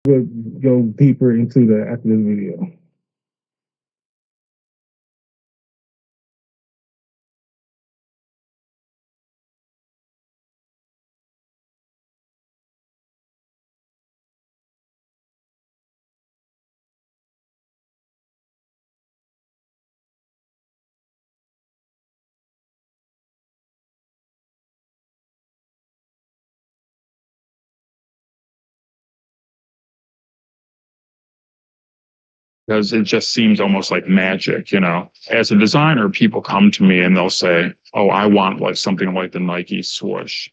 We'll go deeper into that after this video. Because it just seems almost like magic, you know. As a designer, people come to me and they'll say, "Oh, I want like something like the Nike swoosh."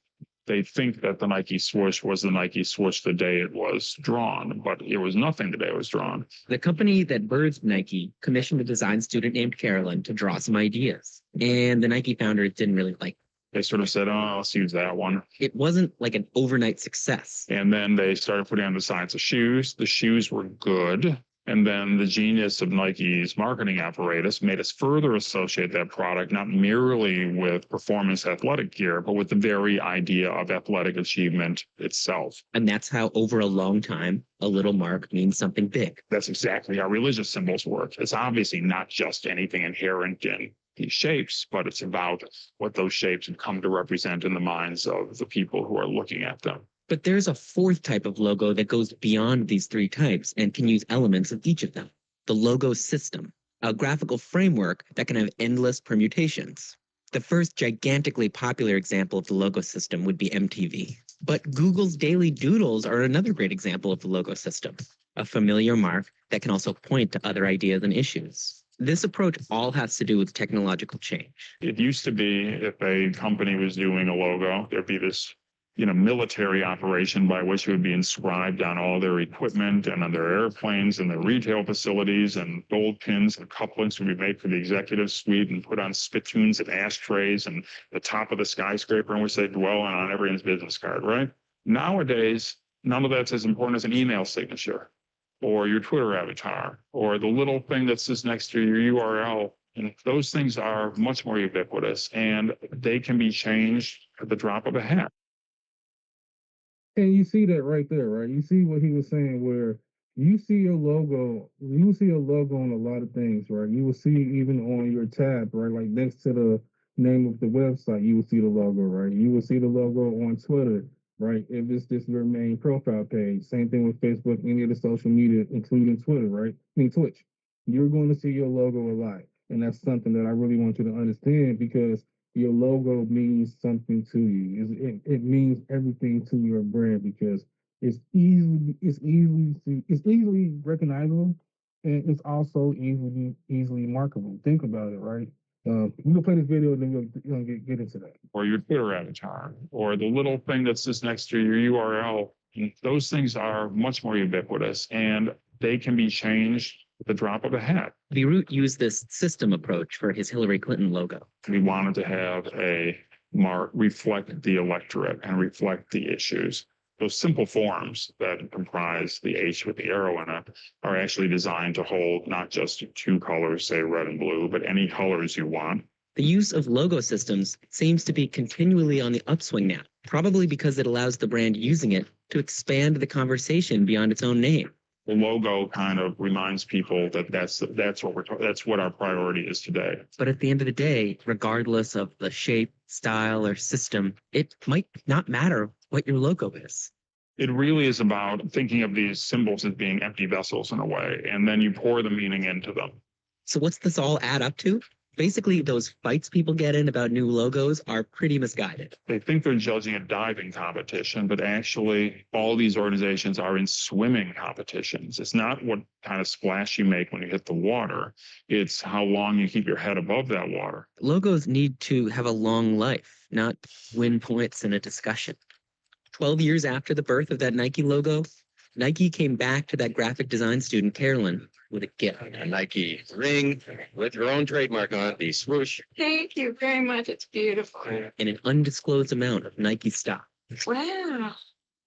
They think that the Nike swoosh was the Nike swoosh the day it was drawn, but it was nothing the day it was drawn. The company that birthed Nike commissioned a design student named Carolyn to draw some ideas, and the Nike founders didn't really like it. They sort of said, "Oh, let's use that one." It wasn't like an overnight success. And then they started putting on the science of shoes. The shoes were good. And then the genius of Nike's marketing apparatus made us further associate that product not merely with performance athletic gear, but with the very idea of athletic achievement itself. And that's how, over a long time, a little mark means something big. That's exactly how religious symbols work. It's obviously not just anything inherent in these shapes, but it's about what those shapes have come to represent in the minds of the people who are looking at them. But there's a fourth type of logo that goes beyond these three types and can use elements of each of them. the logo system, a graphical framework that can have endless permutations. The first gigantically popular example of the logo system would be MTV. But Google's daily doodles are another great example of the logo system, a familiar mark that can also point to other ideas and issues. This approach all has to do with technological change. It used to be if a company was doing a logo, there'd be this military operation by which it would be inscribed on all their equipment and on their airplanes and their retail facilities, and gold pins and couplings would be made for the executive suite and put on spittoons and ashtrays and the top of the skyscraper in which they dwell and on everyone's business card, right? Nowadays, none of that's as important as an email signature or your Twitter avatar or the little thing that sits next to your URL. And those things are much more ubiquitous and they can be changed at the drop of a hat. And you see that right there, right? You see what he was saying, where you see a logo on a lot of things, right? You will see it even on your tab, right? Like next to the name of the website, you will see the logo, right? You will see the logo on Twitter, right? If it's just your main profile page. Same thing with Facebook, any of the social media, including Twitter, right? I mean Twitch. You're going to see your logo a lot. And that's something that I really want you to understand, because your logo means something to you. It means everything to your brand, because it's easily recognizable, and it's also easily marketable. Think about it, right? We can play this video and then we'll get into that. Or your Twitter avatar, or the little thing that's just next to your URL. And those things are much more ubiquitous and they can be changed at the drop of a hat. Beirut used this system approach for his Hillary Clinton logo. We wanted to have a mark reflect the electorate and reflect the issues. Those simple forms that comprise the H with the arrow in it are actually designed to hold not just two colors, say red and blue, but any colors you want. The use of logo systems seems to be continually on the upswing now, probably because it allows the brand using it to expand the conversation beyond its own name. The logo kind of reminds people that that's what our priority is today. But at the end of the day, regardless of the shape, style, or system, it might not matter what your logo is. It really is about thinking of these symbols as being empty vessels in a way, and then you pour the meaning into them. So what's this all add up to? Basically, those fights people get in about new logos are pretty misguided. They think they're judging a diving competition, but actually all these organizations are in swimming competitions. It's not what kind of splash you make when you hit the water. It's how long you keep your head above that water. Logos need to have a long life, not win points in a discussion. 12 years after the birth of that Nike logo, Nike came back to that graphic design student, Carolyn, with a gift. A Nike ring with her own trademark on it, the swoosh. Thank you very much. It's beautiful. And an undisclosed amount of Nike stock. Wow.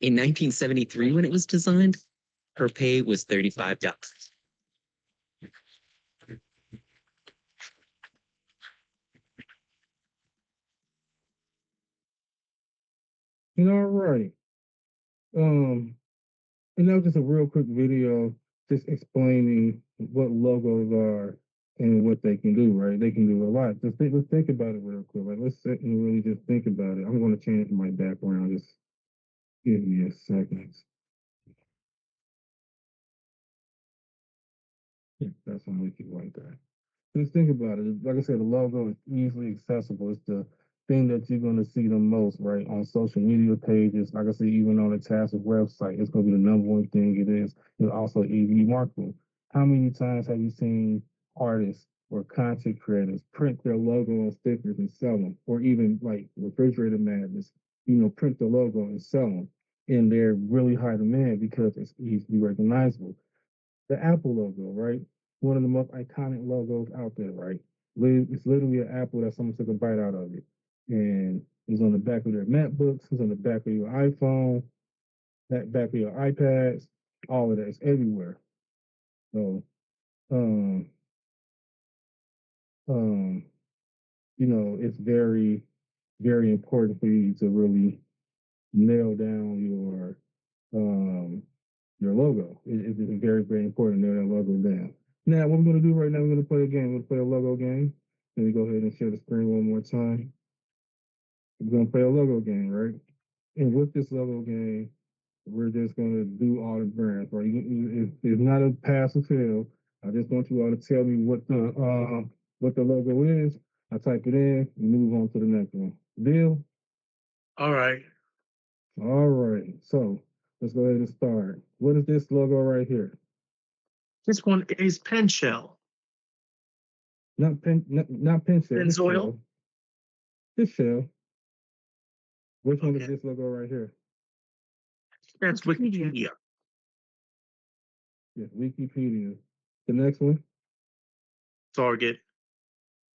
In 1973, when it was designed, her pay was $35. All right. And that was just a real quick video just explaining what logos are and what they can do, right? They can do a lot. Let's think about it real quick. Like, let's sit and really just think about it. I'm going to change my background. Just give me a second. Yeah, that's how we can like that. Just think about it. Like I said, the logo is easily accessible. It's the thing that you're going to see the most, right? On social media pages, like I said, even on the TAS's website, it's going to be the number one thing it is. It's also easily marketable. How many times have you seen artists or content creators print their logo on stickers and sell them? Or even like Refrigerator Madness, print the logo and sell them. And they're really high demand because it's easily recognizable. The Apple logo, right? One of the most iconic logos out there, right? It's literally an apple that someone took a bite out of it. And it's on the back of their MacBooks, it's on the back of your iPhone, that back of your iPads, all of that. It's everywhere. So um um, it's very, very important for you to really nail down your logo. It's very, very important to nail that logo down. Now, what we're going to do right now, we're going to play a game. We're going to play a logo game. Let me go ahead and share the screen one more time. We're going to play a logo game, right? And with this logo game, we're just going to do all the brands, right? It's not a pass or fail. I just want you all to tell me what the logo is. I type it in, we move on to the next one. Deal? All right. All right. So let's go ahead and start. What is this logo right here? This one is pen shell. Not pen shell. This Pennzoil. shell. This shell. Which one is Okay. this logo right here? That's Wikipedia. Yes, Wikipedia. The next one, Target.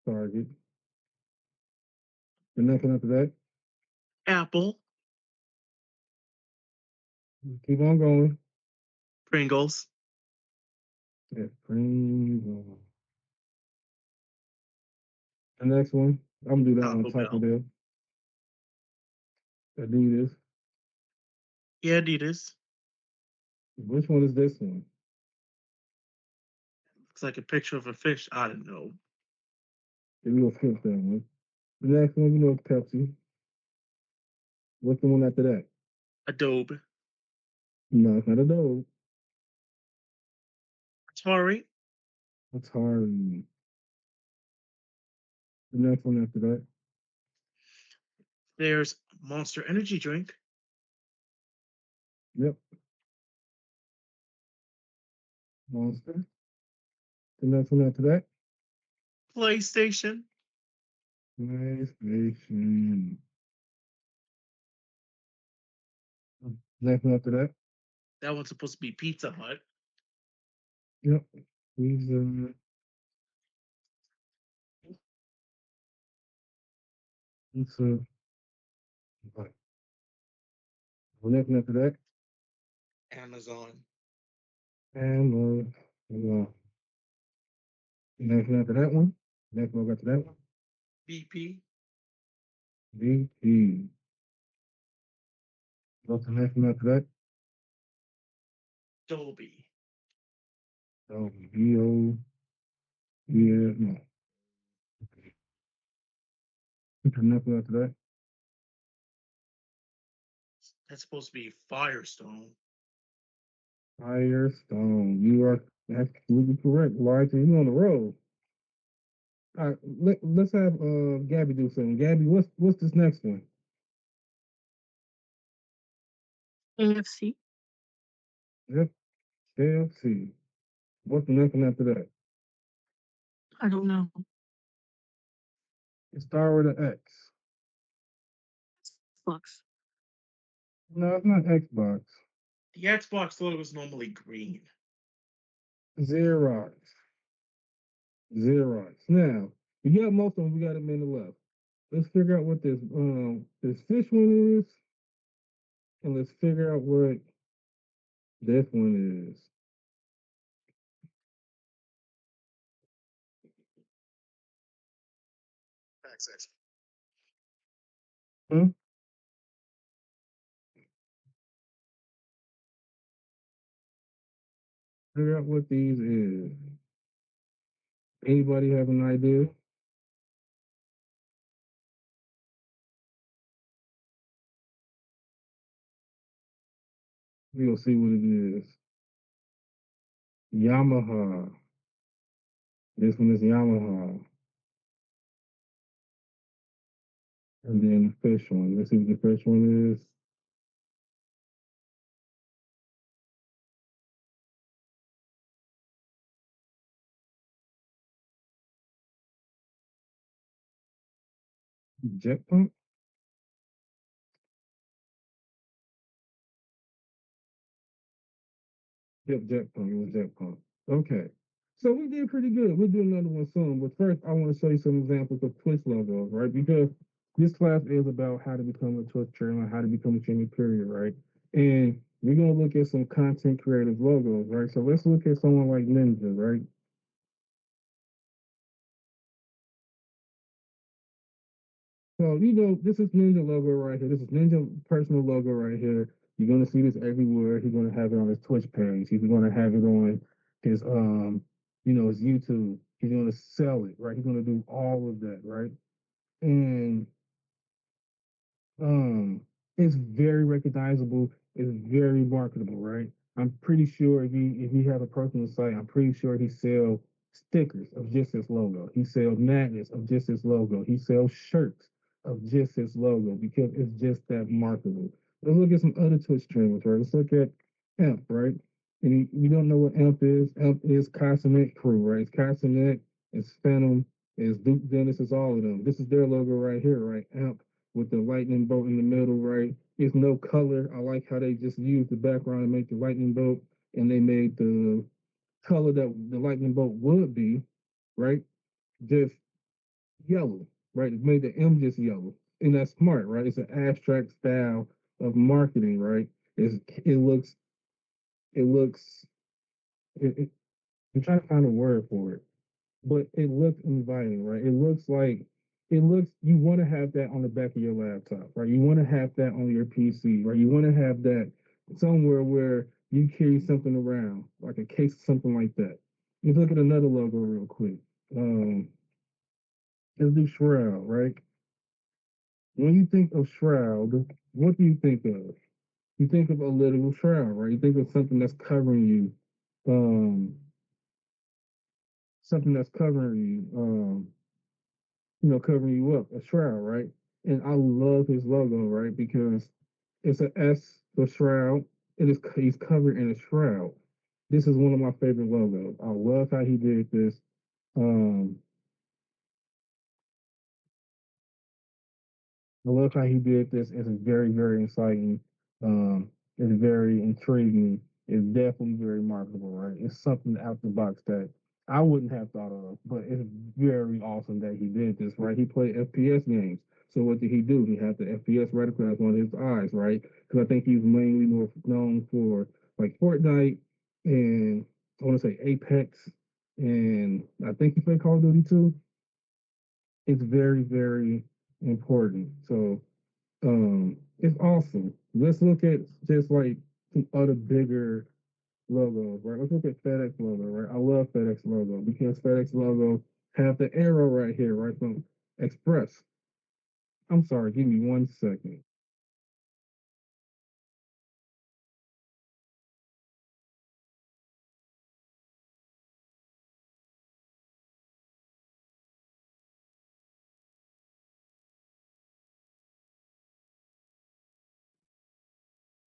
Target. The next one after that, Apple. keep on going. Pringles. Yeah, Pringles. The next one, I'm gonna do that one. Taco Taco Bell. Bell. Adidas. Yeah, Adidas. Which one is this one? Looks like a picture of a fish. I don't know. We gonna skip that one. The next one, you know, it's Pepsi. What's the one after that? Adobe. No, it's not Adobe. Atari. It's hard. The next one after that, There's Monster Energy drink. yep, Monster. The next one after that, PlayStation. PlayStation. Next one after that, That one's supposed to be Pizza Hut. yep, Pizza. Pizza. Right. The next one after that, Amazon. and next one after that one, next one after that one, BP. VP. What's the next one after that? Dolby. Oh, VO. Yeah, no. What's the next one after that? That's supposed to be Firestone. Firestone. You are absolutely correct. Elijah, you on the road. All right, let's have Gabby do something. Gabby, what's this next one? AFC. Yep, KFC. What's the next one after that? I don't know. It start with an X. Xbox. No, it's not Xbox. The Xbox logo is normally green. Xerox. Xerox. Now, we got most of them. We got a minute left. Let's figure out what this fish one is, and let's figure out what this one is. Access. Huh? Figure out what these is. Anybody have an idea? We'll see what it is. Yamaha. This one is Yamaha. And then the fish one. Let's see what the fish one is. Jet pump? Yep, jet pump. It was jet pump. Okay. So we did pretty good. We'll do another one soon. But first, I want to show you some examples of Twitch logos, right? Because this class is about how to become a Twitch streamer, how to become a streamer, period, right? And we're going to look at some content creative logos, right? So let's look at someone like Ninja, right? So, this is Ninja logo right here. This is Ninja personal logo right here. You're gonna see this everywhere. He's gonna have it on his Twitch page. He's gonna have it on his his YouTube. He's gonna sell it, right? He's gonna do all of that, right? And um it's very recognizable, it's very marketable, right? I'm pretty sure if he had a personal site, I'm pretty sure he sell stickers of just his logo. He sells magnets of just his logo. He sells shirts of just his logo because it's just that marketable. Let's look at some other Twitch streamers, right? Let's look at Amp, right? And you don't know what Amp is. Amp is Cosmic Crew, right? It's Cosmic, it's Phantom, it's Duke Dennis, it's all of them. This is their logo right here, right? Amp with the lightning bolt in the middle, right? It's no color. I like how they just used the background to make the lightning bolt, and they made the color that the lightning bolt would be, right? Just yellow, right? It made the M just yellow, and that's smart, right? It's an abstract style of marketing, right? It looks it looks it, I'm trying to find a word for it, but it looks inviting, right? It looks you want to have that on the back of your laptop, right? You want to have that on your PC, right? You want to have that somewhere where you carry something around, like a case, something like that. Let's look at another logo real quick. Um, let's do Shroud, right? When you think of Shroud, what do you think of? You think of a literal shroud, right? You think of something that's covering you, something that's covering you, covering you up, a shroud, right? And I love his logo, right? Because it's an S for shroud. He's covered in a shroud. This is one of my favorite logos. I love how he did this. Um, I love how he did this. It's very, very exciting. It's very intriguing. It's definitely very marketable, right? It's something out the box that I wouldn't have thought of, but it's very awesome that he did this, right? He played FPS games. So what did he do? He had the FPS right across one of his eyes, right? Because I think he's mainly more known for like Fortnite and I want to say Apex, and I think he played Call of Duty too. It's very, very important. So it's awesome. Let's look at just like some other bigger logos, right? Let's look at FedEx logo, right? I love FedEx logo because FedEx logo have the arrow right here, right from Express. I'm sorry, give me 1 second.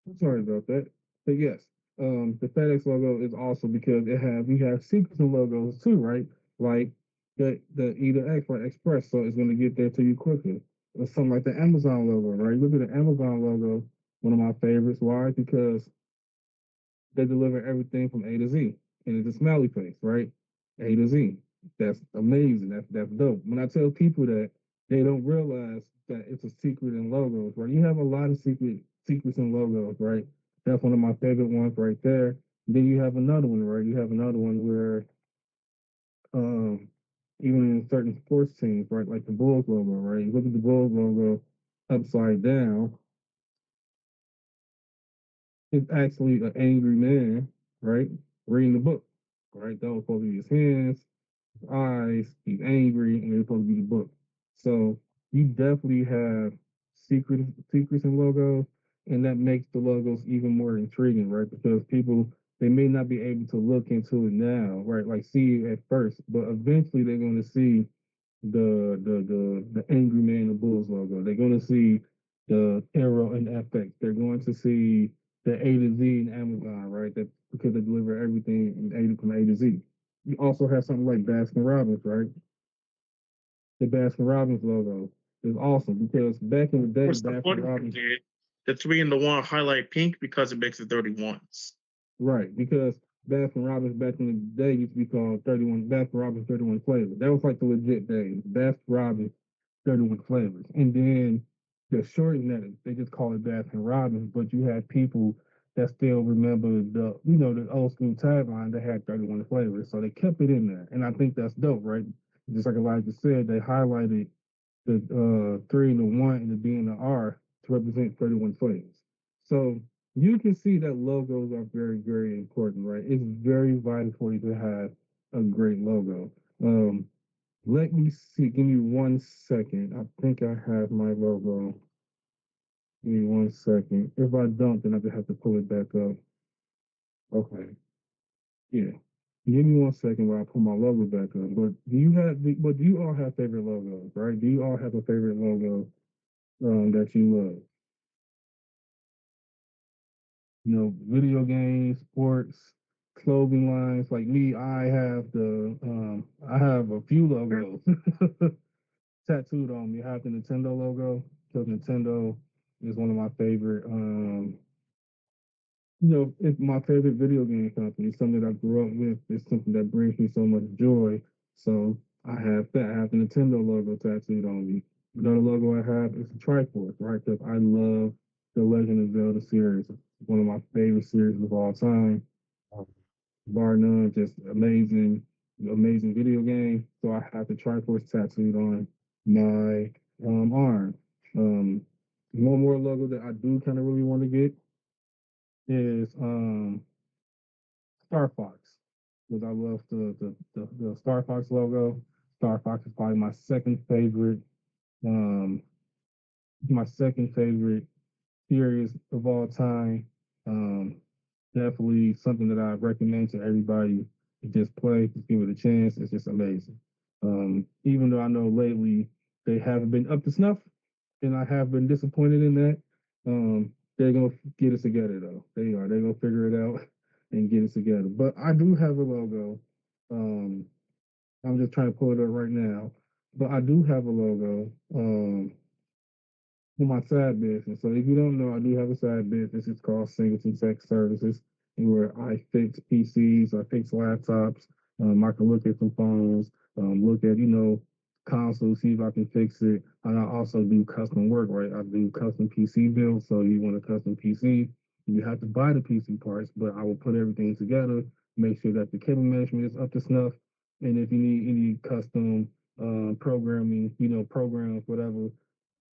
I'm sorry about that. But yes, the FedEx logo is awesome because we have sequencing logos too, right? Like the either X or Express, so it's going to get there to you quicker. Or something like the Amazon logo, right? Look at the Amazon logo, one of my favorites. Why? Because they deliver everything from A to Z, and it's a smiley face, right? A to Z. That's amazing. That's dope. When I tell people that, they don't realize that it's a secret in logos, right? You have a lot of secrets in logos, right? That's one of my favorite ones right there. Then you have another one, right? You have another one where um even in certain sports teams, right? Like the Bulls logo, right? You look at the Bulls logo upside down, it's actually an angry man, right? Reading the book, right? That was supposed to be his hands, his eyes. He's angry, and it's supposed to be the book. So you definitely have secrets in logos, and that makes the logos even more intriguing, right? Because people they may not be able to look into it now, right? Like see it at first, but eventually they're going to see the angry man the Bulls logo. They're going to see the arrow in FX. They're going to see the A to Z in Amazon, right? That because they deliver everything from A to Z. You also have something like Baskin Robbins, right? The Baskin Robbins logo is awesome because back in the day, What's the Baskin funny Robbins, thing? The three and the one highlight pink because it makes it 31s. right? Because Baskin Robbins back in the day used to be called 31 Baskin Robbins 31 flavors. That was like the legit days. Baskin Robbins 31 flavors. And then they're shortening that. They just call it Baskin Robbins, but you have people that still remember the old school tagline that had 31 flavors. So they kept it in there. And I think that's dope, right? Just like Elijah said, they highlighted the three and the one and the B and the R to represent 31 flavors. So you can see that logos are very, very important, right? It's very vital for you to have a great logo. Um, let me see. Give me 1 second. I think I have my logo. Give me 1 second. If I don't, then I just have to pull it back up. Okay. Yeah. Give me 1 second while I put my logo back up. But do you all have favorite logos, right? Do you all have a favorite logo that you love? Video games, sports, clothing lines. Like me, I have a few logos tattooed on me. I have the Nintendo logo because Nintendo is one of my favorite. It's my favorite video game company. Something that I grew up with. It's something that brings me so much joy. So I have that. I have the Nintendo logo tattooed on me. Another logo I have is the Triforce, right? Because I love the Legend of Zelda series. It's one of my favorite series of all time, bar none. Just amazing, amazing video game. So I have the Triforce tattooed on my arm. Um, one more logo that I do kind of really want to get is Star Fox, because I love the Star Fox logo. Star Fox is probably um my second favorite series of all time. Um, Definitely something that I recommend to everybody to just play, just give it a chance. It's just amazing. Even though I know lately they haven't been up to snuff, and I have been disappointed in that. They're gonna get us together though. They are. They're gonna figure it out and get us together. But I do have a logo. Um, I'm just trying to pull it up right now. But I do have a logo. For my side business. So if you don't know, I do have a side business. It's called Singleton Tech Services, where I fix PCs, I fix laptops. I can look at some phones, look at consoles, see if I can fix it. And I also do custom work, right? I do custom PC builds. So you want a custom PC, you have to buy the PC parts, but I will put everything together, make sure that the cable management is up to snuff. And if you need any custom programming, programs, whatever,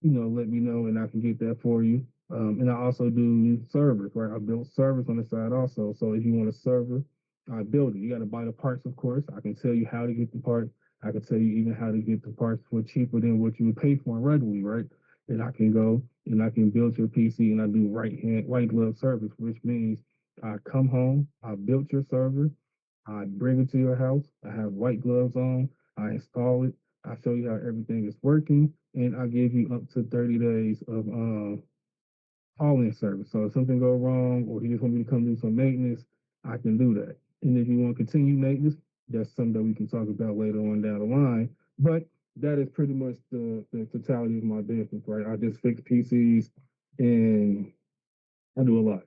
let me know and I can get that for you. And I also do servers, right? I built servers on the side also. So if you want a server, I build it. You got to buy the parts, of course. I can tell you how to get the parts. I can tell you even how to get the parts for cheaper than what you would pay for regularly, right? And I can go and I can build your PC and I do right glove service, which means I come home, I built your server, I bring it to your house. I have white gloves on. I install it. I show you how everything is working, and I give you up to 30 days of hauling service. So if something go wrong, or you just want me to come do some maintenance, I can do that. And if you want to continue maintenance, that's something that we can talk about later on down the line. But that is pretty much the totality of my business, right? I just fix PCs, and I do a lot.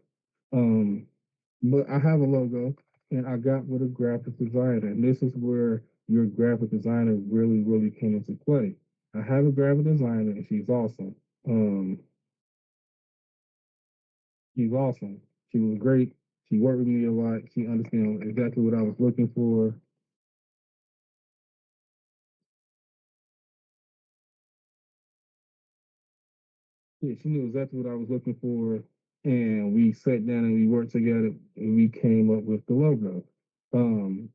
Um, but I have a logo and I got with a graphic designer. And this is where your graphic designer really, really came into play. I have a graphic designer and she's awesome. Um, she's awesome. She was great. She worked with me a lot. She understands exactly what I was looking for. Yeah, she knew exactly what I was looking for. And we sat down and we worked together and we came up with the logo. Um,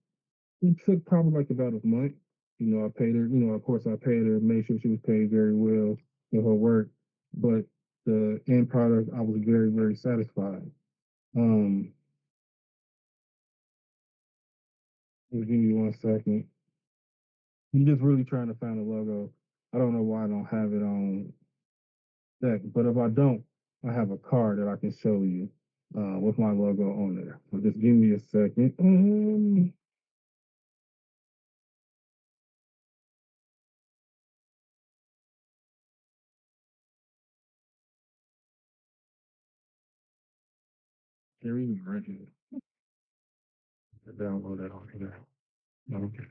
It took probably like about a month. I paid her, of course I paid her, made sure she was paid very well for her work. But the end product, I was very, very satisfied. Um, just give me 1 second. I'm just really trying to find a logo. I don't know why I don't have it on deck, but if I don't, I have a card that I can show you with my logo on there. So just give me a second. Here we go, right here. Download that on here. Okay.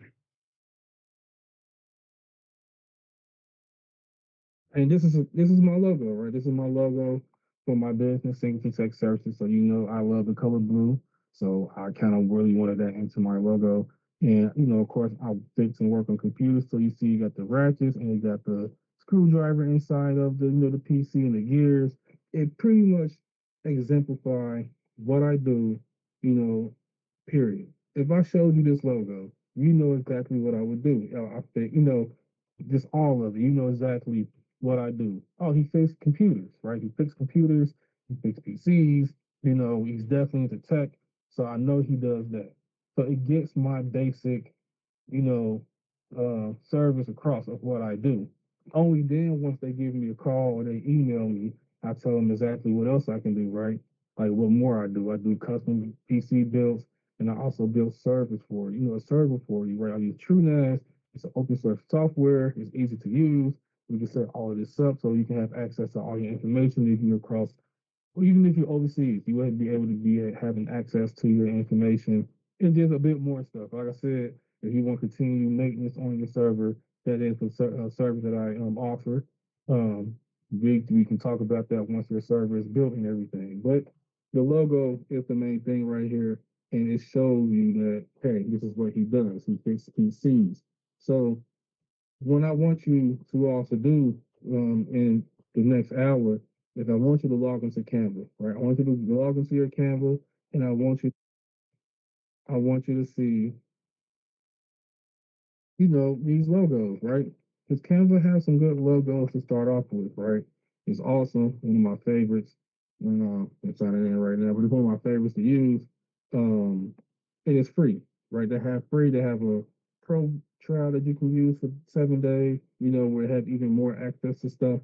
And this is my logo, right? This is my logo for my business, Singleton Tech Services. So I love the color blue. So I kind of really wanted that into my logo. And of course, I fix and work on computers. So you see, you got the ratchets and you got the screwdriver inside of the PC and the gears. It pretty much exemplify what I do, you know, period. If I showed you this logo, you know exactly what I would do. I think, just all of it. You know exactly what I do. Oh, he fixed computers, right? He fixed computers, he fixed PCs, he's definitely into tech. So I know he does that. So it gets my basic, you know, service across of what I do. Only then, once they give me a call or they email me, I tell them exactly what else I can do, right? Like what more I do. I do custom PC builds, and I also build servers for you, a server for you, right? I use TrueNAS. It's an open source software. It's easy to use. We can set all of this up so you can have access to all your information if you're across, or even if you're overseas, you would be able to be having access to your information and just a bit more stuff. Like I said, if you want to continue maintenance on your server, that is a service that I offer. Um, we can talk about that once your server is built and everything. But the logo is the main thing right here, and it shows you that hey, this is what he does. He fixes PCs. So what I want you to also do in the next hour is I want you to log into Canva, right? I want you to log into your Canva, and I want you to see, these logos, right? Because Canva has some good logos to start off with, right? It's awesome, one of my favorites. It's not in there right now, but it's one of my favorites to use. Um, and it's free, right? They have a pro trial that you can use for 7 days, where it have even more access to stuff.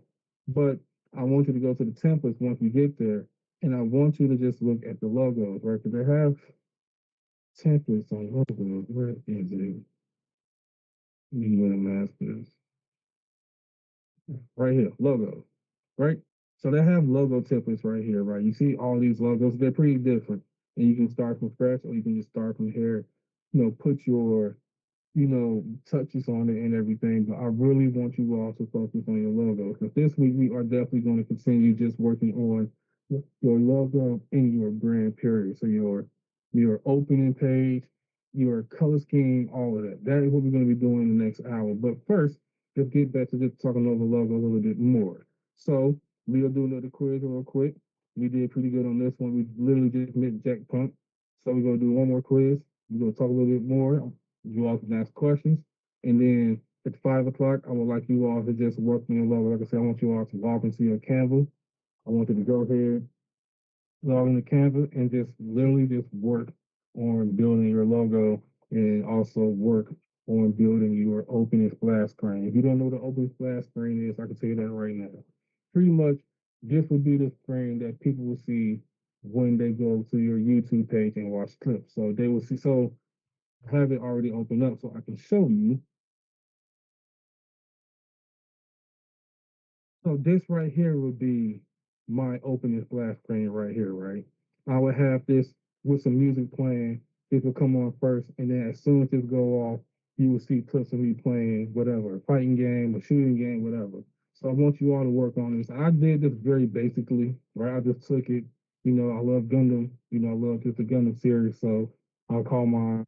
But I want you to go to the templates once we get there, and I want you to just look at the logos, right? Because they have templates on logos. Where is it? Masters. Right here, logos, right? So they have logo templates right here, right? You see all these logos, they're pretty different. And you can start from scratch or you can just start from here, put your touches on it and everything. But I really want you all to focus on your logo. Because this week we are definitely going to continue just working on your logo and your brand period. So your opening page, your color scheme, all of that. That is what we're going to be doing in the next hour. But first, let's get back to just talking over logo a little bit more. So we'll do another quiz real quick. We did pretty good on this one. We literally just missed Jack Pump. So we're gonna do one more quiz. We're gonna talk a little bit more. You all can ask questions. And then at 5 o'clock, I would like you all to just work me along. Like I said, I want you all to log into your Canva. I want you to go ahead, log into Canva, and just literally just work on building your logo and also work on building your opening splash screen. If you don't know what the opening splash screen is, I can tell you that right now. Pretty much, this would be the screen that people will see when they go to your YouTube page and watch clips. So they will see. So I have it already opened up so I can show you. So this right here would be my opening splash screen right here, right? I would have this with some music playing. This will come on first, and then as soon as this go off, you will see clips of me playing whatever, a fighting game, a shooting game, whatever. So I want you all to work on this. I did this very basically, right? I just took it. I love Gundam. I love just the Gundam series. So I'll call my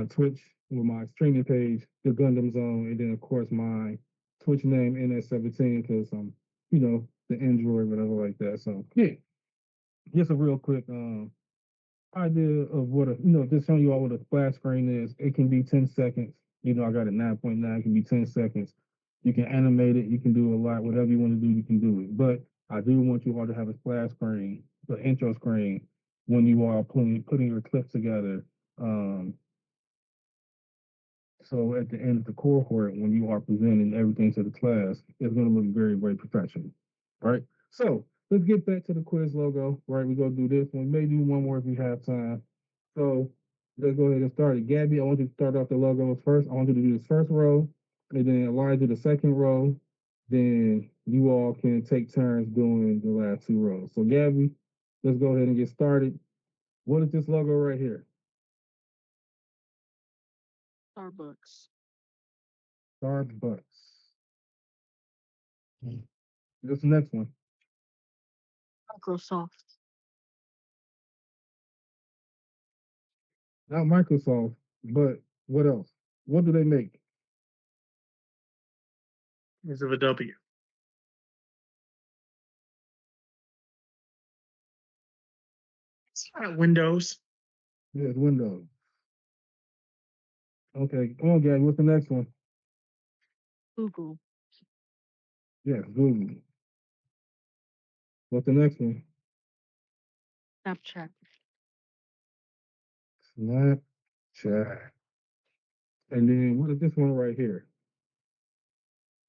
Twitch with my streaming page, the Gundam Zone, and then of course my Twitch name NS17 because the Android, whatever like that. So yeah, just a real quick idea of what just showing you all what a splash screen is. It can be 10 seconds. I got it 9.9, it can be 10 seconds. You can animate it, you can do a lot, whatever you want to do, you can do it. But I do want you all to have a splash screen, the intro screen, when you are putting your clips together. So at the end of the cohort, when you are presenting everything to the class, it's going to look very, very professional, right? So let's get back to the quiz logo, right? We're going to do this one. Maybe one more if we have time. So let's go ahead and start it. Gabby, I want you to start off the logos first. I want you to do this first row, and then Elijah the second row. Then you all can take turns doing the last two rows. So Gabby, let's go ahead and get started. What is this logo right here? Starbucks. Starbucks. What's the next one? Microsoft. Not Microsoft, but what else? What do they make? Is of a W. It's not Windows. Yes, Windows. Okay, come on, Gabby. What's the next one? Google. Yes, Google. What's the next one? Snapchat. Snapchat. And then what is this one right here?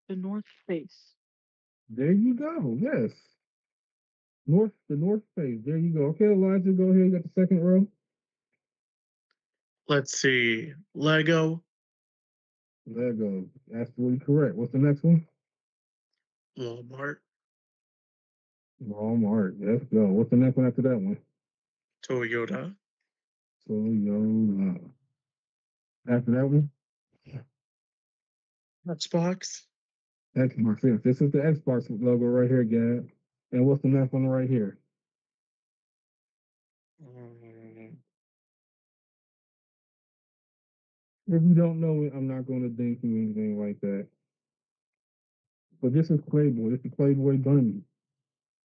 The North Face. There you go. Yes. The North Face. There you go. Okay, Elijah, go ahead. You got the second row. Let's see. Lego, Lego. Absolutely correct. What's the next one? Walmart, Walmart. Let's go. What's the next one after that one? Toyota, Toyota. After that one? Xbox, Xbox. Yes, this is the Xbox logo right here, Gab. And what's the next one right here? mm, If you don't know it, I'm not going to ding you anything like that. But this is Playboy. This is Playboy Bunny.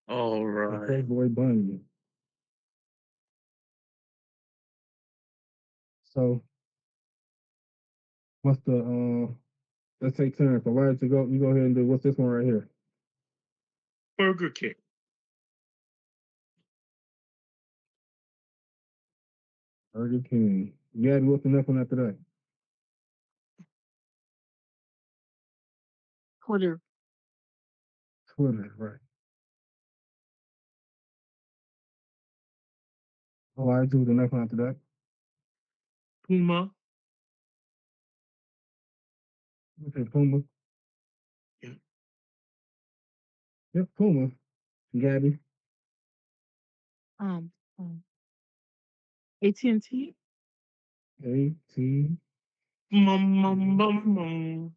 all The right. Playboy Bunny. So what's the let's take turns. So why don't you go ahead and do what's this one right here? Burger King, Burger King. Gabby, what's the next one after that? Twitter. Twitter, right. Elijah, the next one after that. Puma, Okay, Puma. yeah, Yep, Puma. Gabby. Um, um AT&T. A-T. mum.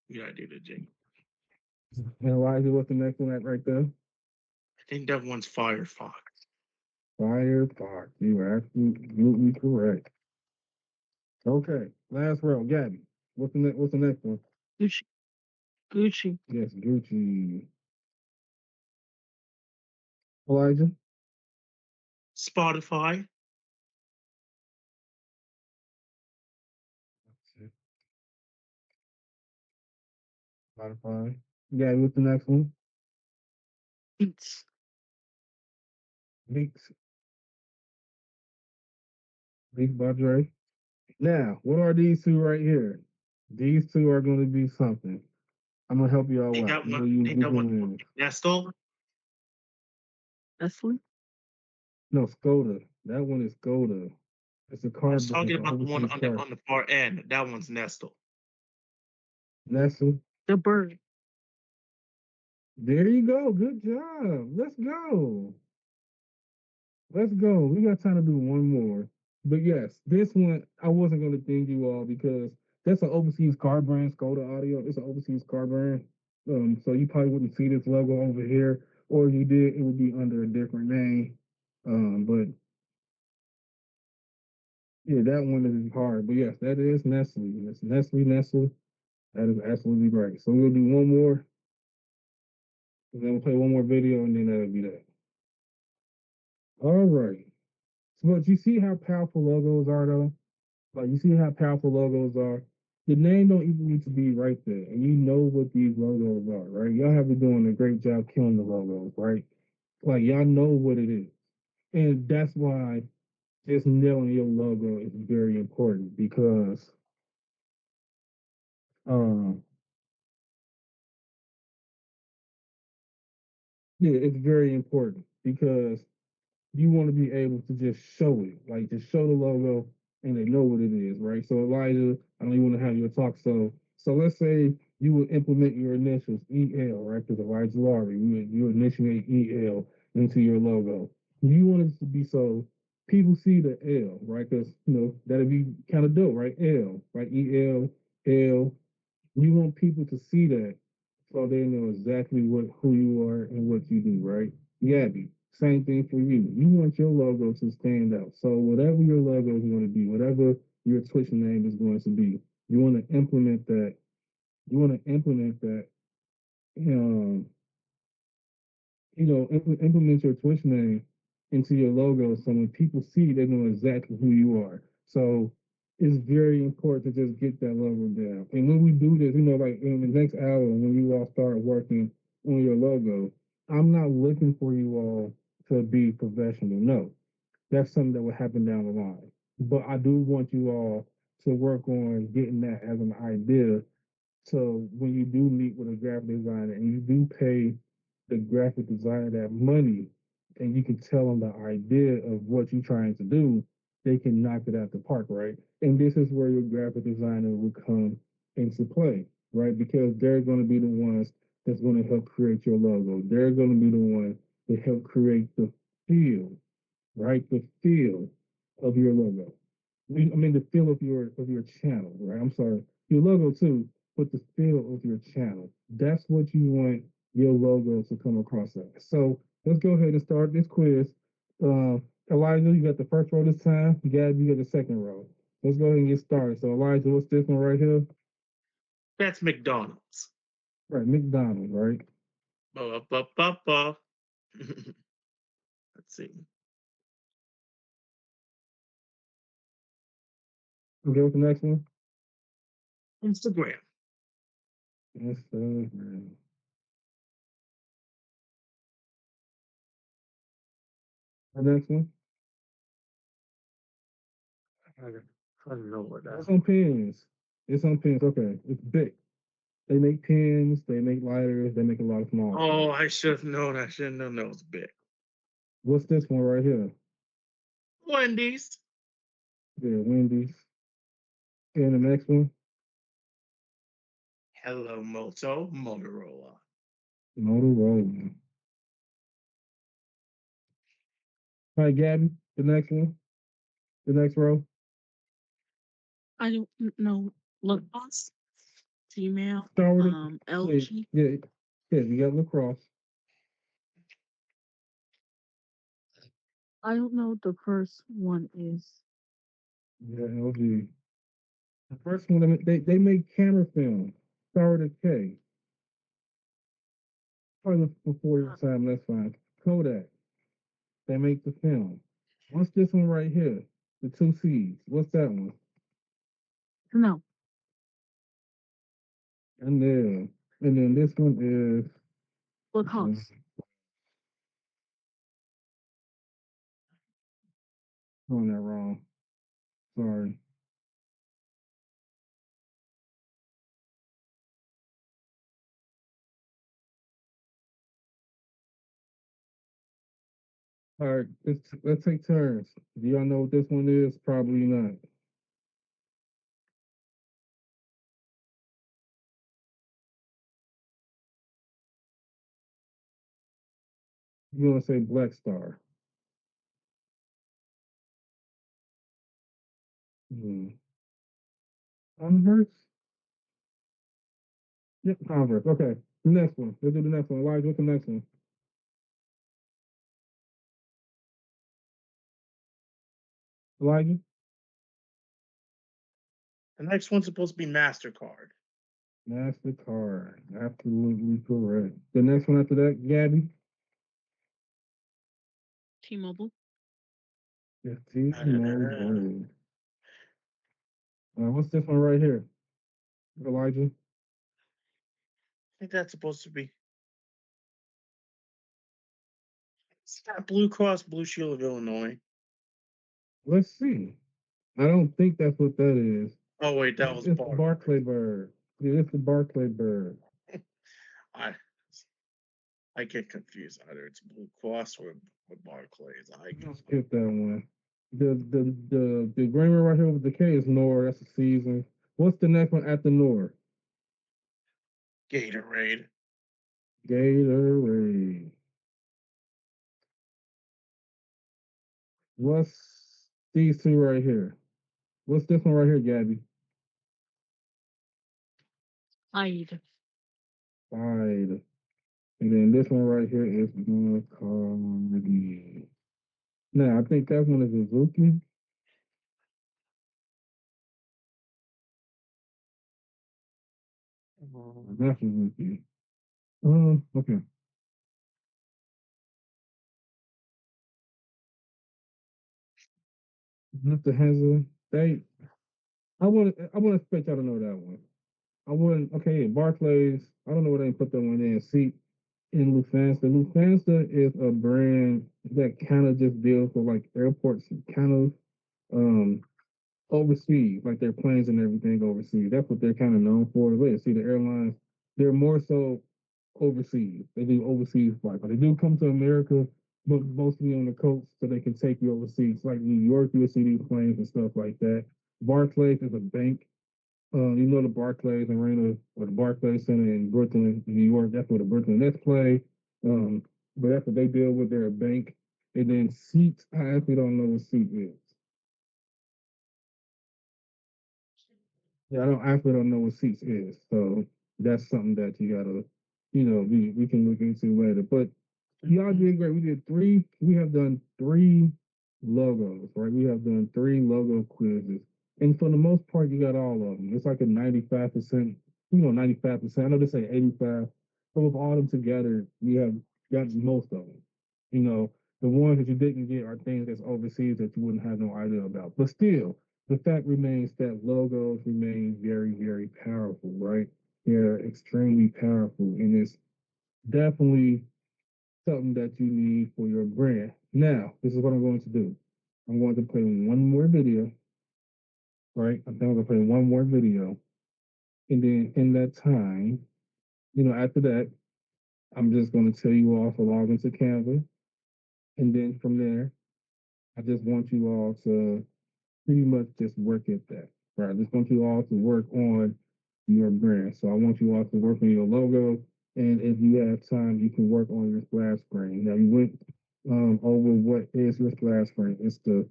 Yeah, I did it, Jake. And Elijah, what's the next one at right there? I think that one's Firefox. Firefox. You are absolutely correct. Okay, last row. Gabby, what's the next one? Gucci. Gucci. Yes, Gucci. Elijah. Spotify, Spotify. Gabby, what's the next one? Beats. Beats. Beats by Dre. Now, what are these two right here? These two are going to be something. I'm gonna help you all out. I think that one, You Nestle. Nestle. no Skoda. That one is Skoda. It's a I car was talking business, an about the one overseas on car. the far end. That one's Nestle. Nestle. The Bird. There you go. Good job. Let's go. Let's go. We got time to do one more. But yes, this one I wasn't gonna thank you all because that's an overseas car brand, Skoda Audio. It's an overseas car brand. So you probably wouldn't see this logo over here, or if you did, it would be under a different name. But yeah, that one is hard. But yes, that is Nestle. It's Nestle. That is absolutely right. So we'll do one more, and then we'll play one more video, and then that'll be that. All right. So, but you see how powerful logos are, though? Like, you see how powerful logos are? The name don't even need to be right there, and you know what these logos are, right? Y'all have been doing a great job killing the logos, right? Like, y'all know what it is. And that's why just nailing your logo is very important because um yeah, it's very important because you want to be able to just show it, like just show the logo and they know what it is, right? So Elijah, I don't even want to have you talk. So let's say you would implement your initials EL, right? Because Elijah Laurie, you initiate EL into your logo. You want it to be so people see the L, right? Because that'd be kind of dope, right? L, right? EL. You want people to see that so they know exactly who you are and what you do, right? Gabby, same thing for you. You want your logo to stand out. So whatever your logo is going to be, whatever your Twitch name is going to be, you want to implement that. You want to implement that. Um, implement your Twitch name into your logo so when people see, they know exactly who you are. So it's very important to just get that logo down. And when we do this, like in the next hour, when you all start working on your logo, I'm not looking for you all to be professional. No, that's something that will happen down the line. But I do want you all to work on getting that as an idea. So when you do meet with a graphic designer and you do pay the graphic designer that money, and you can tell them the idea of what you're trying to do, they can knock it out the park, right? And this is where your graphic designer will come into play, right? Because they're going to be the ones that's going to help create your logo. They're going to be the one to help create the feel, right? The feel of your logo. I mean the feel of your channel, right? I'm sorry, your logo too, but the feel of your channel. That's what you want your logo to come across as. So let's go ahead and start this quiz. Uh, Elijah, you got the first row this time. Gab, you got the second row. Let's go ahead and get started. So Elijah, what's this one right here? That's McDonald's. Right, McDonald's, right? Ba, ba, ba, ba. Let's see. Okay, what's the next one? Instagram. Yes, sir. The next one. I don't know what It's that. on pins. It's on pins. Okay, it's big. They make pins, they make lighters, they make a lot of small stuff. Oh, I should have known. I should have known that was big. What's this one right here? Wendy's. Yeah, Wendy's. And the next one, Hello, Moto. Motorola. Motorola. All right, Gabby, the next one, the next row. I don't know. Lacrosse, Gmail, Start with yeah, LG. yeah, yeah, you got lacrosse. I don't know what the first one is. Yeah, LG. The first one, they make camera film. Start with a K. Probably before your time, that's fine. Kodak, they make the film. What's this one right here? The two C's. What's that one? No, And then this one is Lacoste. on that wrong. Sorry. All right, let's take turns. Do y'all know what this one is? Probably not. You want to say Black Star? Hmm. Converse? Yep, Converse. Okay. The next one. Let's do the next one. Elijah, what's the next one? Elijah? The next one's supposed to be MasterCard. MasterCard. Absolutely correct. The next one after that, Gabby? T-Mobile. Yes, I T-Mobile. What's this one right here? Elijah? think that's supposed to be. It's not Blue Cross Blue Shield of Illinois. Let's see. I don't think that's what that is. Oh wait, that was It's the Barclays. Barclay Bird. Yeah, it's the Barclay Bird. I I get confused. Either it's Blue Cross or Barclays. I I'm get gonna skip that one. The green one right here with the K is Nor. That's the season. What's the next one after Nor? Gatorade. Gatorade. What's these two right here? What's this one right here, Gabby? Tide. Tide. And then this one right here is Bacardi. Now I think that one is Suzuki. That's Suzuki. Okay. Mr. Hansa, they. I want to expect y'all to know that one. I wouldn't. Okay, Barclays. I don't know why they didn't put that one in. See, in Lufthansa. Lufthansa is a brand that kind of just deals with like airports, kind of. overseas, like their planes and everything overseas. That's what they're kind of known for. Let's see, the airlines, they're more so overseas. They do overseas flights. But they do come to America, but mostly on the coast so they can take you overseas. Like New York, you'll see these planes and stuff like that. Barclays is a bank. You know the Barclays Arena or the Barclays Center in Brooklyn, New York. That's where the Brooklyn Nets play. But that's what they deal with. They're a bank. And then Seats, I actually don't know what Seat is. Yeah, I actually don't know what Seats is. So that's something that you gotta, we can look into later. But y'all did great. We have done three logos, right? We have done three logo quizzes. And for the most part, you got all of them. It's like a 95%, 95%. I know they say 85, but with all of them together, we have got most of them. You know, the ones that you didn't get are things that's overseas that you wouldn't have no idea about. But still, the fact remains that logos remain very, very powerful, right? They're extremely powerful, and it's definitely something that you need for your brand. Now, this is what I'm going to do. I'm going to play one more video, right? I'm going to play one more video, and then in that time, after that, I'm just going to tell you all to log into Canva, and then from there, I just want you all to pretty much just work at that, right? I just want you all to work on your brand. So I want you all to work on your logo, and if you have time, you can work on your splash screen. Now you went over what is your splash screen. It's the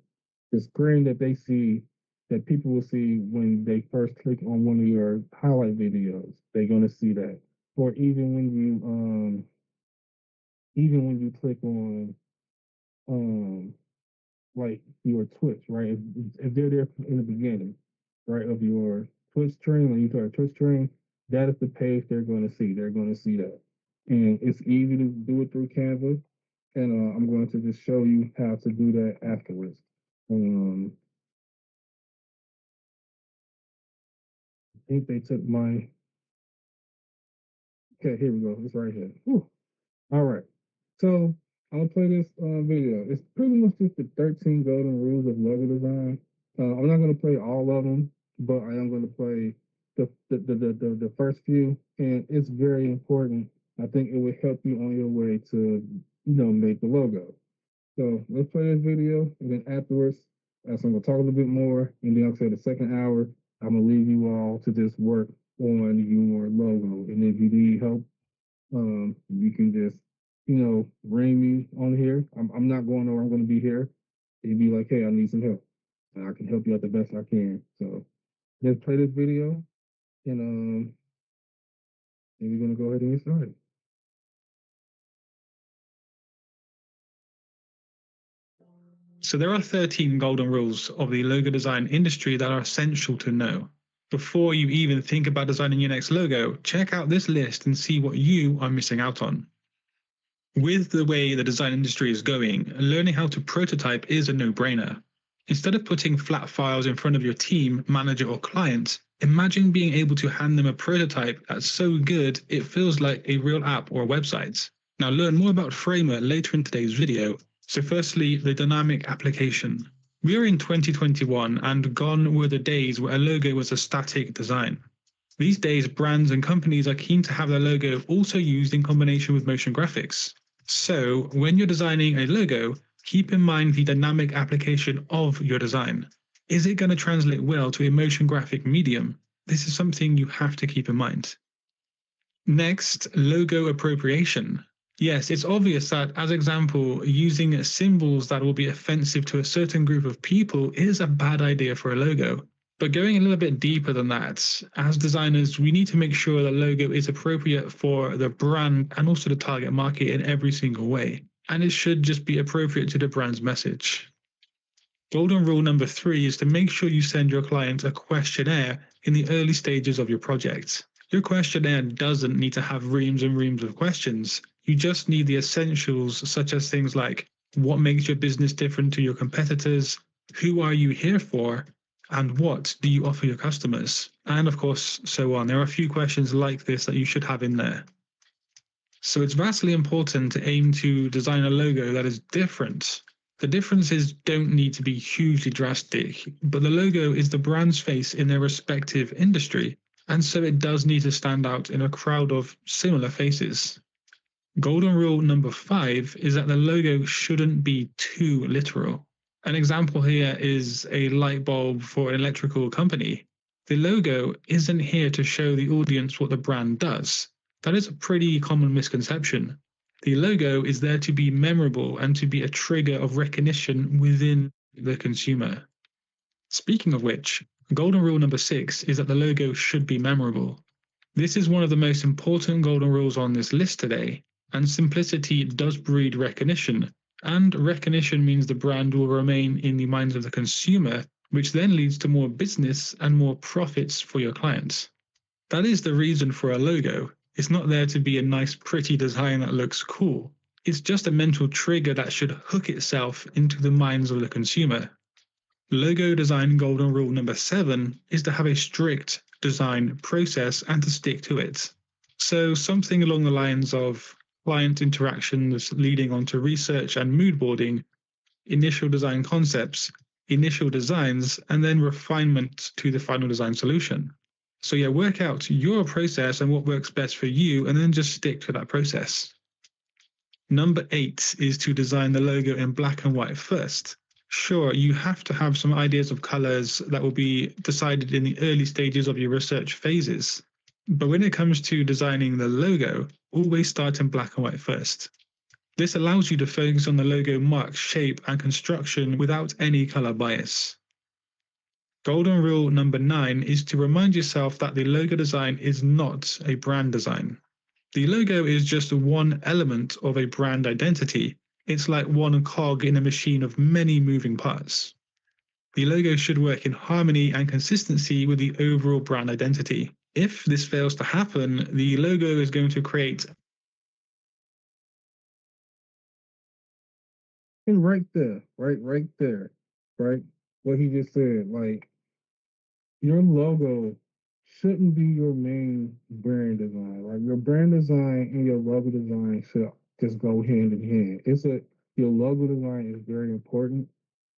screen that they see that people will see when they first click on one of your highlight videos. They're gonna see that, or even when you click on um like your Twitch, right? If they're there in the beginning, right, of your Twitch stream, when you start a Twitch stream, that is the page they're going to see. They're going to see that. And it's easy to do it through Canva. And I'm going to just show you how to do that afterwards. I think they took my, okay, here we go. It's right here. Whew. All right. So I'll play this video. It's pretty much just the 13 golden rules of logo design. I'm not going to play all of them, but I am going to play the first few, and it's very important. I think it will help you on your way to make the logo. So let's play this video, and then afterwards, so I'm going to talk a little bit more, and then I'll say the second hour, I'm going to leave you all to just work on your logo. And if you need help, you can just, ring me on here. I'm not going nowhere. I'm going to be here. And be like, hey, I need some help. And I can help you out the best I can. So let's play this video, and we're going to go ahead and get started. So there are 13 golden rules of the logo design industry that are essential to know. Before you even think about designing your next logo, check out this list and see what you are missing out on. With the way the design industry is going, learning how to prototype is a no-brainer. Instead of putting flat files in front of your team, manager, or client, imagine being able to hand them a prototype that's so good it feels like a real app or a website. Now learn more about Framer later in today's video. So firstly, the dynamic application. We are in 2021 and gone were the days where a logo was a static design. These days, brands and companies are keen to have their logo also used in combination with motion graphics. So when you're designing a logo, keep in mind the dynamic application of your design. Is it going to translate well to a motion graphic medium? This is something you have to keep in mind. Next, logo appropriation. Yes, it's obvious that, as example, using symbols that will be offensive to a certain group of people is a bad idea for a logo. But going a little bit deeper than that, as designers, we need to make sure the logo is appropriate for the brand and also the target market in every single way. And it should just be appropriate to the brand's message. Golden rule number 3 is to make sure you send your client a questionnaire in the early stages of your project. Your questionnaire doesn't need to have reams and reams of questions. You just need the essentials, such as things like, what makes your business different to your competitors? Who are you here for? And what do you offer your customers? And of course, so on. There are a few questions like this that you should have in there. So it's vastly important to aim to design a logo that is different. The differences don't need to be hugely drastic, but the logo is the brand's face in their respective industry, and so it does need to stand out in a crowd of similar faces. Golden rule number 5 is that the logo shouldn't be too literal. An example here is a light bulb for an electrical company. The logo isn't here to show the audience what the brand does. That is a pretty common misconception. The logo is there to be memorable and to be a trigger of recognition within the consumer. Speaking of which, golden rule number 6 is that the logo should be memorable. This is one of the most important golden rules on this list today, and simplicity does breed recognition, and recognition means the brand will remain in the minds of the consumer, which then leads to more business and more profits for your clients. That is the reason for a logo. It's not there to be a nice pretty design that looks cool. It's just a mental trigger that should hook itself into the minds of the consumer. Logo design golden rule number 7 is to have a strict design process and to stick to it. So something along the lines of client interactions leading on to research and mood boarding, initial design concepts, initial designs, and then refinement to the final design solution. So yeah, work out your process and what works best for you, and then just stick to that process. Number 8 is to design the logo in black and white first. Sure, you have to have some ideas of colors that will be decided in the early stages of your research phases. But when it comes to designing the logo, always start in black and white first. This allows you to focus on the logo mark, shape, and construction without any color bias. Golden rule number 9 is to remind yourself that the logo design is not a brand design. The logo is just one element of a brand identity. It's like one cog in a machine of many moving parts. The logo should work in harmony and consistency with the overall brand identity. If this fails to happen, the logo is going to create. And right there, right there, right? What he just said, like your logo shouldn't be your main brand design. Like your brand design and your logo design should just go hand in hand. Your logo design is very important,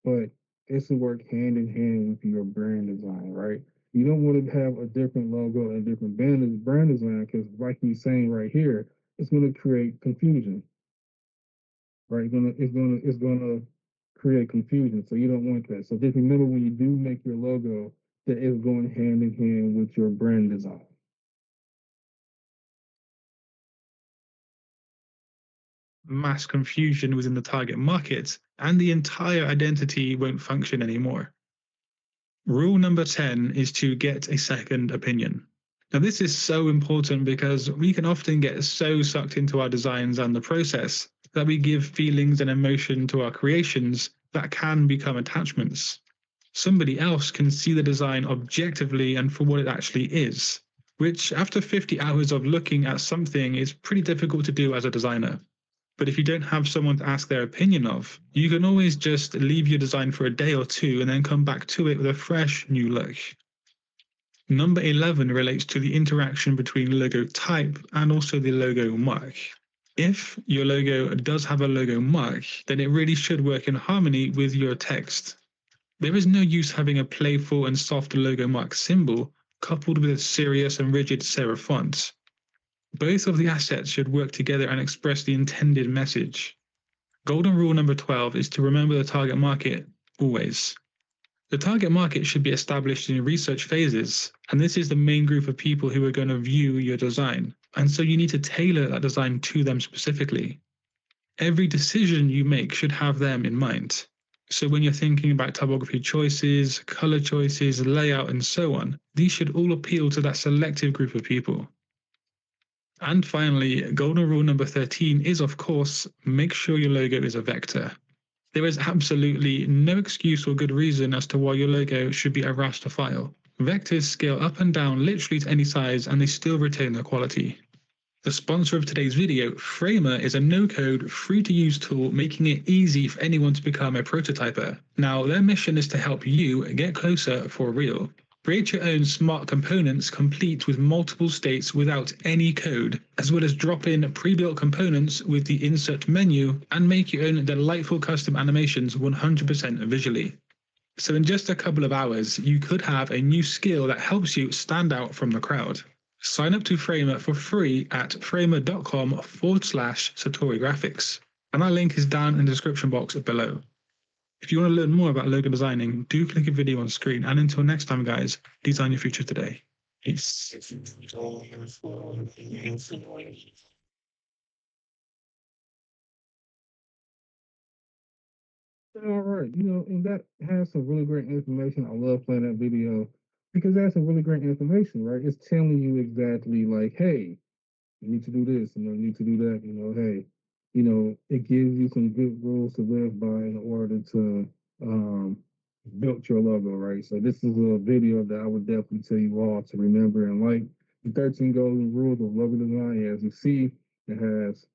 but it should work hand in hand with your brand design, right? You don't want to have a different logo and a different brand design because, like he's saying right here, it's going to create confusion, right? It's gonna create confusion. So you don't want that. So just remember when you do make your logo that it's going hand in hand with your brand design. Mass confusion within the target market, and the entire identity won't function anymore. Rule number 10 is to get a second opinion. Now, this is so important because we can often get so sucked into our designs and the process that we give feelings and emotion to our creations that can become attachments. Somebody else can see the design objectively and for what it actually is, which after 50 hours of looking at something is pretty difficult to do as a designer. But if you don't have someone to ask their opinion of, you can always just leave your design for a day or two and then come back to it with a fresh new look. Number 11 relates to the interaction between logo type and also the logo mark. If your logo does have a logo mark, then it really should work in harmony with your text. There is no use having a playful and soft logo mark symbol coupled with a serious and rigid serif font. Both of the assets should work together and express the intended message. Golden rule number 12 is to remember the target market always. The target market should be established in research phases, and this is the main group of people who are going to view your design, and so you need to tailor that design to them specifically. Every decision you make should have them in mind. So when you're thinking about typography choices, color choices, layout, and so on, these should all appeal to that selective group of people. And finally, golden rule number 13 is, of course, make sure your logo is a vector. There is absolutely no excuse or good reason as to why your logo should be a raster file. Vectors scale up and down literally to any size and they still retain their quality. The sponsor of today's video, Framer, is a no-code, free-to-use tool making it easy for anyone to become a prototyper. Now, their mission is to help you get closer for real. Create your own smart components complete with multiple states without any code, as well as drop in pre-built components with the insert menu and make your own delightful custom animations 100% visually. So in just a couple of hours, you could have a new skill that helps you stand out from the crowd. Sign up to Framer for free at framer.com/Satori Graphics. And our link is down in the description box below. If you want to learn more about logo designing, do click a video on screen. And until next time, guys, design your future today. Peace. All right, and that has some really great information. I love playing that video because that's some really great information, right? It's telling you exactly like, hey, you need to do this, you need to do that, hey, it gives you some good rules to live by in order to build your logo, right? So this is a video that I would definitely tell you all to remember and like the 13 golden rules of logo design. As you see, it has,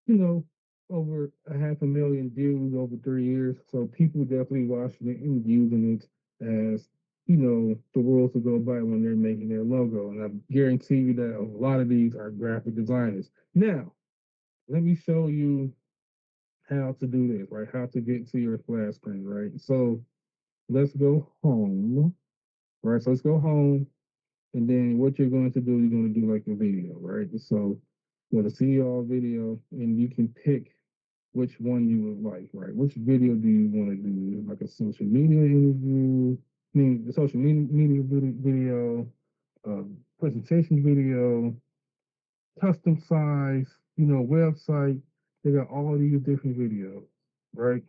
you know, over a 500,000 views over 3 years. So people definitely watching it and using it as, the rules to go by when they're making their logo. And I guarantee you that a lot of these are graphic designers. Now, let me show you how to do this, right? How to get to your splash screen, right? So let's go home, right? So let's go home. And then what you're going to do, you're going to do like a video, right? So you're going to see your video and you can pick which one you would like, right? Which video do you want to do? Like a social media interview, the social media video, presentation video, custom size, website. They got all these different videos, right?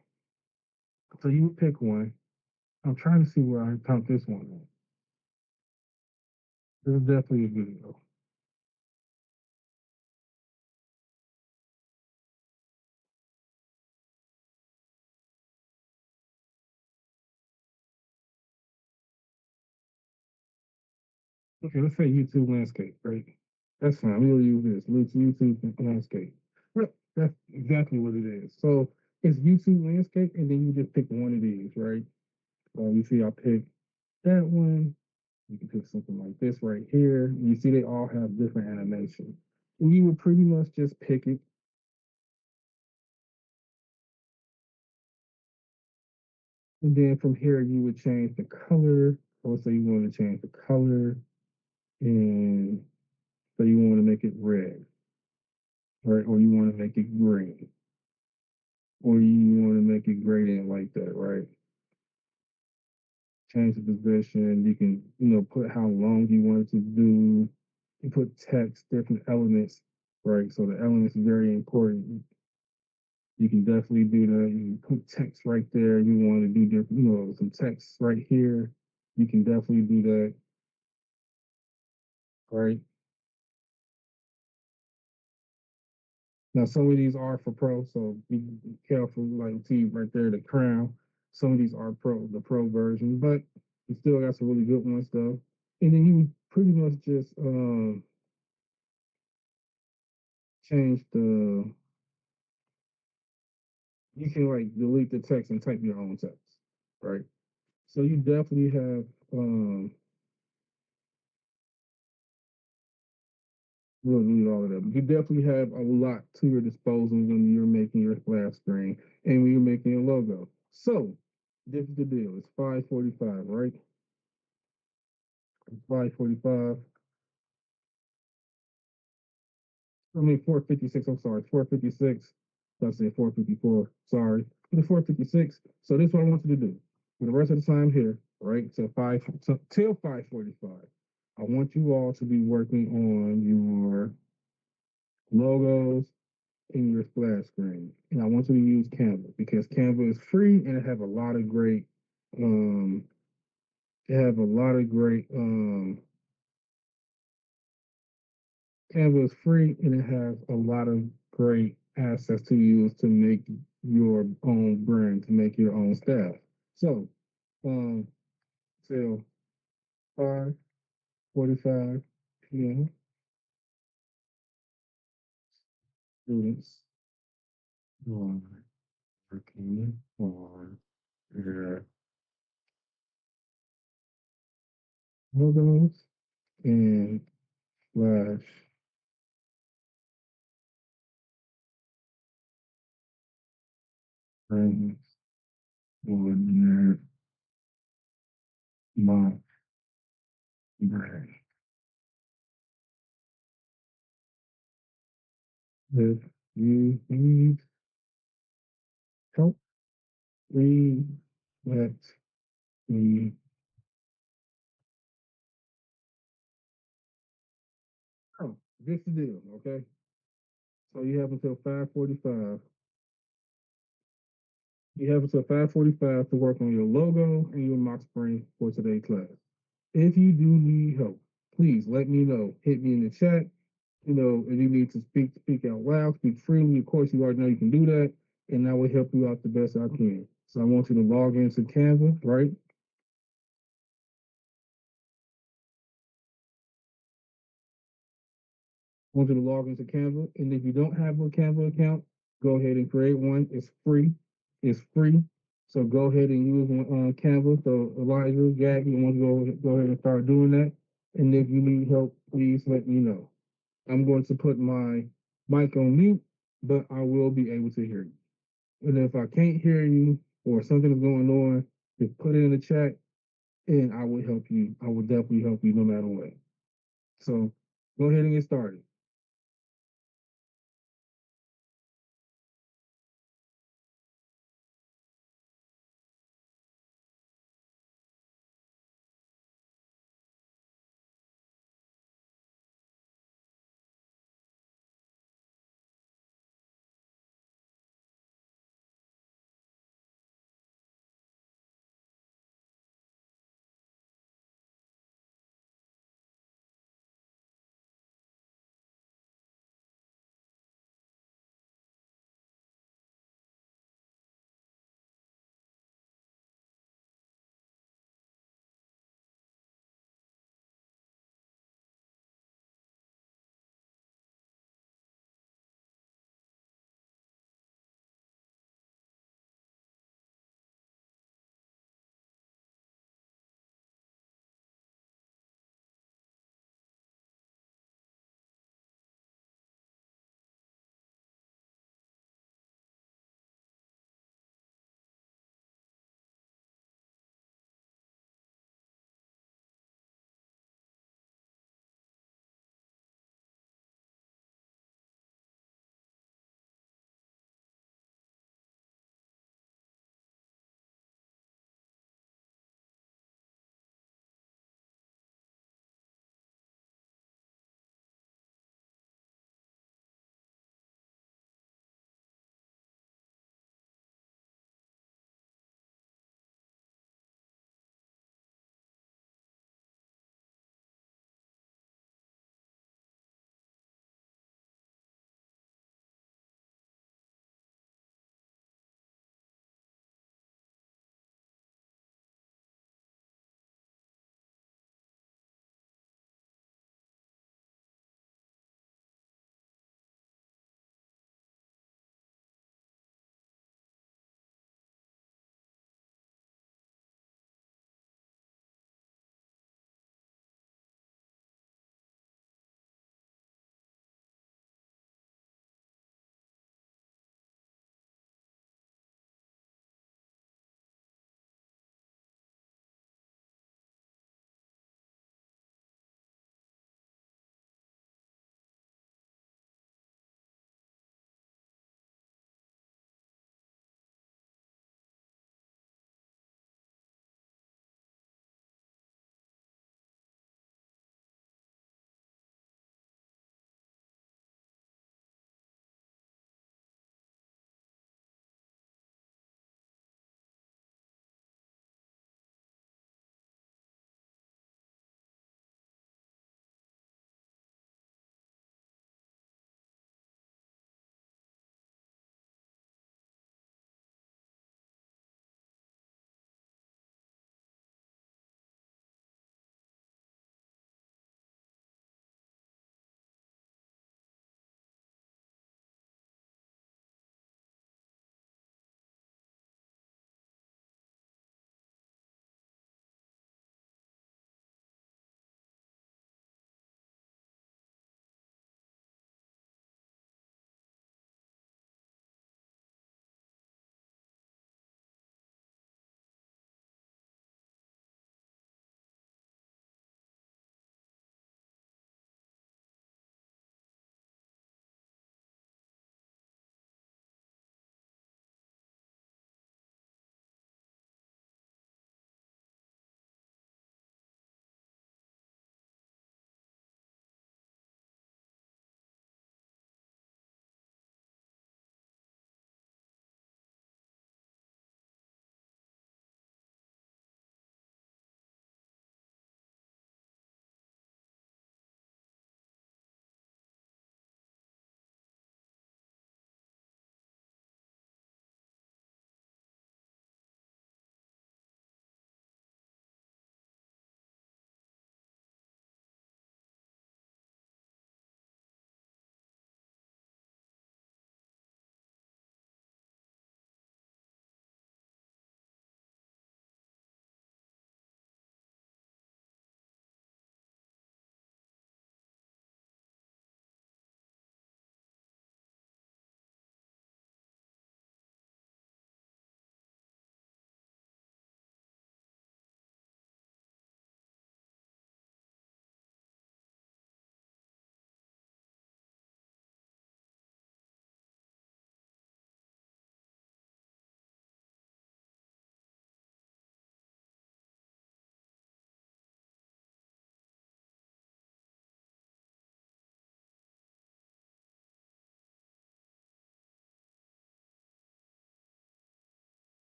So you would pick one. I'm trying to see where I count this one at. This is definitely a video. Okay, let's say YouTube landscape, right? That's fine. We'll use this. Let's YouTube landscape. Right. That's exactly what it is. So it's YouTube landscape, and then you just pick one of these, right? You see, I picked that one. You can pick something like this right here. You see, they all have different animation. And you would pretty much just pick it. And then from here, you would change the color. Or say you want to change the color, and so you want to make it red, right? Or you want to make it green, or you want to make it gradient like that, right? Change the position. You can, put how long you want it to do. You put text, different elements, right? So the elements are very important. You can definitely do that. You can put text right there. You want to do different, some text right here. You can definitely do that, right? Now, some of these are for pro, so be careful. Like, see right there, the crown. Some of these are pro, the pro version, but you still got some really good ones though. And then you pretty much just change the. You can like delete the text and type your own text, right? So you definitely have we don't need all of them. You definitely have a lot to your disposal when you're making your splash screen and when you're making a logo. So this is the deal. It's 5:45, right? It's 5:45. I mean 4:56. I'm sorry, 4:56. I said 4:54. Sorry, it's 4:56. So this is what I want you to do for the rest of the time here, right? Till 5:45. I want you all to be working on your logos in your splash screen. And I want you to use Canva because Canva is free and it have a lot of great um it have a lot of great Canva is free and it has a lot of great assets to use to make your own brand, to make your own staff. So till 5:45 p.m. students are working on their logos and slash friends for my brand. If you need help, please let me. Oh, this is the deal, okay? So you have until 5:45. You have until 5:45 to work on your logo and your mock spring for today's class. If you do need help, please let me know. Hit me in the chat. If you need to speak out loud, speak freely. Of course, you already know you can do that, and I will help you out the best I can. So I want you to log into Canva, right? I want you to log into Canva, and if you don't have a Canva account, go ahead and create one. It's free. It's free. So go ahead and use one on Canva. So Elijah, Gabby, you want to go ahead and start doing that. And if you need help, please let me know. I'm going to put my mic on mute, but I will be able to hear you. And if I can't hear you or something's going on, just put it in the chat and I will help you. I will definitely help you no matter what. So go ahead and get started.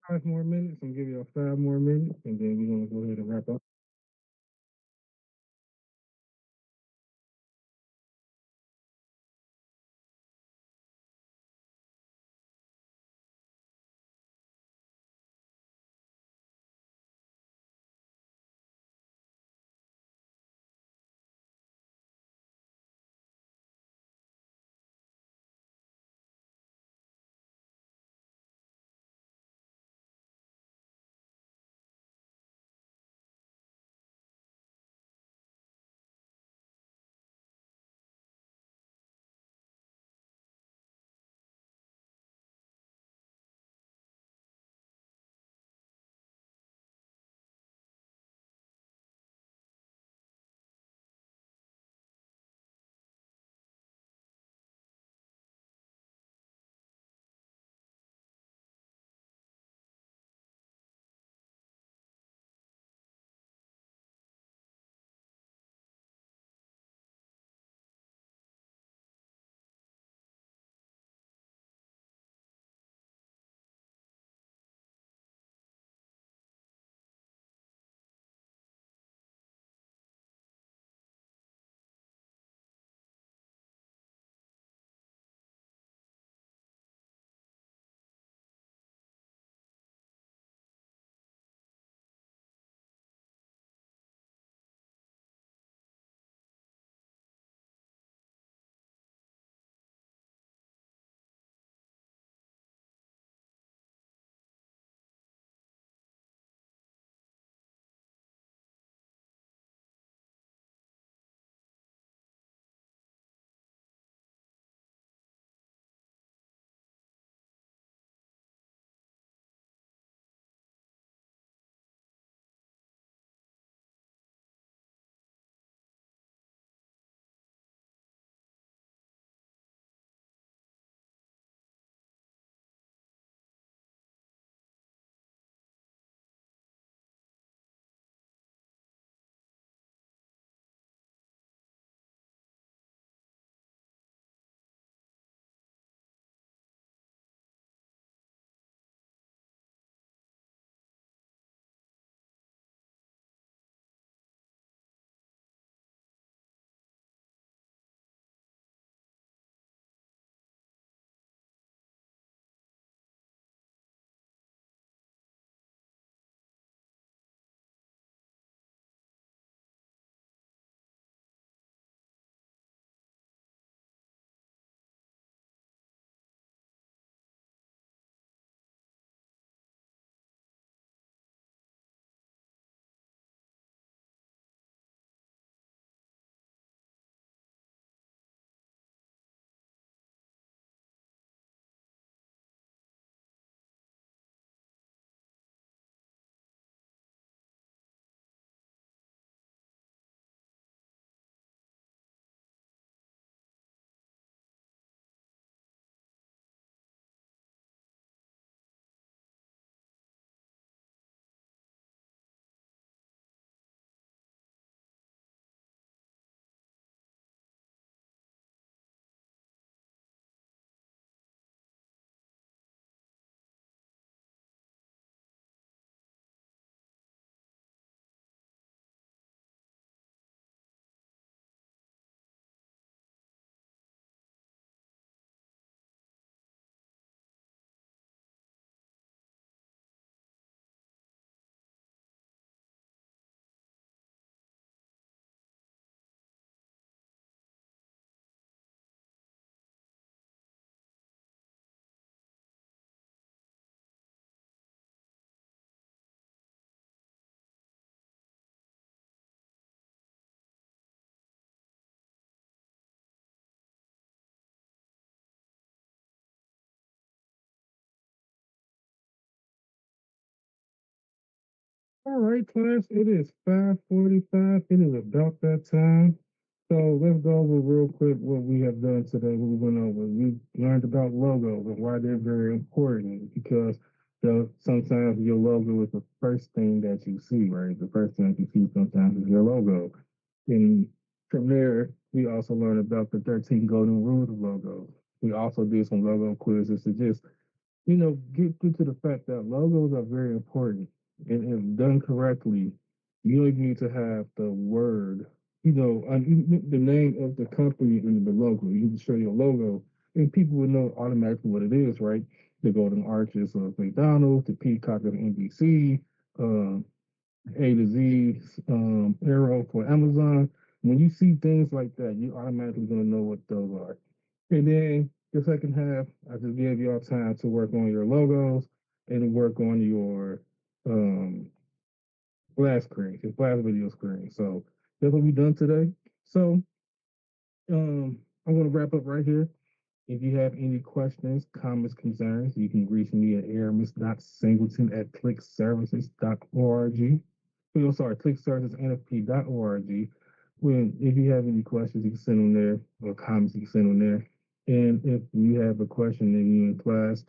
5 more minutes. I'm gonna give you 5 more minutes, and then we're gonna go ahead and wrap up. All right, class. It is 5:45. It is about that time. So let's go over real quick what we have done today. What we went over. We learned about logos and why they're very important because sometimes your logo is the first thing that you see, right? The first thing that you see sometimes is your logo. And from there, we also learned about the 13 golden rules of logos. We also did some logo quizzes to just get to the fact that logos are very important, and if done correctly, you don't even need to have the word, the name of the company in the logo. You can show your logo, and people will know automatically what it is, right? The golden arches of McDonald's, the peacock of NBC, A to Z arrow for Amazon. When you see things like that, you automatically gonna know what those are. And then the second half, I just gave y'all time to work on your logos and work on your um flash screen, your flash video screen. So that's what we done today. So I'm gonna wrap up right here. If you have any questions, comments, concerns, you can reach me at aramis.singleton@clickservices.org. Oh, sorry, clickservicesnfp.org. If you have any questions, you can send them there, or comments, you can send them there. And if you have a question and you in class,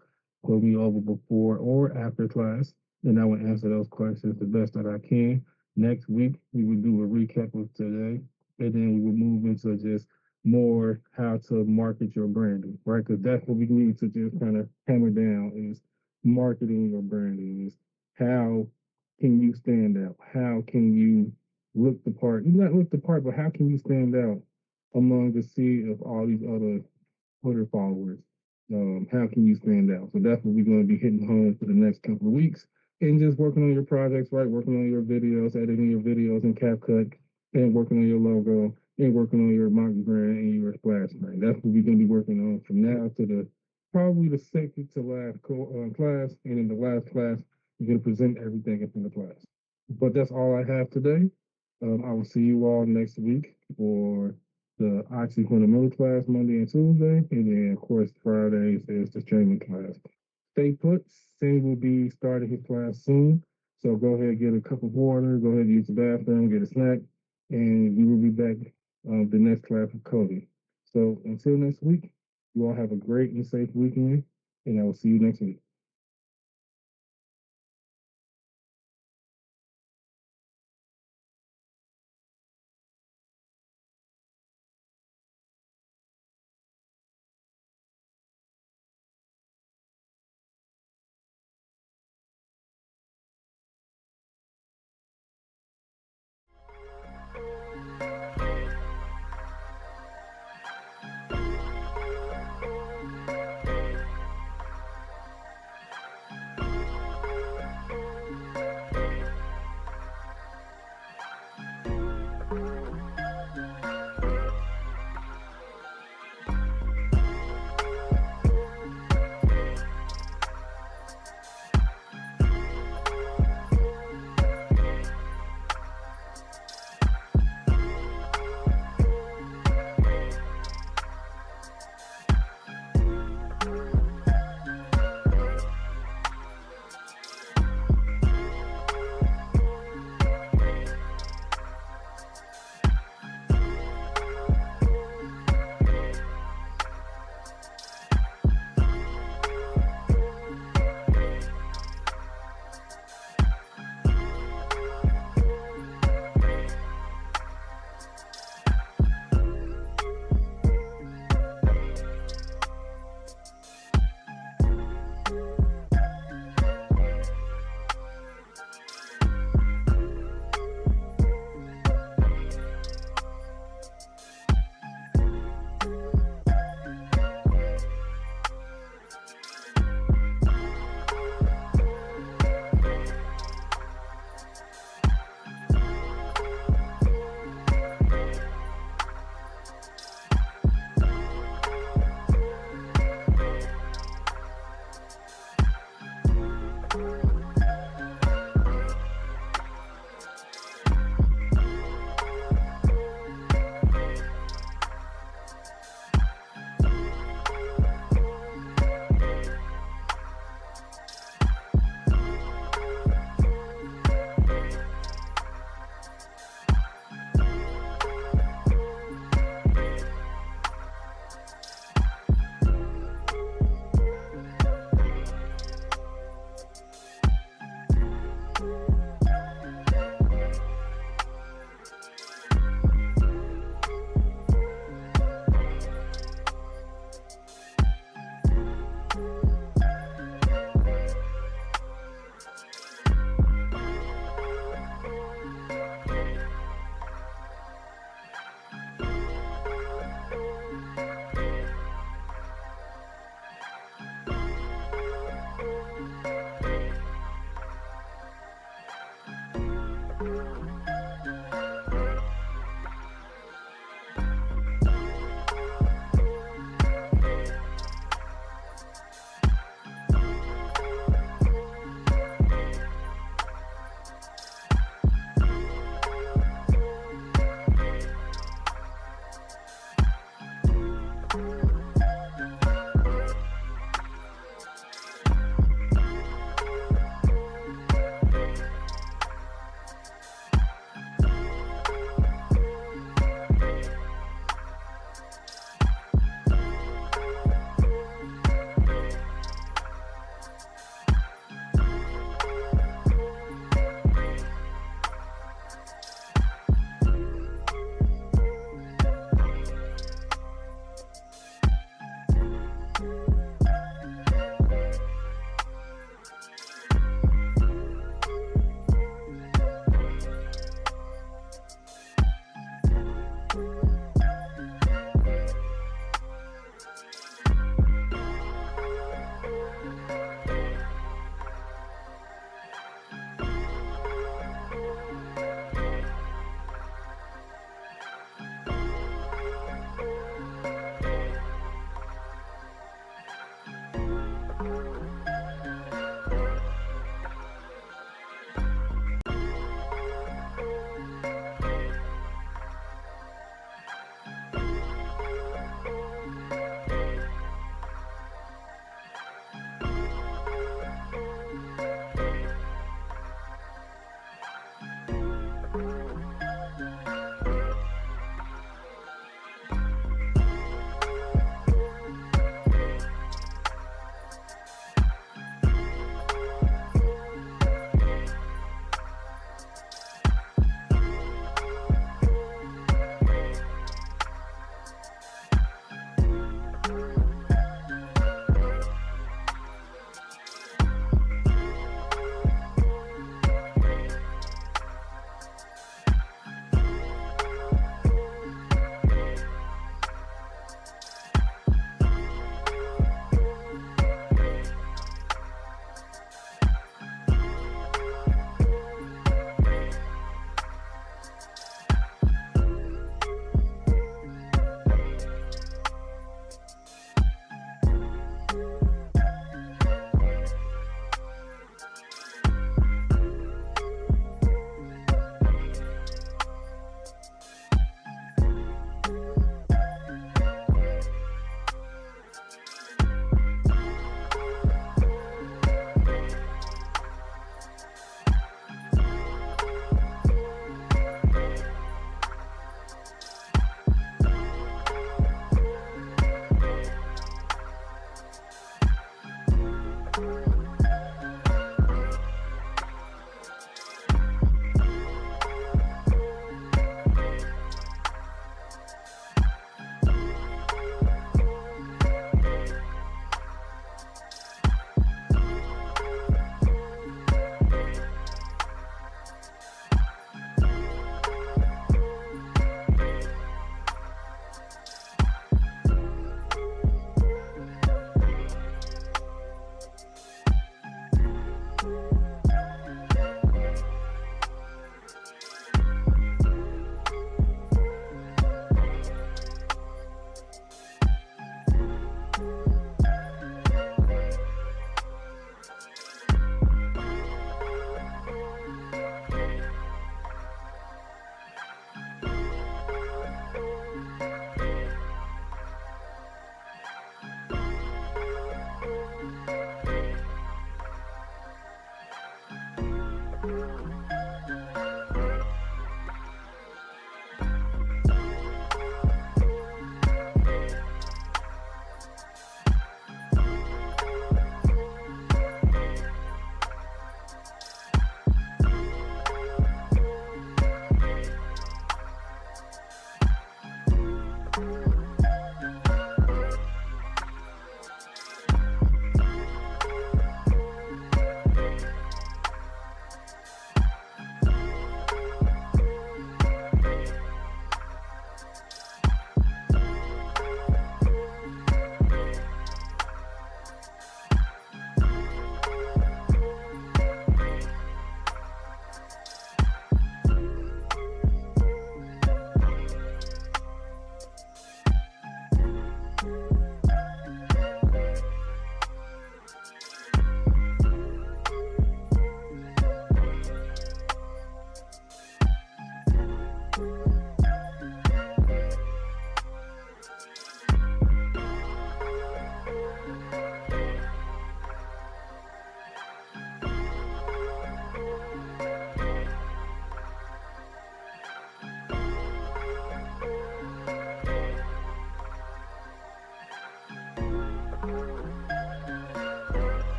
call me over before or after class, and I will answer those questions the best that I can. Next week, we will do a recap of today, and then we will move into just more how to market your branding, right? Because that's what we need to just kind of hammer down is marketing your branding, is how can you stand out? How can you look the part? You not look the part, but how can you stand out among the sea of all these other Twitter followers? How can you stand out? So that's what we're going to be hitting home for the next couple of weeks, and just working on your projects, right? Working on your videos, editing your videos in CapCut, and working on your logo, and working on your market brand and your splash screen. That's what we're going to be working on from now to the probably the second to last class, and in the last class, you're going to present everything in the class. But that's all I have today. I will see you all next week for the Oxy Fundamental class Monday and Tuesday. And then, of course, Fridays is the streaming class. Stay put. Sing will be starting his class soon. So go ahead, get a cup of water, go ahead and use the bathroom, get a snack, and we will be back the next class with Cody. So until next week, you all have a great and safe weekend, and I will see you next week.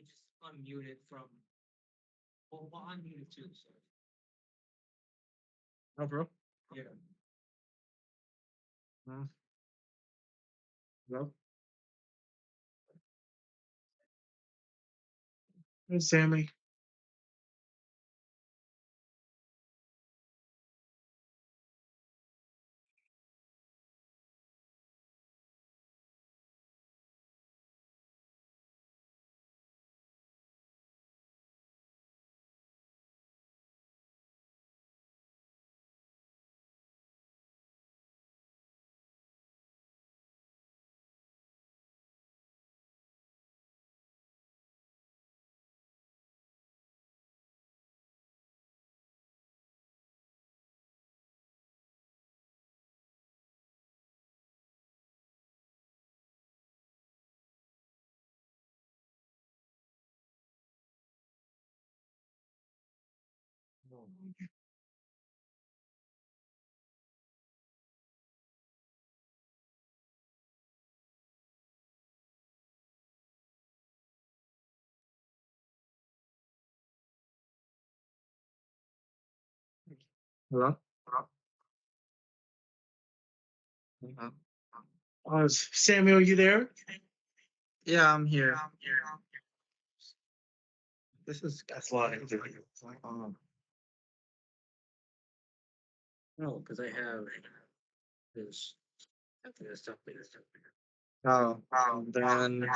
just unmute it from. Well, unmute it too. So. Oh, bro. Yeah. Hello? Hey, Sammy. Hello? Samuel, you there? Yeah, I'm here. That's a lot of No, because I have this. Stuff. Oh, then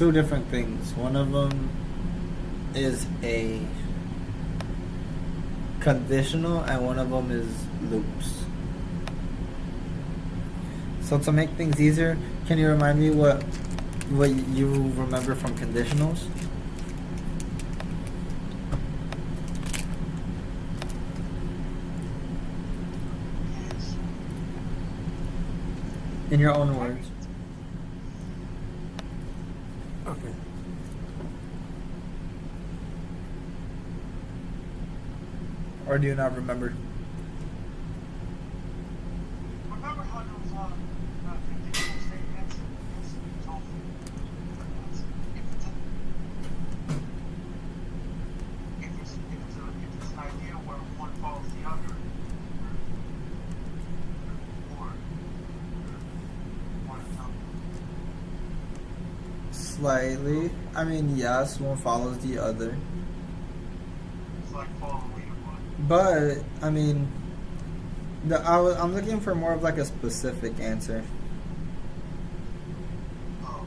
two different things. One of them is a conditional, and one of them is loops. So to make things easier, can you remind me what you remember from conditionals? In your own words. Okay. Or do you not remember? Remember how there was conditional statements? Yes, you told me. If it's an idea where one follows the other, or one Slightly. I mean, yes, one follows the other. it's like following one. But I mean, I'm looking for more of like a specific answer. Oh,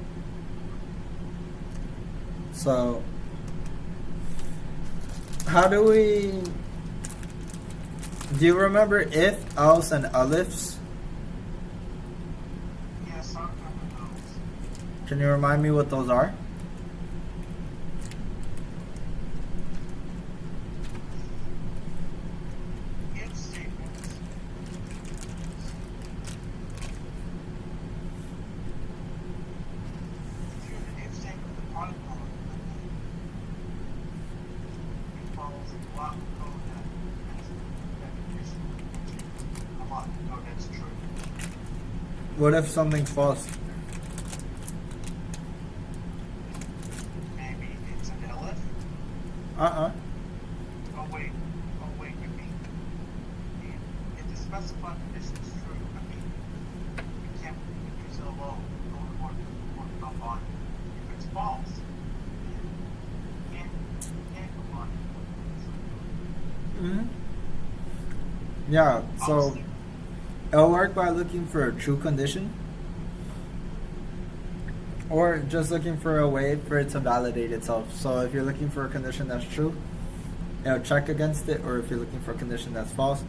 So, how do we? Do you remember if, else, and alifs? yes, I remember those. Can you remind me what those are? If statements. If you're the if statement, the product code, it follows a block of code that condition. A block of code that's true. What if something's false? Maybe it's an elif. Uh-uh. Oh wait, with me. If the specified condition is true, I mean, you can't use it alone. Or come on. If it's false, you can't come on. Mm-hmm. Yeah, so it'll work by looking for a true condition, or just looking for a way for it to validate itself. So if you're looking for a condition that's true, it'll check against it, or if you're looking for a condition that's false,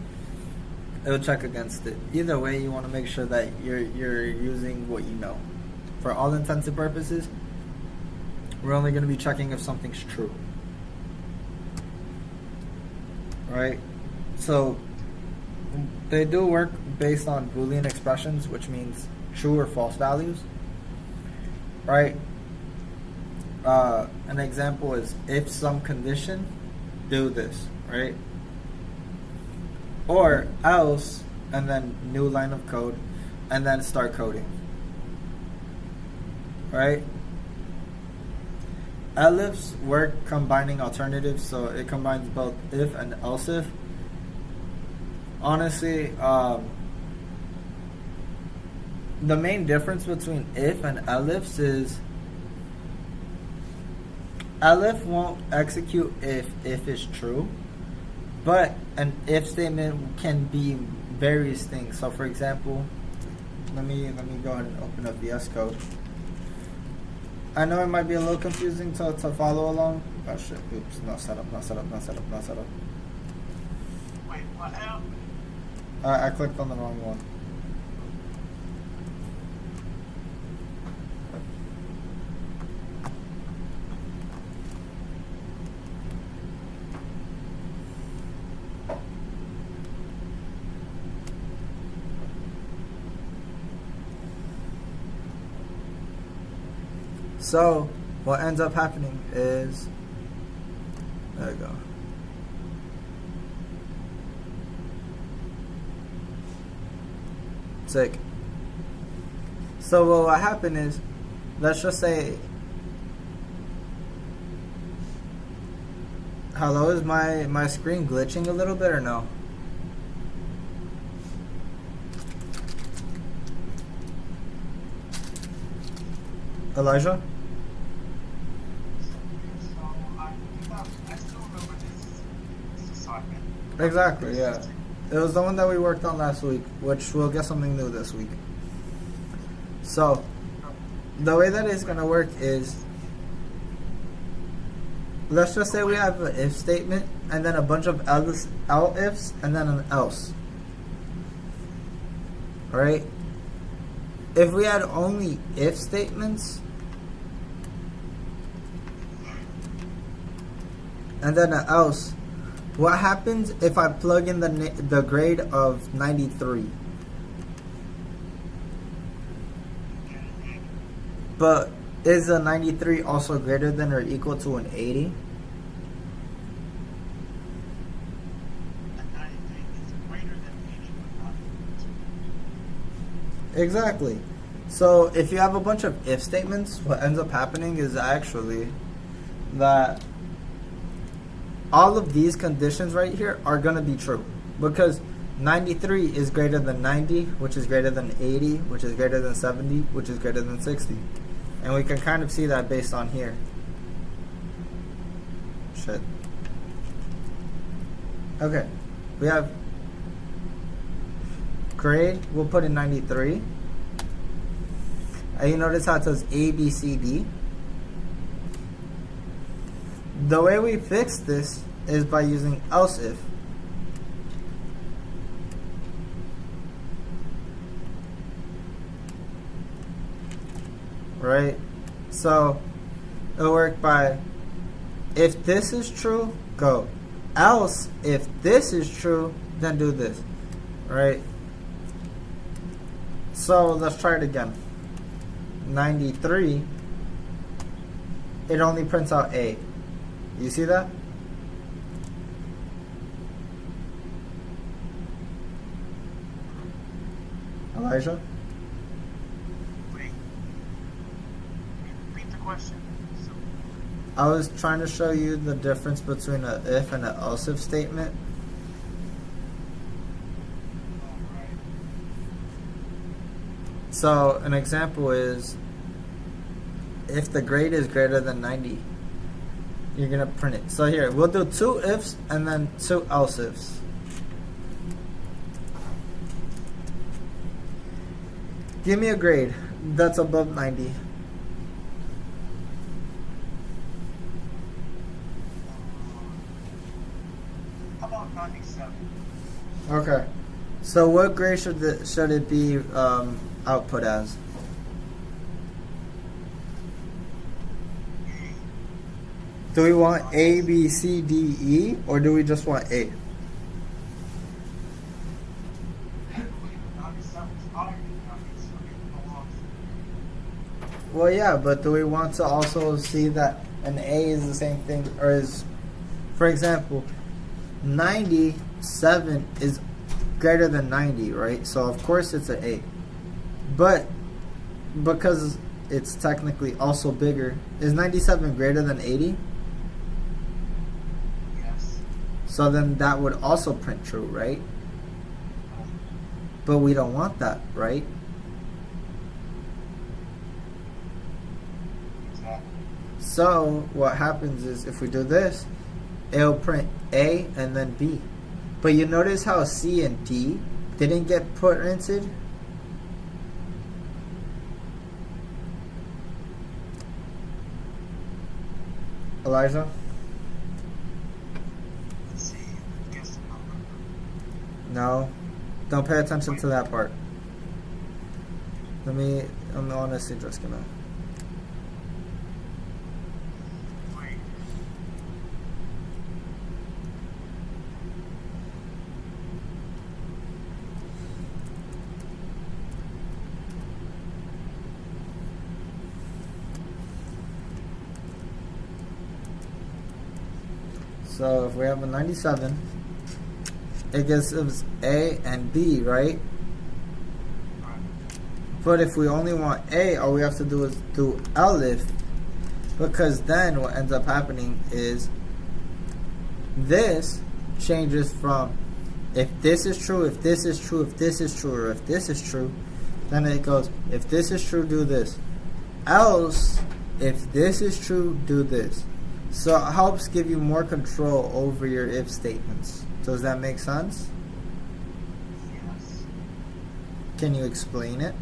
it'll check against it. Either way, you want to make sure that you're using what you know. For all intents and purposes, we're only going to be checking if something's true. Right? So they do work based on Boolean expressions, which means true or false values. Right? An example is if some condition, do this, right? Or else, and then new line of code, and then start coding. Right? Elifs work combining alternatives, so it combines both if and else if. Honestly, the main difference between if and elifs is elif won't execute if is true, but an if statement can be various things. So for example, let me go ahead and open up VS Code. I know it might be a little confusing to follow along. Oh shit, oops, not set up. Wait, what happened? I clicked on the wrong one. So, what ends up happening is, there we go. Sick. So what will happen is, let's just say, hello, is my screen glitching a little bit or no? Elijah? I still remember this assignment. Exactly, yeah. It was the one that we worked on last week, which we'll get something new this week. So, the way that it's going to work is, let's just say we have an if statement and then a bunch of else ifs and then an else. Right? If we had only if statements and then an else, what happens if I plug in the grade of 93? But is a 93 also greater than or equal to an 80? A 93 is greater than 80, but not equal to. Exactly. So if you have a bunch of if statements, what ends up happening is actually that all of these conditions right here are going to be true, because 93 is greater than 90, which is greater than 80, which is greater than 70, which is greater than 60. And we can kind of see that based on here. Shit. Okay. We have grade, we'll put in 93. And you notice how it says A, B, C, D? The way we fix this is by using else if. Right? So it'll work by if this is true, go. Else, if this is true, then do this. Right? So let's try it again. 93, it only prints out A. You see that? Elijah? Wait. Repeat the question. So, I was trying to show you the difference between an if and an else if statement. alright. So an example is if the grade is greater than 90, you're going to print it. So here, we'll do two ifs and then two else ifs. Give me a grade that's above 90. How about 97? Okay. So what grade should it be output as? Do we want A, B, C, D, E, or do we just want A? 97 is higher than 90, so it belongs. Well, yeah, but do we want to also see that an A is the same thing, or is, for example, 97 is greater than 90, right? So of course it's an A. But because it's technically also bigger, is 97 greater than 80? Yes. So then that would also print true, right? But we don't want that, right? Exactly. So what happens is if we do this, it'll print A and then B. But you notice how C and D didn't get printed? Elijah? Let's see. Guess the number. No. Don't pay attention to that part. I'm honestly just gonna. Wait. So if we have a 97, it gives us A and B, right? But if we only want A, all we have to do is do elif, because then what ends up happening is this changes from if this is true, if this is true, if this is true, or if this is true, then it goes, if this is true, do this. Else, if this is true, do this. So it helps give you more control over your if statements. Does that make sense? Yes. Can you explain it?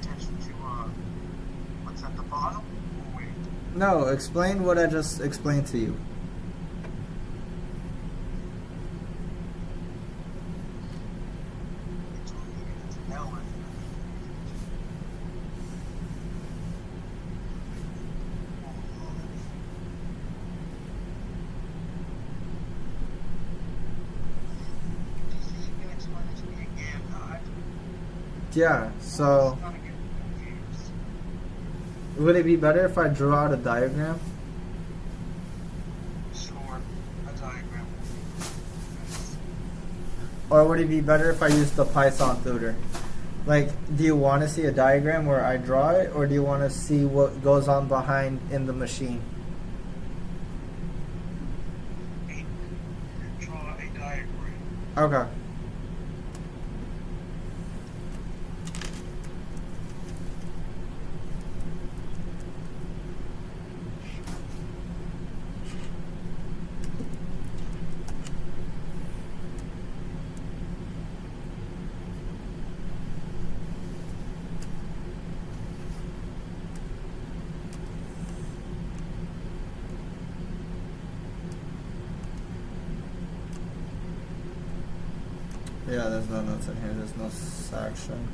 attention to what's at the bottom. Or wait. No, explain what I just explained to you. It's only needed to know it. You can explain it to me again. Yeah, so I'm gonna get confused. would it be better if I drew out a diagram? Sure, a diagram. Or would it be better if I used the Python tutor? Like, do you want to see a diagram where I draw it, or do you want to see what goes on behind in the machine? Draw a diagram. Okay. Yeah, there's no notes in here. There's no section.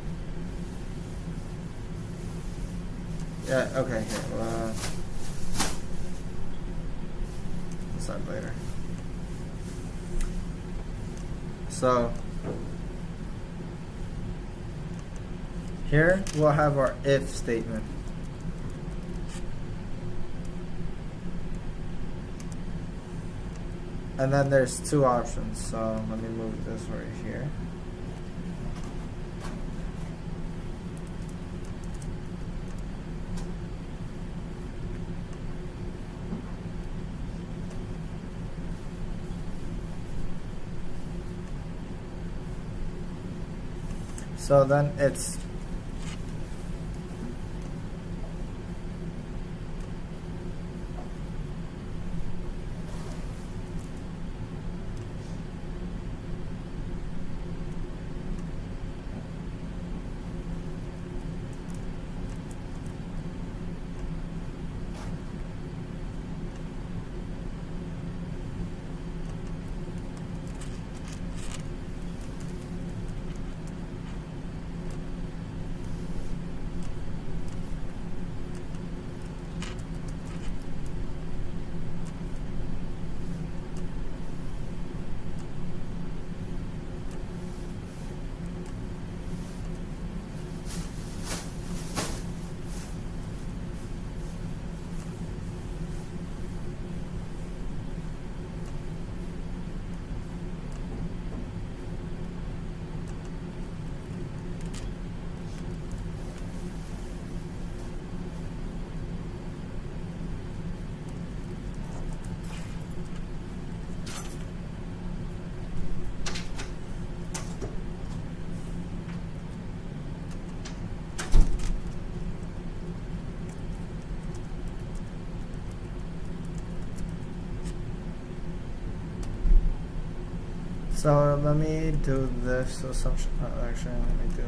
Yeah, okay, here. Decide later. So, here we'll have our if statement. And then there's two options. So let me move this right here. So then it's so let me do this assumption. Actually, let me do.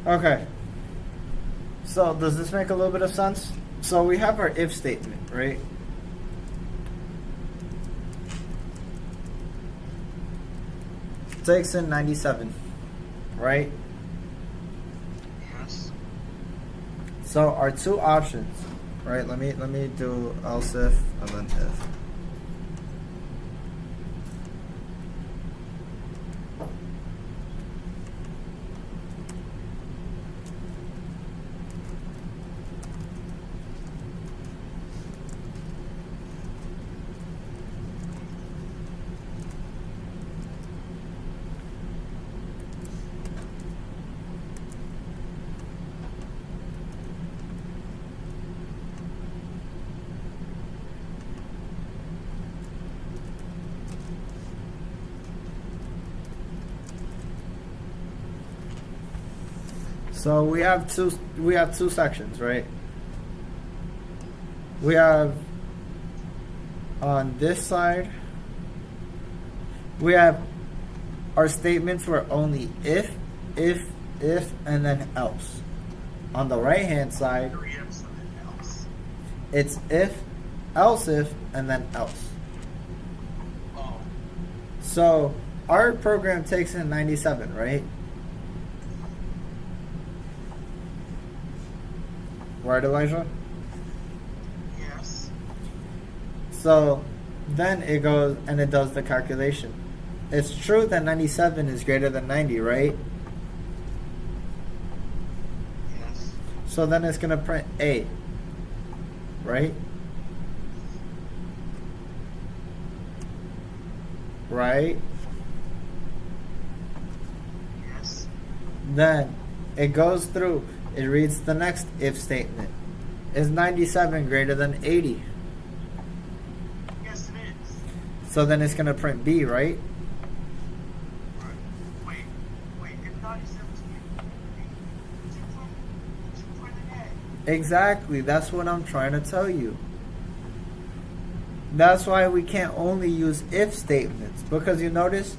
Okay. So does this make a little bit of sense? So we have our if statement, right? Takes in 97, right? Yes. So our two options, right? Let me do else if and then if. So we have two sections, right? We have on this side we have our statements where only if, and then else. On the right hand side, Three ifs and then else. it's if, else if, and then else. Oh, So our program takes in 97, right? Right, Elijah? yes. So then it goes and it does the calculation. It's true that 97 is greater than 90, right? Yes. So then it's going to print A, right? Right? Yes. Then it goes through, it reads the next if statement. Is 97 greater than 80? Yes, it is. So then it's going to print B, right? Right. Wait. If 97 is you print an A. Exactly. That's what I'm trying to tell you. That's why we can't only use if statements, because you notice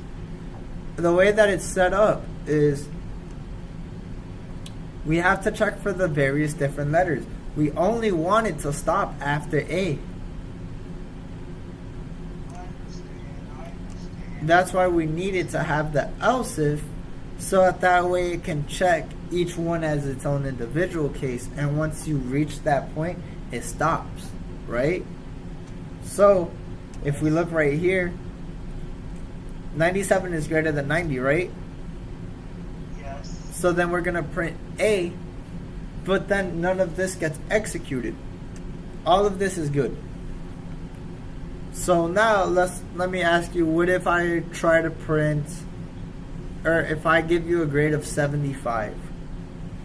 the way that it's set up is we have to check for the various different letters. We only want it to stop after A. I understand. That's why we needed to have the else if, so that way it can check each one as its own individual case, and once you reach that point, it stops, right? So if we look right here, 97 is greater than 90, right? Yes. So then we're going to print A, but then none of this gets executed. All of this is good. So now let me ask you, what if I try to print, or if I give you a grade of 75?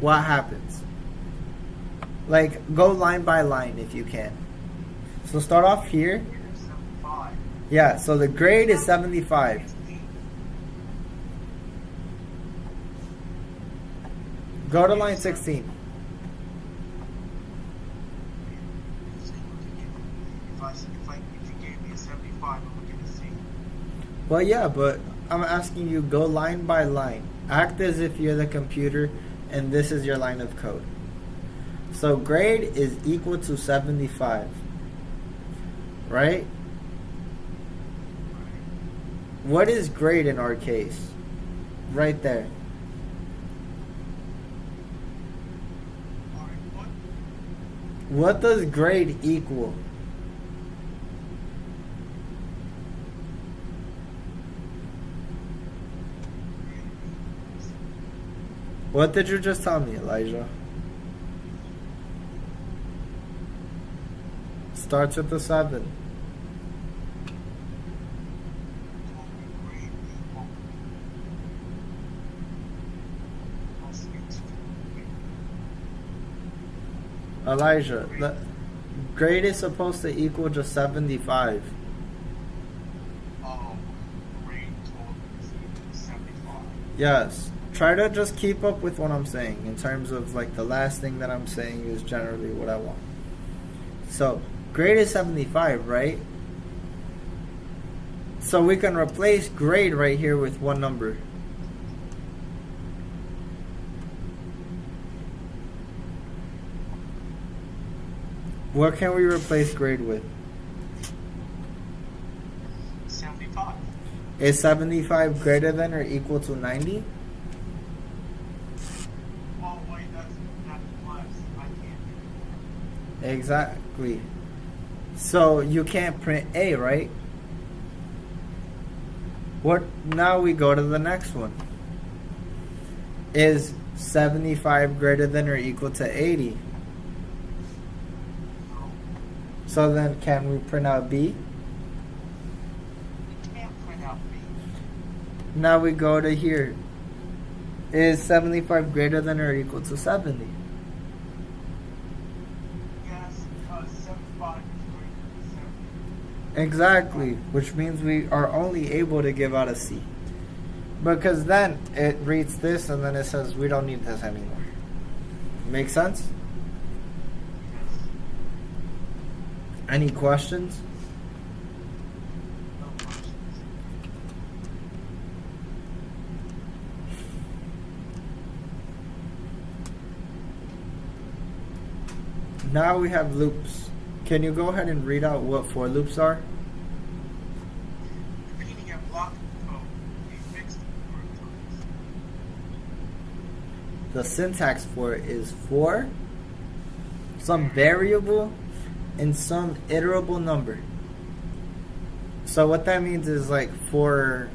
What happens? Like, go line by line if you can. So start off here. 75. Yeah, so the grade is 75. Go to line 16. If you gave me a 75, I'm gonna get a C. Well, yeah, but I'm asking you, go line by line. Act as if you're the computer and this is your line of code. So grade is equal to 75. Right? What is grade in our case? Right there. Alright, what? What does grade equal? What did you just tell me, Elijah? Starts with the 7. Elijah, the grade is supposed to equal just 75. Oh, grade total is 75. Yes. Try to just keep up with what I'm saying in terms of like the last thing that I'm saying is generally what I want. So, grade is 75, right? So we can replace grade right here with one number. What can we replace grade with? 75. Is 75 greater than or equal to 90? Oh, wait, that's less. I can't. Exactly. So you can't print A, right? What? Now we go to the next one. Is 75 greater than or equal to 80? So then can we print out B? You can't print out B. Now we go to here. Is 75 greater than or equal to 70? Yes, because 75 is greater than 70. Exactly, which means we are only able to give out a C. Because then it reads this and then it says we don't need this anymore. Make sense? Any questions? No questions. Now we have loops. Can you go ahead and read out what for loops are? Repeating a block of code, a fixed number of times. The syntax for it is for some variable and some iterable number. So what that means is like for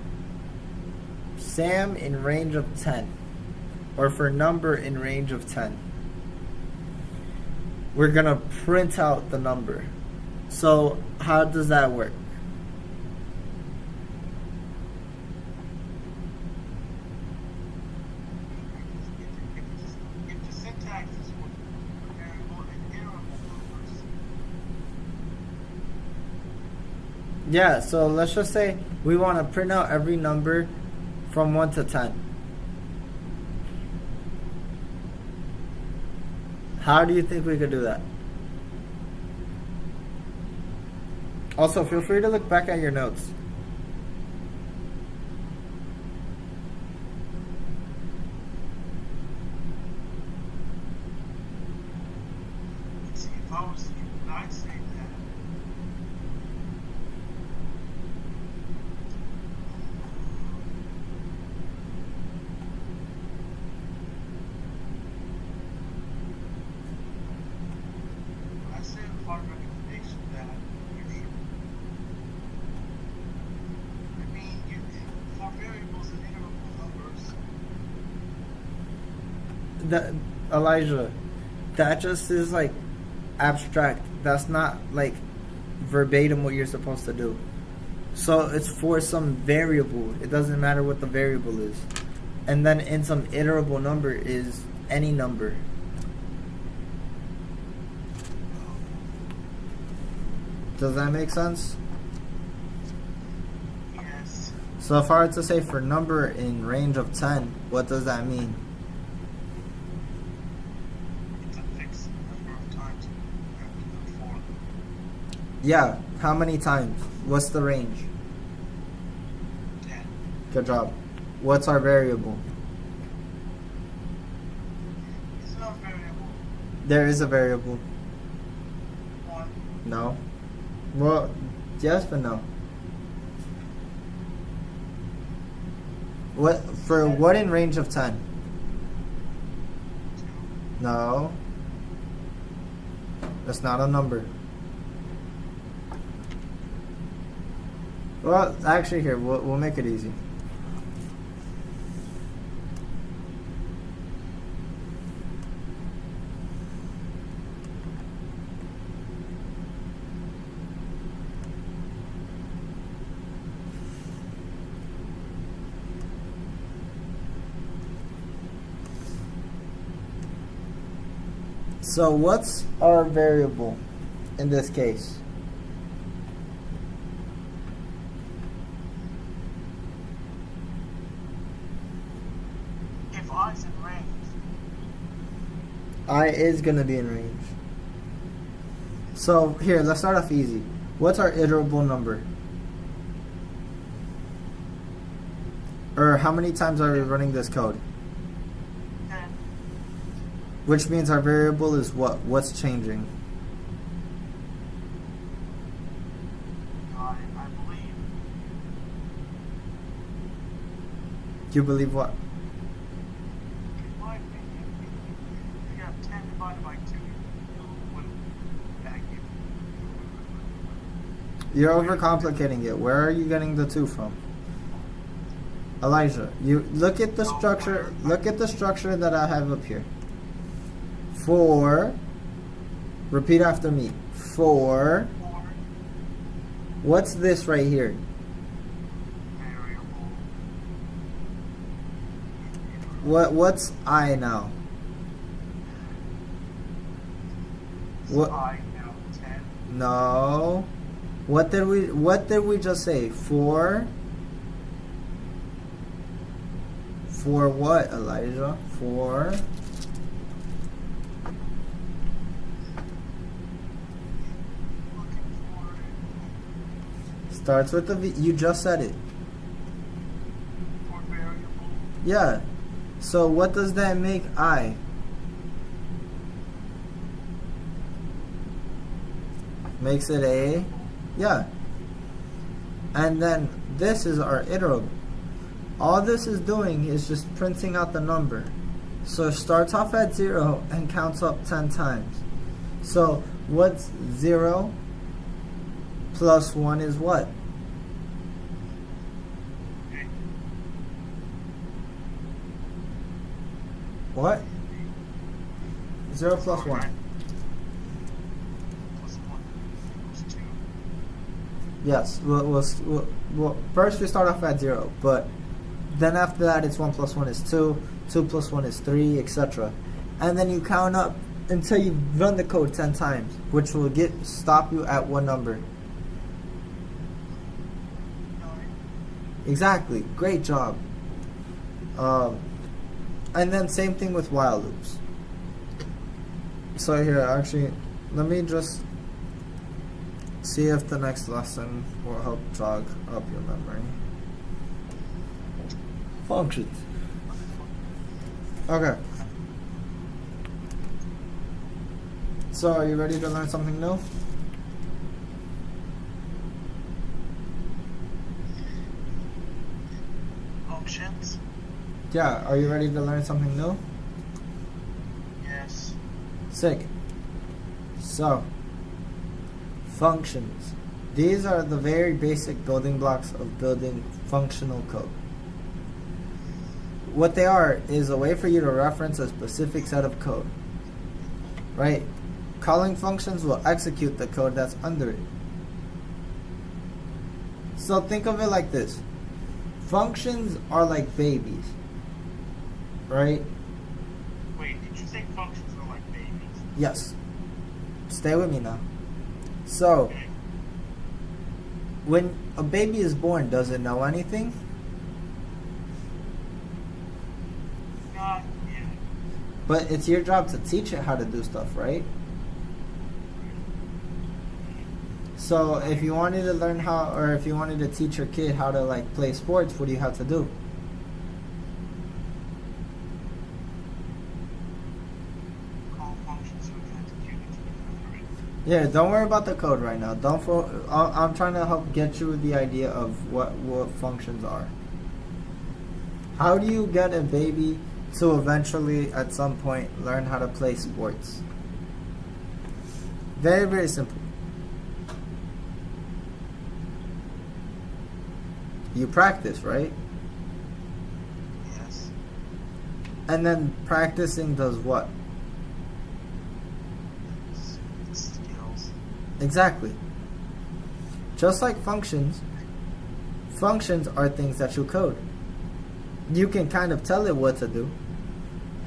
Sam in range of 10 or for number in range of 10. We're going to print out the number. So how does that work? If the syntax is for variable and iterable numbers, Yeah, so let's just say we want to print out every number from 1 to 10. How do you think we could do that? Also, feel free to look back at your notes. see, if I was you, I'd say that. I say a hard recommendation that you should. I mean, for variables and iterable numbers, That, Elijah, that just is like abstract. That's not like verbatim what you're supposed to do. So it's for some variable. It doesn't matter what the variable is. And then in some iterable number is any number. Does that make sense? yes, So if I were to say for number in range of 10, what does that mean? it's a fixed number of times you have to do it for. Yeah, how many times? What's the range? 10. Good job. What's our variable? It's not variable. There is a variable. 1. No. Well, yes but no. What for what in range of 10? 2. No. That's not a number. Well, actually here, we'll make it easy. So what's our variable in this case? If I is in range, I is going to be in range. So here, let's start off easy. What's our iterable number? Or how many times are we running this code? 10. Which means our variable is what? What's changing? You believe what? In my opinion, if you have 10 divided by 2, it wouldn't back you. You're overcomplicating it. Where are you getting the 2 from? Elijah, you look at the structure. Look at the structure that I have up here. 4. Repeat after me. 4. What's this right here? What's I now? What? I now 10. No. What did we just say? 4. For what, Elijah? 4. Starts with the V. You just said it. For variable. Yeah. So what does that make I? Makes it a. Yeah. And then this is our iterable. All this is doing is just printing out the number. So it starts off at 0 and counts up 10 times. So what's 0 plus 1 is what? What? 0 plus 1. Plus 1 equals 2. Yes. Well, first we start off at 0, but then after that it's 1 plus 1 is 2, 2 plus 1 is 3, etc. And then you count up until you run the code 10 times, which will stop you at one number. 9. Exactly. Great job. And then same thing with while loops. So here, actually, let me just see if the next lesson will help jog up your memory. Functions. Okay. So, are you ready to learn something new? Functions. Yeah, are you ready to learn something new? Yes. Sick. So, functions. These are the very basic building blocks of building functional code. What they are is a way for you to reference a specific set of code. Right? Calling functions will execute the code that's under it. So think of it like this. Functions are like babies. Right? Wait, did you say functions are like babies? Yes. Stay with me now. So, Okay. when a baby is born, does it know anything? Not yet. But it's your job to teach it how to do stuff, right? So if you wanted to learn how, or if you wanted to teach your kid how to like play sports, what do you have to do? Call functions so we can execute it. Right? Yeah, don't worry about the code right now. I'm trying to help get you the idea of what functions are. How do you get a baby to eventually, at some point, learn how to play sports? Very, very simple. You practice, right? Yes. And then practicing does what? Skills. Exactly. Just like functions, functions are things that you code. You can kind of tell it what to do,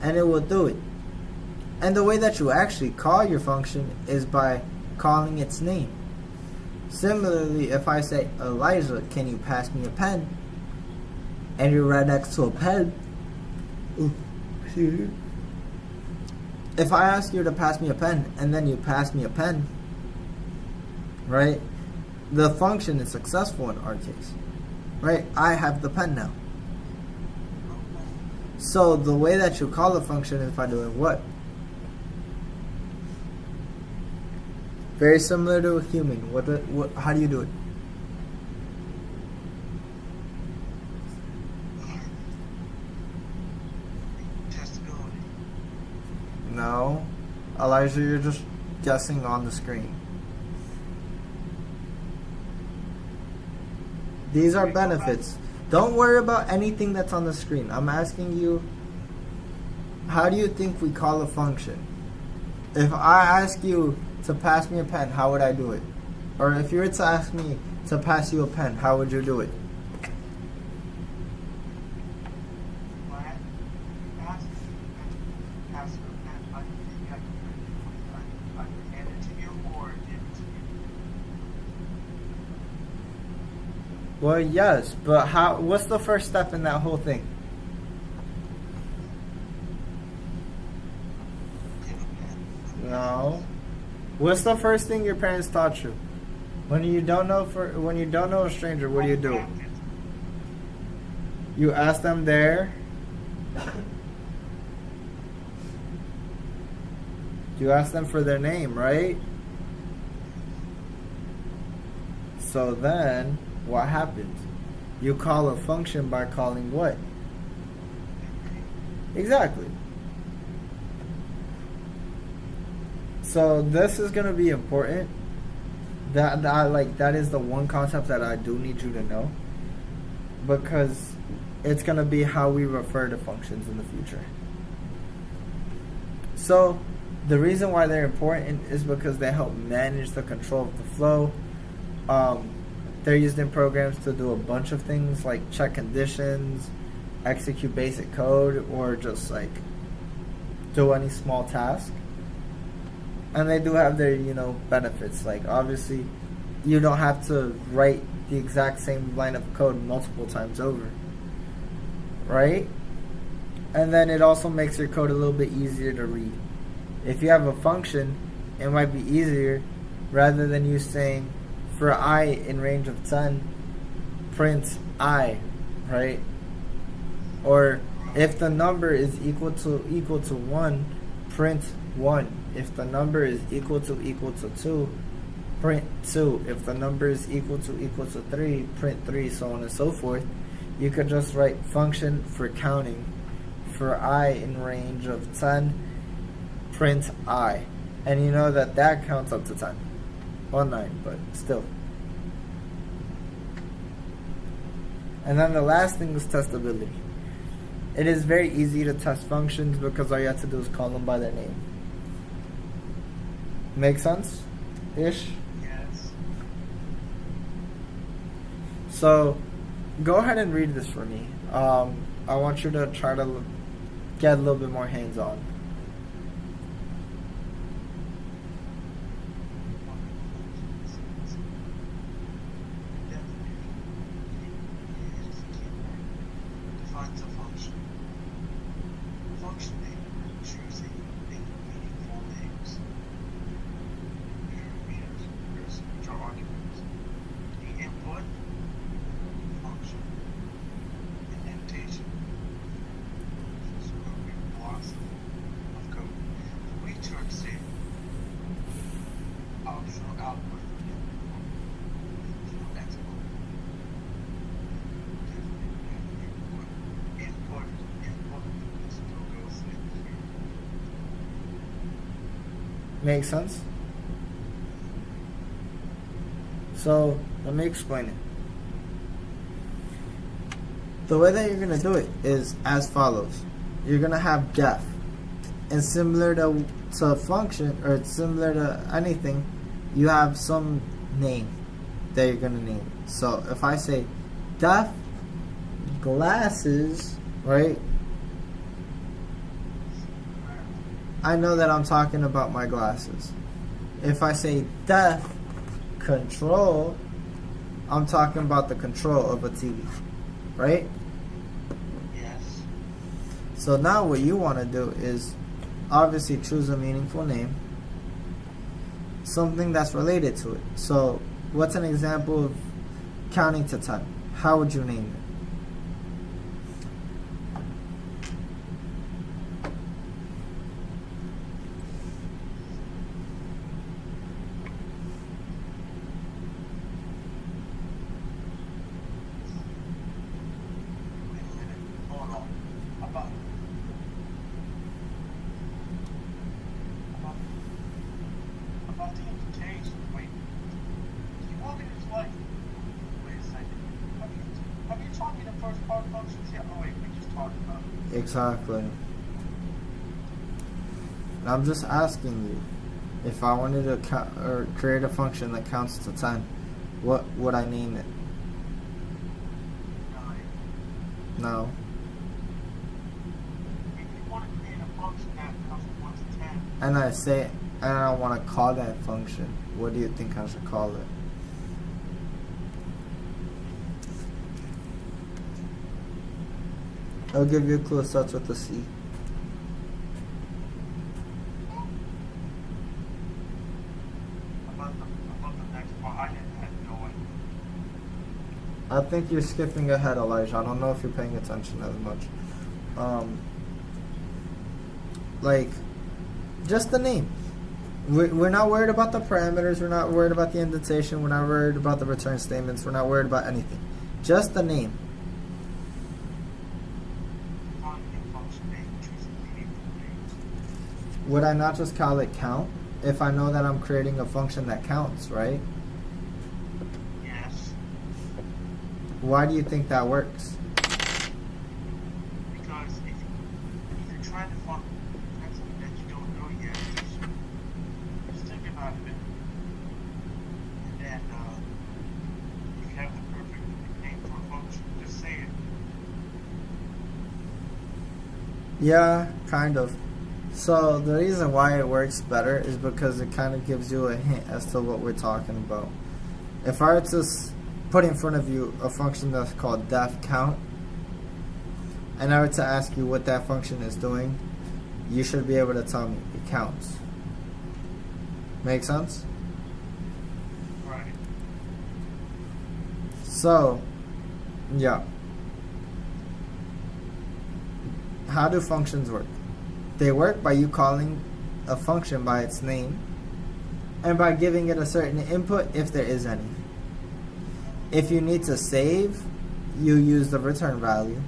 and it will do it. And the way that you actually call your function is by calling its name. Similarly, if I say, Elijah, can you pass me a pen? And you're right next to a pen. If I ask you to pass me a pen, and then you pass me a pen, right? The function is successful in our case, right? I have the pen now. So the way that you call a function is by doing what? Very similar to a human. How do you do it? Elijah, you're just guessing on the screen. These are benefits. Don't worry about anything that's on the screen. I'm asking you, how do you think we call a function? If I ask you to pass me a pen, how would I do it? Or if you were to ask me to pass you a pen, how would you do it? When I ask you and pass you a pen, I think I can hand it to you or give it to you. Well, yes, but how? What's the first step in that whole thing? Give a pen. No. What's the first thing your parents taught you? When you don't know a stranger, what do you do? You ask them there. You ask them for their name, right? So then, what happens? You call a function by calling what? Exactly. So this is gonna be important. That is the one concept that I do need you to know, because it's gonna be how we refer to functions in the future. So the reason why they're important is because they help manage the control of the flow. They're used in programs to do a bunch of things like check conditions, execute basic code, or just like do any small task. And they do have their, benefits. Like, obviously, you don't have to write the exact same line of code multiple times over, right? And then it also makes your code a little bit easier to read. If you have a function, it might be easier, rather than you saying, for I in range of 10, print I, right? Or if the number is equal to 1, print 1. If the number is equal to 2, print 2. If the number is equal to 3, print 3, so on and so forth. You could just write function for counting. For I in range of 10, print I. And you know that counts up to 10. Well, 9, but still. And then the last thing is testability. It is very easy to test functions because all you have to do is call them by their name. Make sense? Ish? Yes. So, go ahead and read this for me. I want you to try to get a little bit more hands-on. Defines a function. A function name choosing meaningful names. Which are arguments. The input function. Indentation. So we blocks of code. The return statement. Optional output from export. Input still goes in here. Make sense? So, let me explain it. The way that you're going to do it is as follows. You're going to have def. And similar to a function, or similar to anything, you have some name that you're going to name. So, if I say def glasses, right? I know that I'm talking about my glasses. If I say def control, I'm talking about the control of a TV, right? Yes. So now what you want to do is obviously choose a meaningful name, something that's related to it. So what's an example of counting to 10? How would you name it? Wait a minute. Hold on. About Exactly. And I'm just asking you, if I wanted to or create a function that counts to 10, what would I name it? 9. No. If you want to create a function that counts from 1 to 10, And I want to call that function, what do you think I should call it? I'll give you a clue. It starts with a C. about the next part, I had no idea. I think you're skipping ahead, Elijah. I don't know if you're paying attention as much. Like, just the name. We're not worried about the parameters. We're not worried about the indentation. We're not worried about the return statements. We're not worried about anything. Just the name. Calling a function name, choosing meaningful names. Would I not just call it count if I know that I'm creating a function that counts, right? Yes, Why do you think that works? because if you're trying to find something that you don't know yet, just think about it. And then, if you have the perfect name for a function, just say it. Yeah, kind of. So the reason why it works better is because it kind of gives you a hint as to what we're talking about. If I were to put in front of you a function that's called def count, and I were to ask you what that function is doing, you should be able to tell me it counts. Make sense? Right. So, yeah. How do functions work? They work by you calling a function by its name and by giving it a certain input if there is any. If you need to save, you use the return value.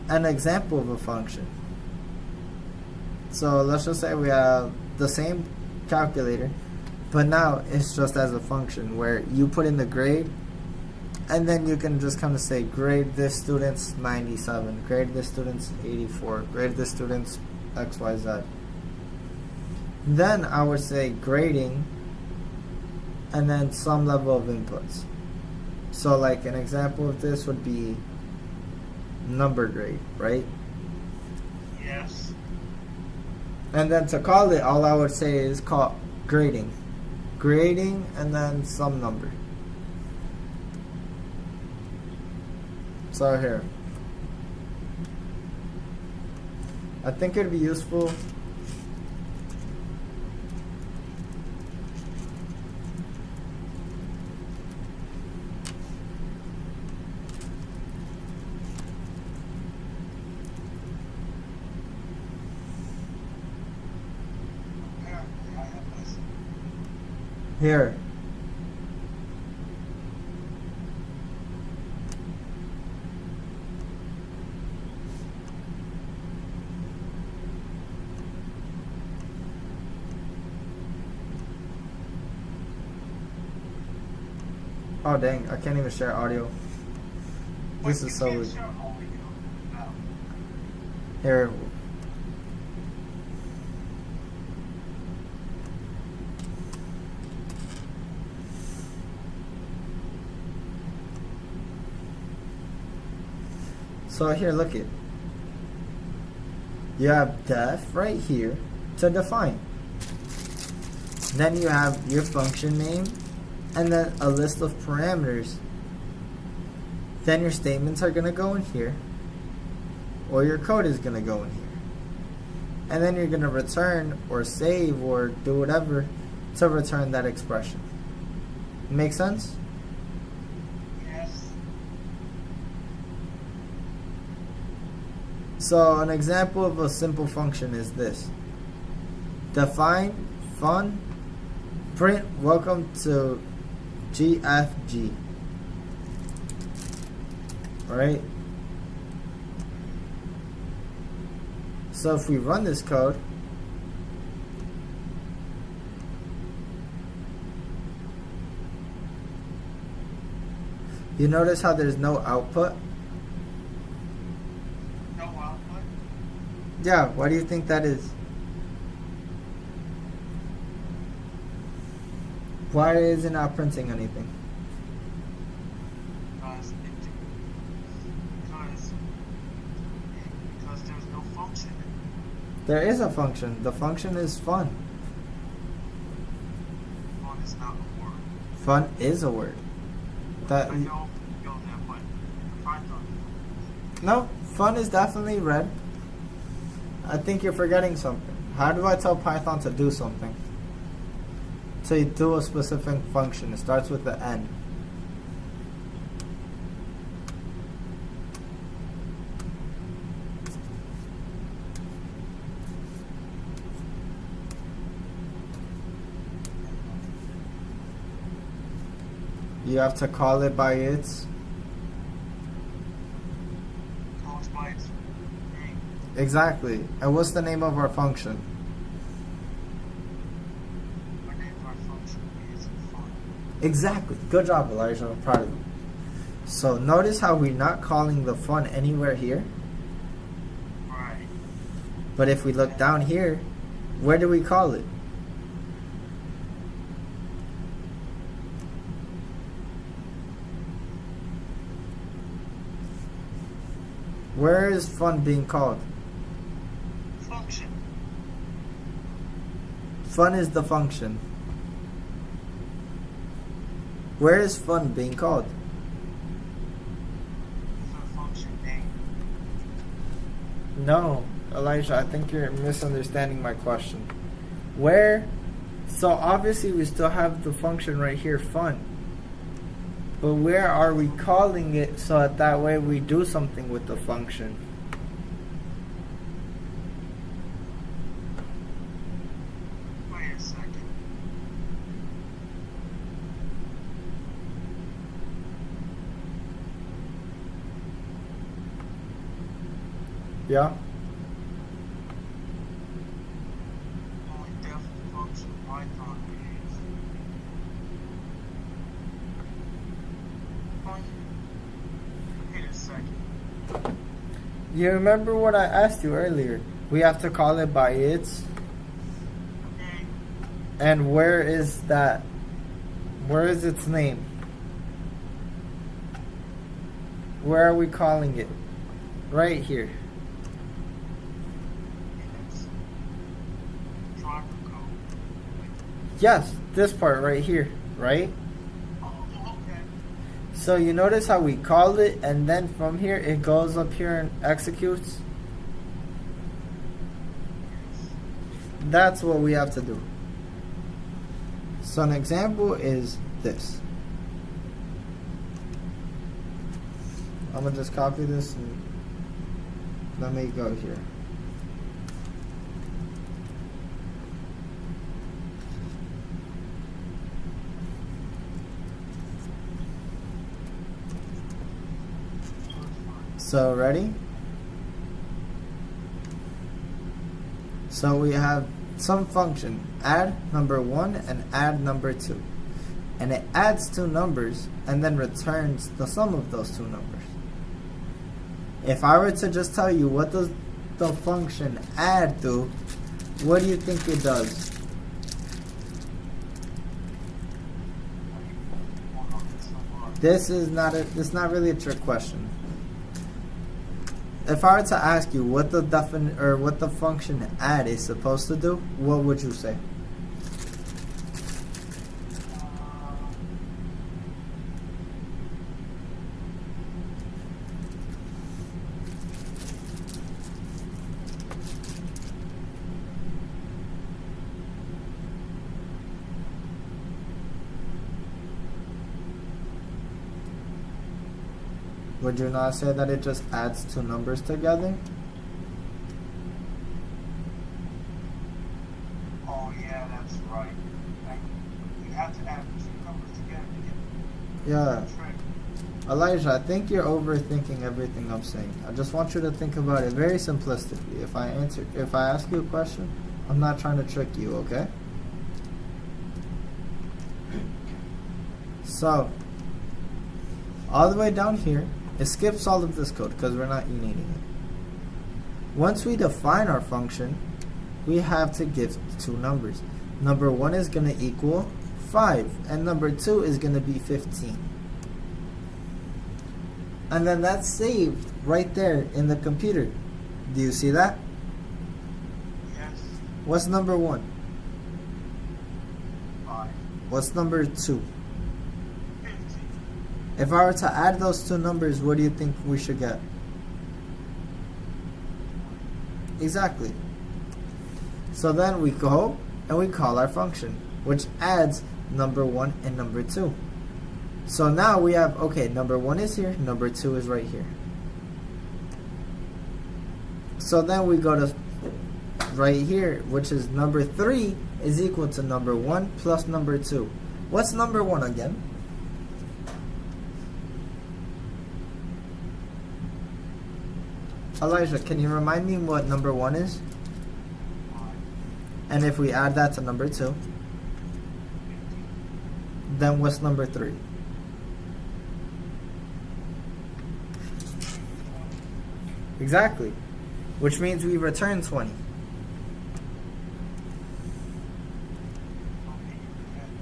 An example of a function. So let's just say we have the same calculator, but now it's just as a function where you put in the grade, and then you can just kind of say grade this student's 97, grade this student's 84, grade this student's XYZ. Then I would say grading and then some level of inputs. So like an example of this would be number grade, right? Yes. And then to call it, all I would say is call grading. Grading and then some number. So here, I think it'd be useful Apparently, I have this. here. Oh dang, I can't even share audio. This Wait, is you so can't weird. share audio now. Here. So here, look it. You have def right here to define. Then you have your function name and then a list of parameters. Then your statements are going to go in here, or your code is going to go in here. And then you're going to return or save or do whatever to return that expression. Make sense? Yes. So an example of a simple function is this. Define fun print welcome to GFG. Alright? So if we run this code, you notice how there's no output? Yeah, why do you think that is? Why is it not printing anything? Because because there's no function. There is a function. The function is fun. Fun is not a word. Fun is a word. That I know that, but in Python, no, fun is definitely red. I think you're forgetting something. How do I tell Python to do something? To do a specific function. It starts with the N. You have to call it by its. calls by its name. Exactly. And what's the name of our function? Our name of our function is fun. Exactly. Good job, Elijah. I'm proud of you. So notice how we're not calling the fun anywhere here. Right. But if we look down here, where do we call it? Where is fun being called? Function. Fun is the function. Where is fun being called? Is our function name. No, Elijah, I think you're misunderstanding my question. Where? So obviously we still have the function right here, fun. But where are we calling it so that way we do something with the function? Wait a second. Yeah? Only def function Python is fun. Wait a second. You remember what I asked you earlier? We have to call it by its. Name. And where is that? Where is its name? Where are we calling it? Right here. It's driver code. Yes, this part right here, right? Oh, okay. So you notice how we call it and then from here it goes up here and executes? That's what we have to do. So an example is this. I'm gonna just copy this and let me go here. So ready? So we have some function, add number 1 and add number 2. And it adds two numbers and then returns the sum of those two numbers. If I were to just tell you what does the function add do, what do you think it does? This is not really a trick question. If I were to ask you what the what the function add is supposed to do, what would you say? Would you not say that it just adds two numbers together? Oh yeah, that's right. Like, you have to add two numbers together to get Yeah. the trick. Elijah, I think you're overthinking everything I'm saying. I just want you to think about it very simplistically. If I ask you a question, I'm not trying to trick you, okay? So, all the way down here, it skips all of this code because we're not needing it. Once we define our function, we have to give two numbers. Number 1 is going to equal 5, and number 2 is going to be 15. And then that's saved right there in the computer. Do you see that? Yes. What's number 1? 5. What's number 2? 15. If I were to add those two numbers, what do you think we should get? Exactly. So then we go and we call our function, which adds number 1 and number 2. So now we have, okay, number 1 is here, number 2 is right here. So then we go to right here, which is number 3 is equal to number 1 plus number 2. What's number 1 again? Elijah, can you remind me what number 1 is? 5. And if we add that to number 2, then what's number 3? Exactly. Which means we return 20.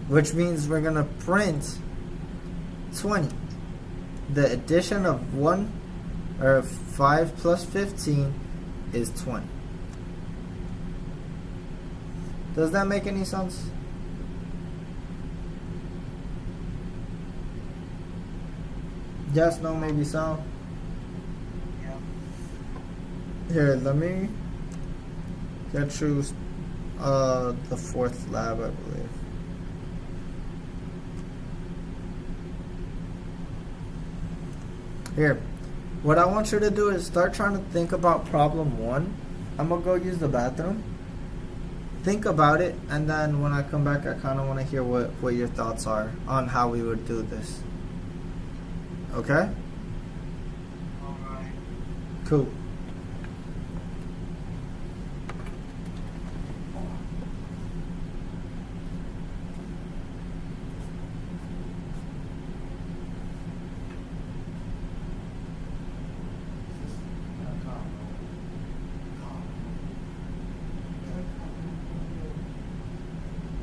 Which means we're going to print 20. The addition of 1 or 5 plus 15 is 20. Does that make any sense? Yes, no, maybe so. Yeah. Here, let me get you the 4th lab, I believe. Here, what I want you to do is start trying to think about problem 1. I'm gonna go use the bathroom. Think about it, and then when I come back, I kind of want to hear what your thoughts are on how we would do this. Okay? Alright. Cool.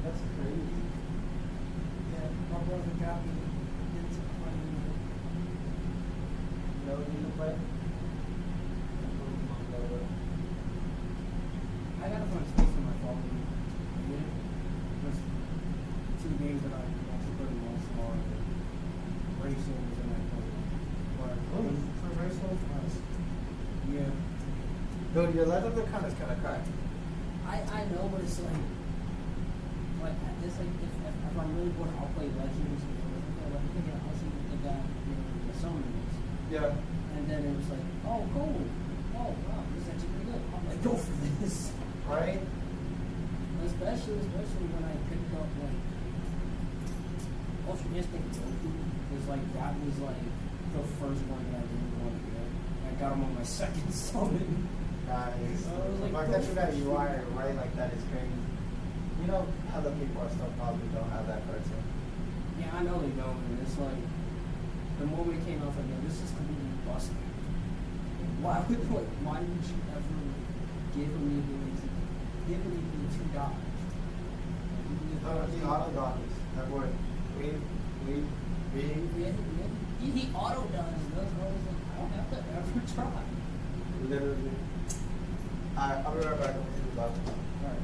That's crazy. Yeah, my brother got me into playing. You know what you play? I gotta find space in my phone. Yeah. There's 2 games that I actually play most are racing and that kind of. But For racing? Nice. yeah. Dude, your leather kind of cracked. I know, but it's like it's like if I'm really bored, I'll play Legends. I think I'll see what they got, the summoners. Yeah. And then it was like, oh, cool. Oh, wow, this is actually pretty good. I'm like, go for this. Right? Especially when I picked up like Ultra Instinct Goku, was like that was like the first one that I didn't want to get. I got him on my second summon. Nice. I was like, If I go catch you that for it. UI right like that is crazy. You know, other people are still probably don't have that cartoon. Yeah, I know they don't, and it's like the moment it came out, I was like, yeah, this is completely busted. Why did you ever give me the ability to die? He auto dodges. That word. We. He auto does. That's why I was like, I don't have to ever try. Literally. I'll be right back. I'm gonna do the bathroom. Alright.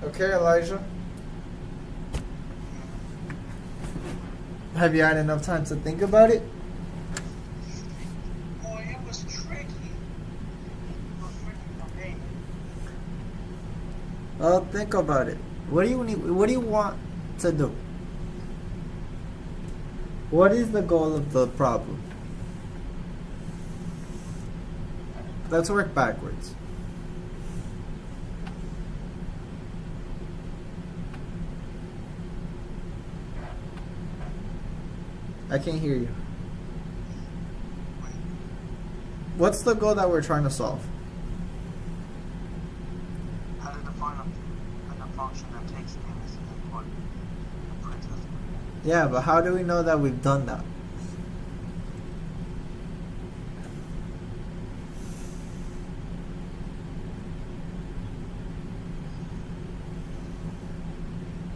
Okay, Elijah. Have you had enough time to think about it? Boy, it was tricky. It was tricky for me. Well, think about it. What do you need? What do you want to do? What is the goal of the problem? Let's work backwards. I can't hear you. What's the goal that we're trying to solve? How to define a function that takes name as an input and prints as Yeah, but how do we know that we've done that?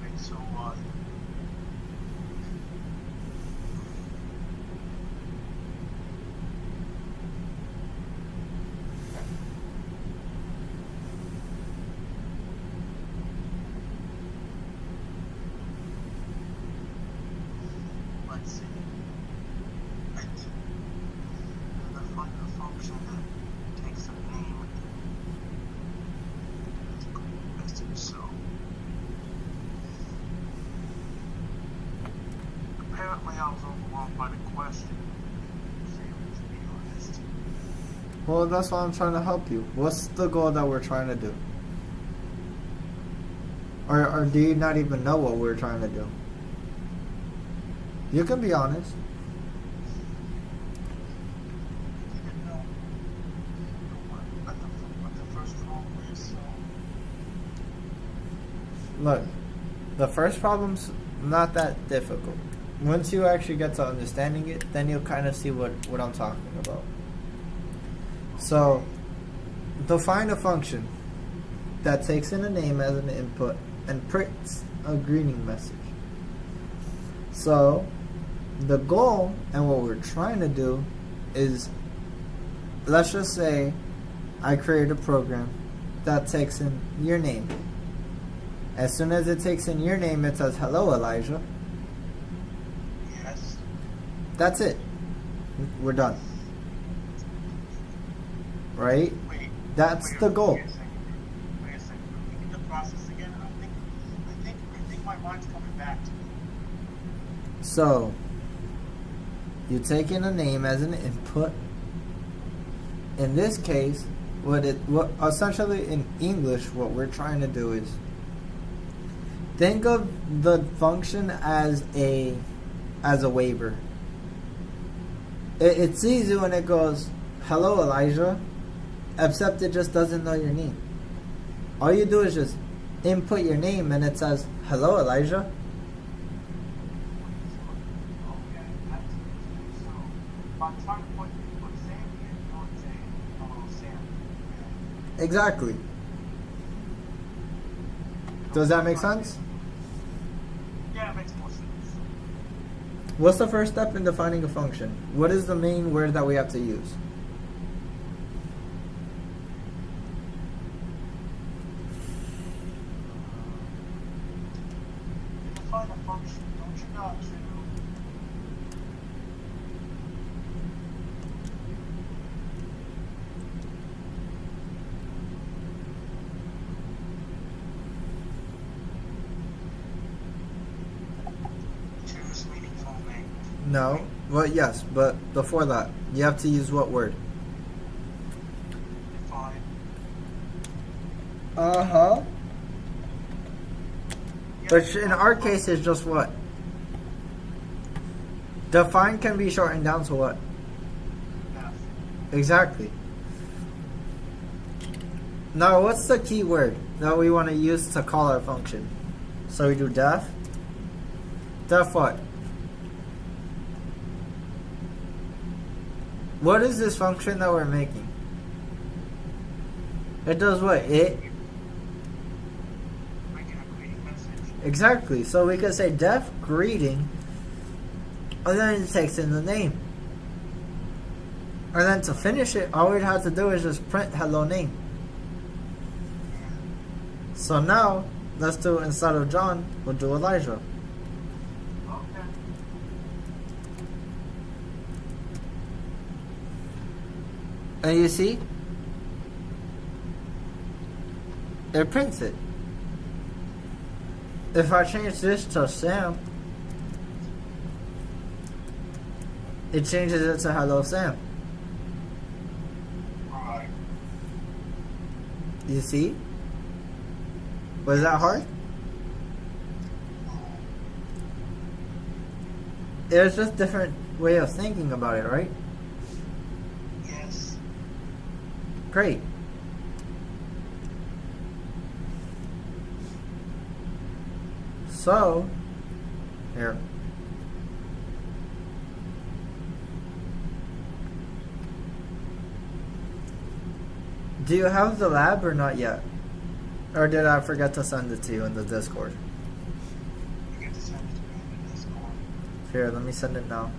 Wait, so let's see. I define a function that takes a name. Let's do so. Apparently, I was overwhelmed by the question. To be honest. Well, that's why I'm trying to help you. What's the goal that we're trying to do? Or do you not even know what we're trying to do? You can be honest. I didn't know what the first problem is. So Look, the first problem's not that difficult. Once you actually get to understanding it, then you'll kind of see what I'm talking about. So, define a function that takes in a name as an input and prints a greeting message. So, the goal and what we're trying to do is, let's just say I create a program that takes in your name. As soon as it takes in your name, it says, "Hello, Elijah." yes. That's it. We're done. Right? Wait. That's wait, the goal. Wait a second. Wait a second. Repeat the process again. I think my mind's coming back to me. So, you take in a name as an input. In this case, what essentially in English, what we're trying to do is think of the function as a waiver. It sees you and it goes, "Hello, Elijah," except it just doesn't know your name. All you do is just input your name and it says, "Hello, Elijah." Okay, that's so. I'm trying to put Sam here. You know what I'm saying? Oh, Sam. Exactly. Does that make sense? Yeah, it makes more sense. What's the first step in defining a function? What is the main word that we have to use? To define a function, don't you know to choose meaningful name? No. Well, yes, but before that, you have to use what word? Define. Uh-huh. Yeah, Which in our case is just what? Define can be shortened down to what? Yes. Exactly. Now, what's the key word that we want to use to call our function? So we do def. Def what? What is this function that we're making? It does what? It? Making a greeting message. Exactly. So we could say def greeting, and then it takes in the name. And then to finish it, all we'd have to do is just print hello name. So now let's do, instead of John, we'll do Elijah. Okay. And you see, it prints it. If I change this to Sam, it changes it to Hello Sam. Right. You see? Was that hard? It was just different way of thinking about it, right? Yes. Great. So, here. Do you have the lab or not yet? Or did I forget to send it to you in the Discord? You get to send it to me in Discord. Here, let me send it now.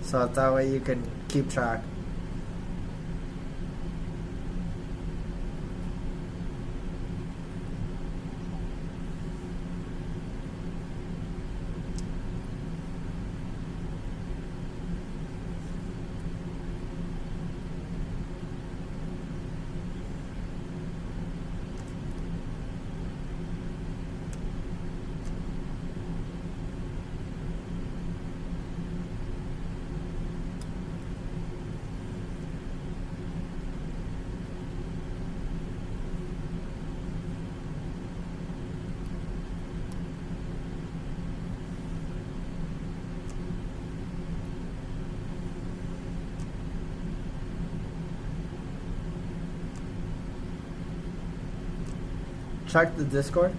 So that way you can keep track. Check the Discord.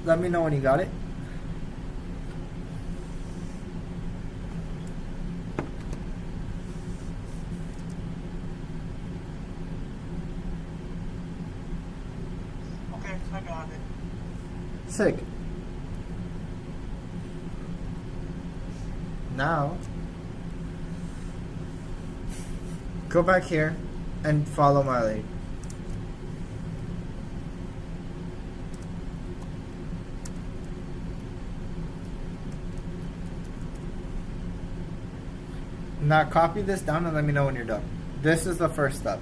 Let me know when you got it. Okay, I got it. Sick. Now, go back here and follow my lead. Now copy this down and let me know when you're done. This is the first step.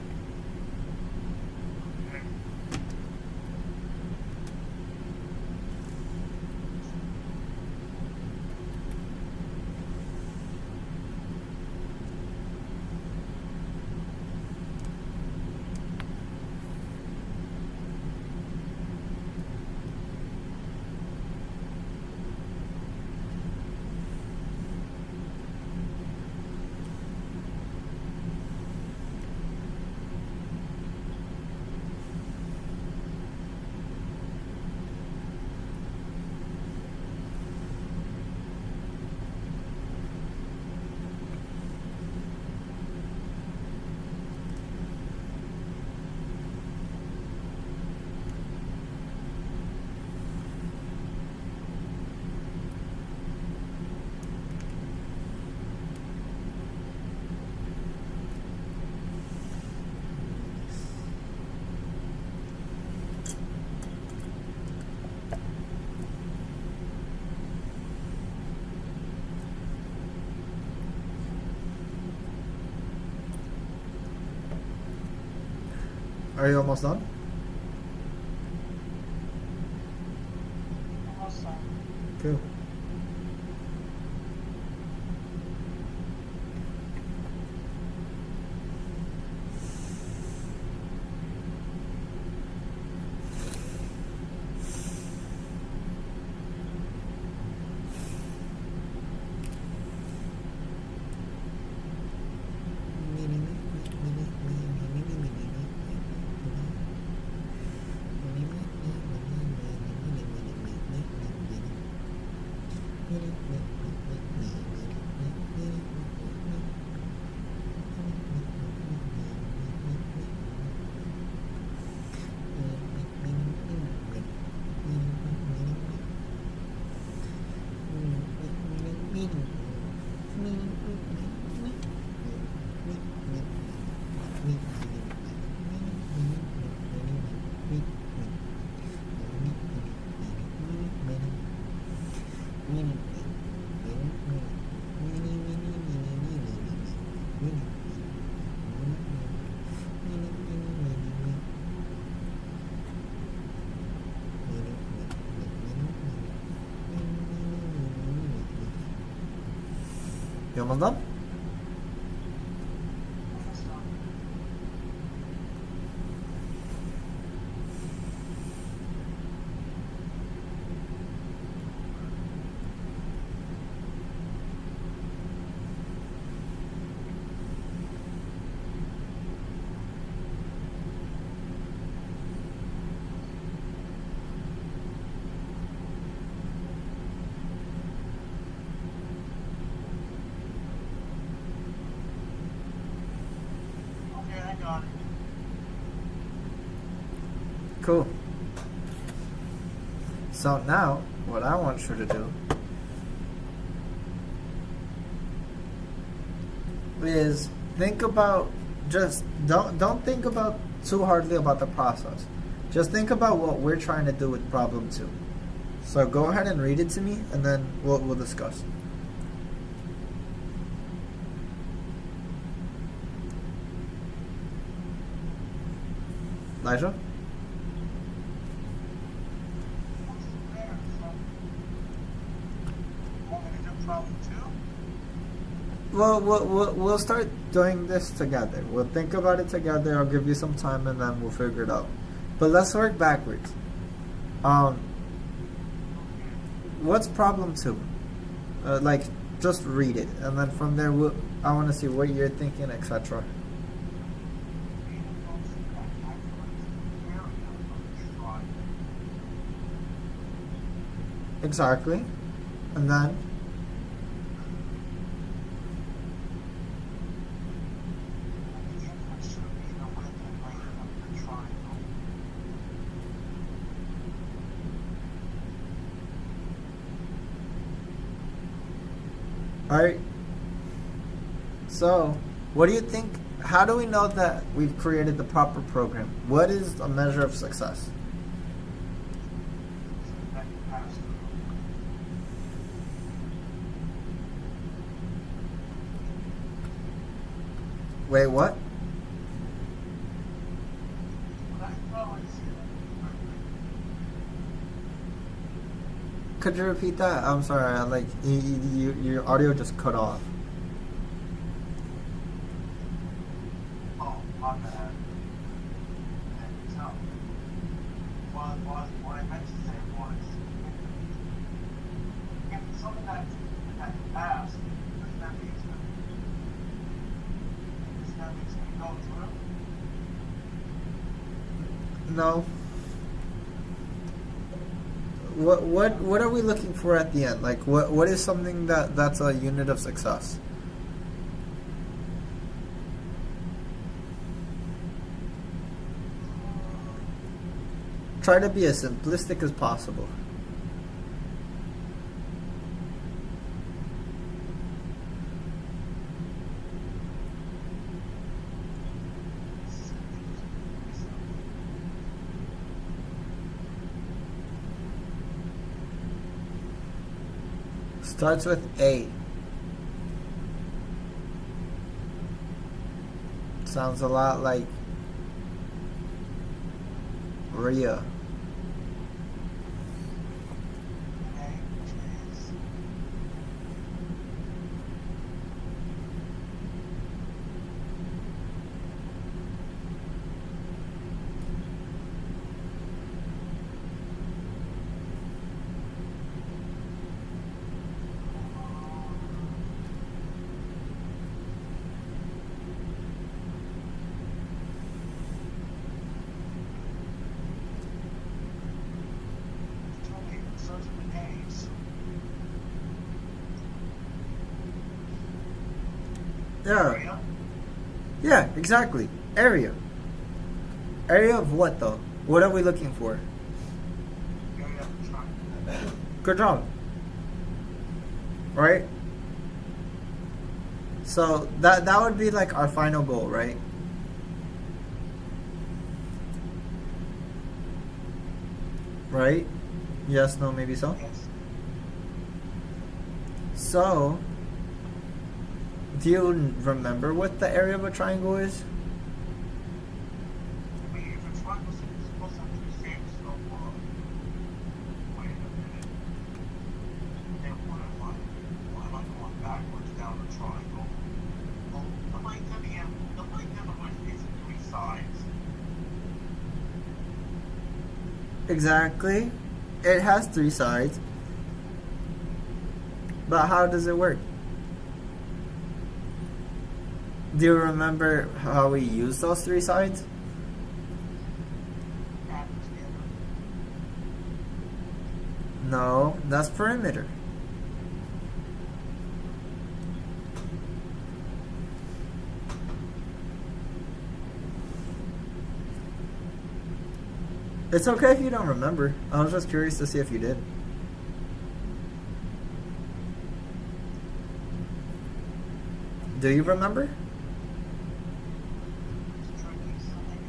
Are you almost done? Almost done. Cool. You almost done? Okay, I got it. Cool. So now, what I want you to do is think about, just don't think about too hardly about the process. Just think about what we're trying to do with problem 2. So go ahead and read it to me, and then we'll discuss. Elijah? What's there? So, you want me to do problem 2? Well, we'll start doing this together. We'll think about it together. I'll give you some time, and then we'll figure it out. But let's work backwards. What's problem 2? Like, just read it, and then from there, I want to see what you're thinking, etc. Exactly, and then. Alright, so what do you think? How do we know that we've created the proper program? What is a measure of success? Wait, what? Could you repeat that? I'm sorry, like your audio just cut off. Oh, my bad. So, what I meant to say was, if it's something that you pass, does that mean it's going to go through? No. What are we looking for at the end? Like what is something that's a unit of success? Try to be as simplistic as possible. Starts with A. Sounds a lot like Rhea. Yeah. Area? Yeah, exactly. Area. Area of what though? What are we looking for? Area of the triangle. Good job. Right? So that would be like our final goal, right? Right? Yes, no, maybe so. Yes. So, do you remember what the area of a triangle is? I mean, if a triangle is supposed to have two sides, so, wait a minute. Then what am I going backwards down the triangle? Well, the length of it is 3 sides. Exactly. It has 3 sides. But how does it work? Do you remember how we use those 3 sides? Add them together. No, that's perimeter. It's okay if you don't remember. I was just curious to see if you did. Do you remember? It's tricky, so maybe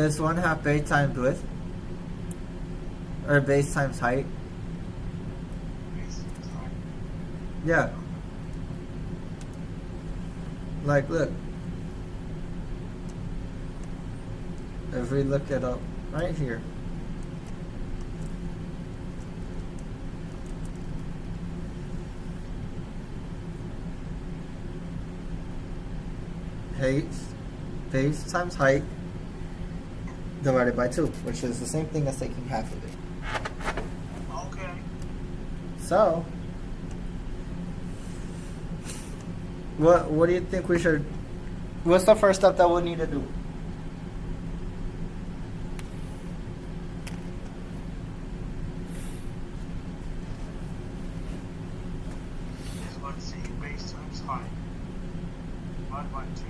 It's 1/2 base times width. Or base times height. Yeah. Like, look. If we look it up right here. Base times height divided by 2, which is the same thing as taking half of it. Okay. So, what do you think we should? What's the first step that we'll need to do? Is let's see, base times height. Divided by 2.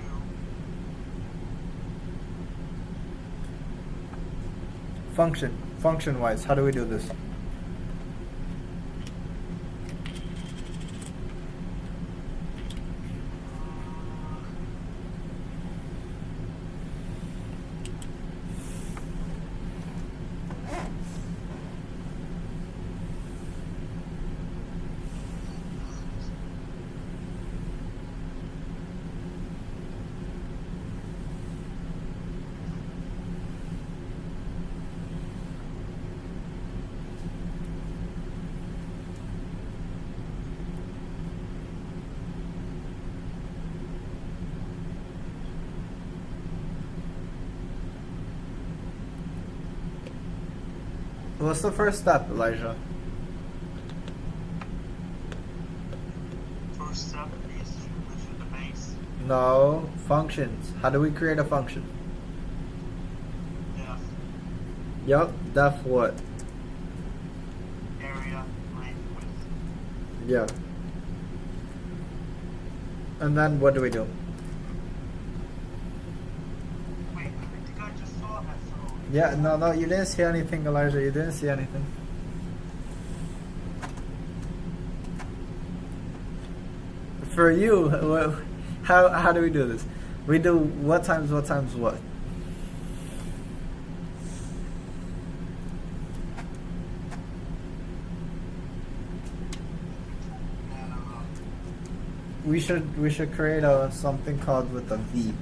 Function wise, how do we do this? What's the first step, Elijah? First step is to measure the base. No, functions. How do we create a function? Depth. Yup, depth what? Area. Length. Width. Yeah. And then what do we do? Wait, I think I just saw that. So Yeah, no, you didn't see anything, Elijah. You didn't see anything. For you, how do we do this? We do what times what times what? We should create something called with a V.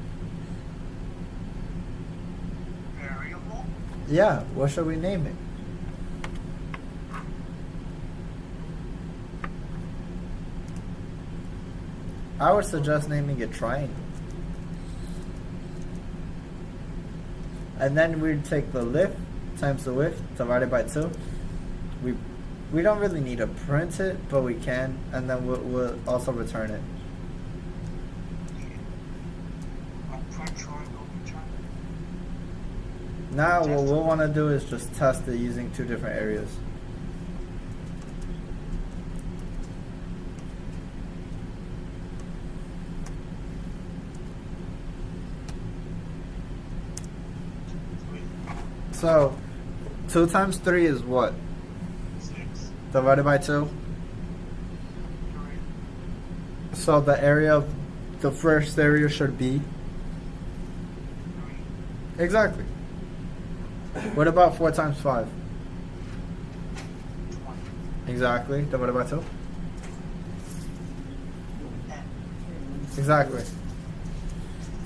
variable. Yeah, what should we name it? I would suggest naming it triangle. And then we'd take the lift times the width divided by 2. We don't really need to print it, but we can, and then we'll also return it. A print triangle return. Now what we'll want to do is just test it using two different areas. So 2 times 3 is what? 6. Divided by 2? 3. So the area of the first area should be? 3. Exactly. What about 4 times 5? 20. Exactly. Divided by 2? 10. Exactly.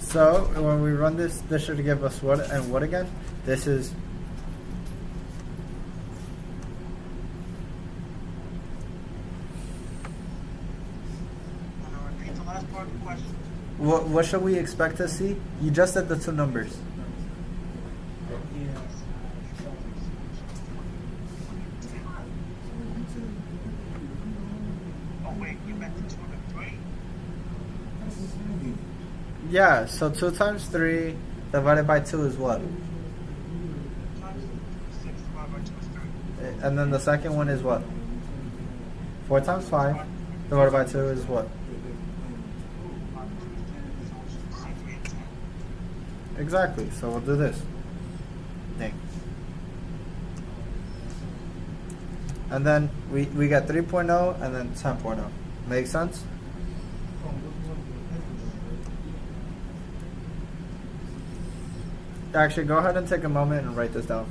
So when we run this, this should give us what and what again? This is I'm gonna repeat the last part of the question. what should we expect to see? You just said the two numbers. Oh wait, you meant the 2 and the 3? Yeah, so 2 times 3 divided by 2 is what? 6 divided by 2 is 3. And then the second one is what? 4 times 5 divided by 2 is what? Exactly. So we'll do this. Dang. And then we get 3.0 and then 10.0. Make sense? Actually, go ahead and take a moment and write this down.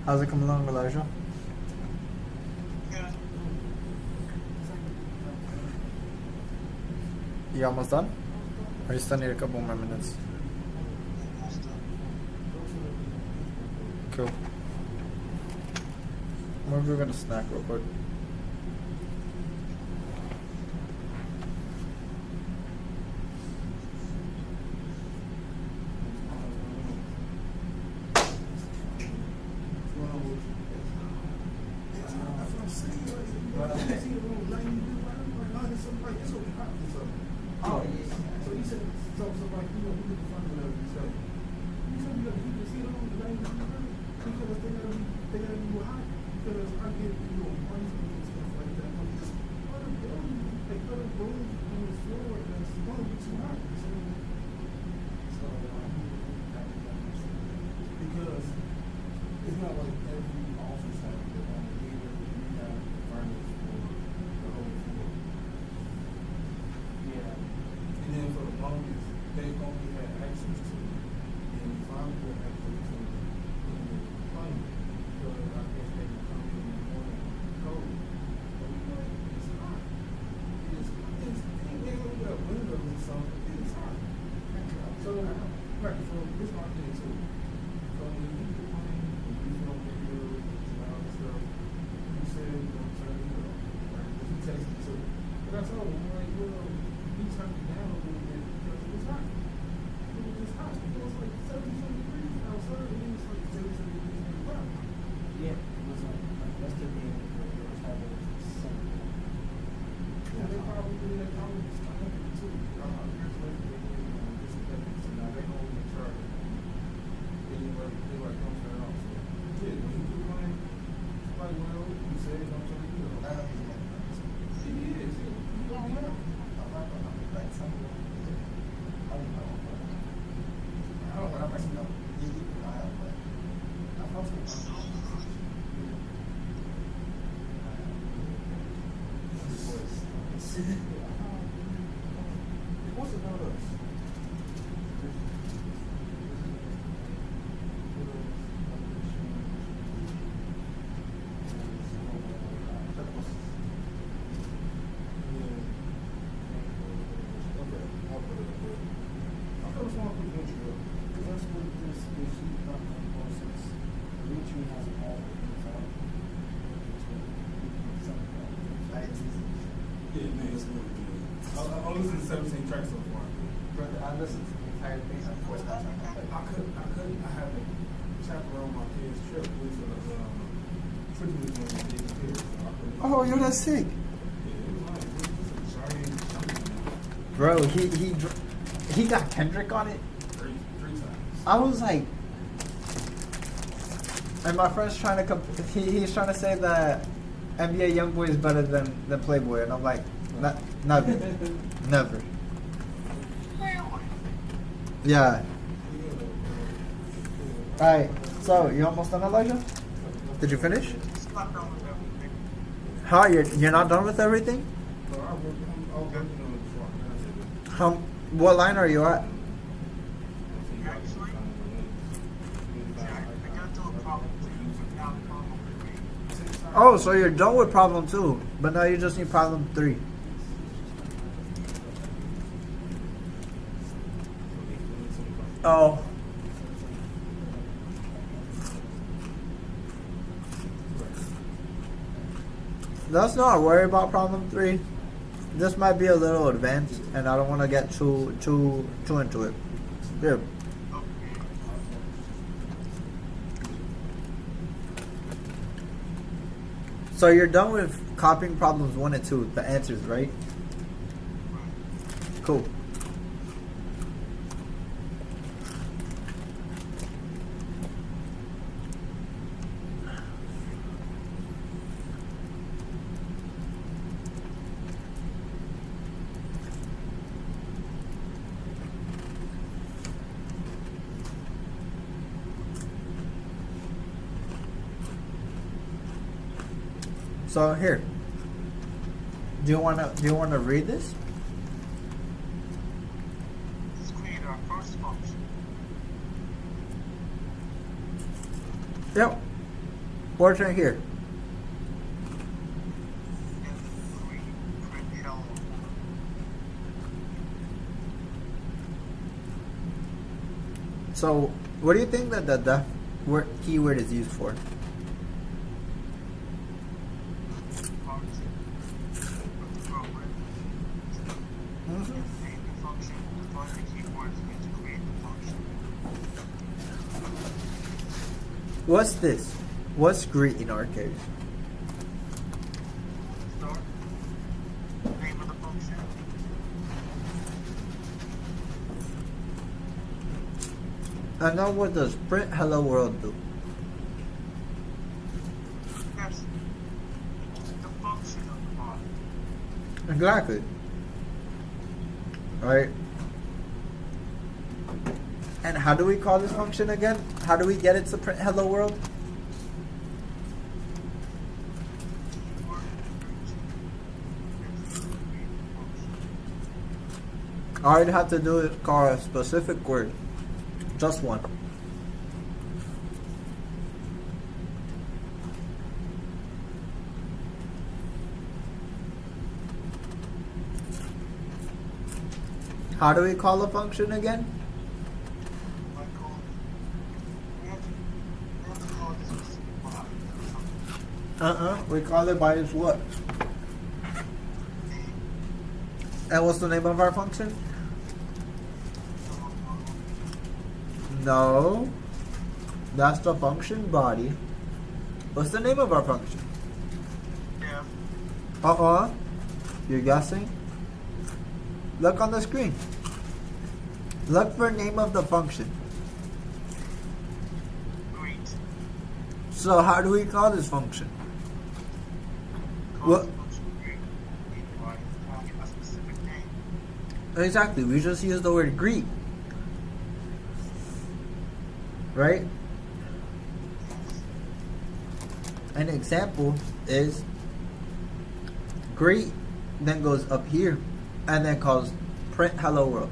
How's it coming along, Elijah? Yeah. You almost done? Or you still need a couple more minutes? Almost done. Cool. Maybe we're gonna snack real quick. What's about us? That's what this sheet process. The tree has all Yeah, man, it's really good. I listened to 17 tracks so far. Brother, I listened to the entire thing. Of course, that's not my I couldn't. I had to chaperone my kid's trip. We was pretty much going to get here. So I couldn't. Oh, you're that sick. Yeah, it was like, it was a giant. Bro, he got Kendrick on it. Three times. I was like, and my friend's trying to he's trying to say that NBA YoungBoy is better than Playboy, and I'm like, never, never. Yeah. All right. So you almost done, Elijah? Did you finish? How you're not done with everything? So I was working on it before. What line are you at? Oh, so you're done with problem 2, but now you just need problem 3. Oh. Let's not worry about problem 3. This might be a little advanced, and I don't want to get too into it. Here. So you're done with copying problems 1 and 2, the answers, right? Cool. So here, do you wanna read this? Let's create our first function. Yep. Portrait here. And print hello. So, what do you think that the keyword is used for? What's this? What's greet in our case? Start. Name of the function. And now what does print hello world do? That's the function of the model. Exactly. Alright. And how do we call this function again? How do we get it to print hello world? All I'd have to do is call a specific word. Just one. How do we call a function again? We call it by its what? And what's the name of our function? No. That's the function body. What's the name of our function? Yeah. You're guessing? Look on the screen. Look for name of the function. Greet. So how do we call this function? What? A specific name. Exactly. We just use the word greet. Right? an example is greet, then goes up here, and then calls print hello world.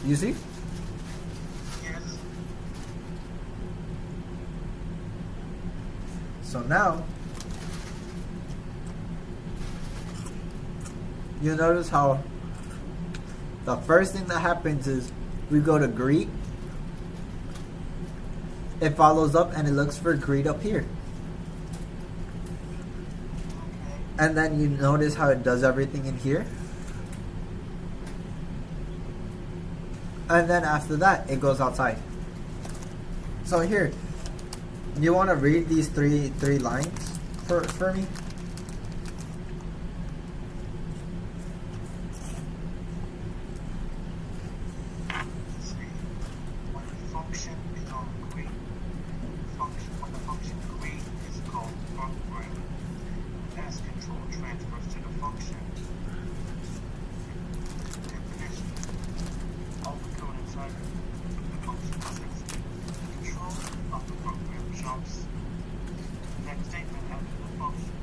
You see? Yes. So now, you notice how the first thing that happens is we go to greet. It follows up and it looks for greet up here. And then you notice how it does everything in here. And then after that, it goes outside. So here, you want to read these three lines for me? When the function is on greet, when the function greet is called program, as control transfers to the function. Definition. All the code inside the function sets the control of the program jumps the next statement after the function.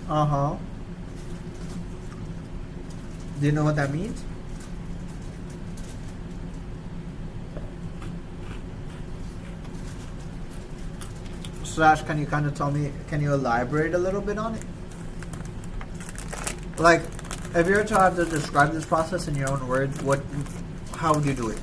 Uh-huh. Do you know what that means? Slash, can you kind of tell me, can you elaborate a little bit on it? Like, if you were to have to describe this process in your own words, how would you do it?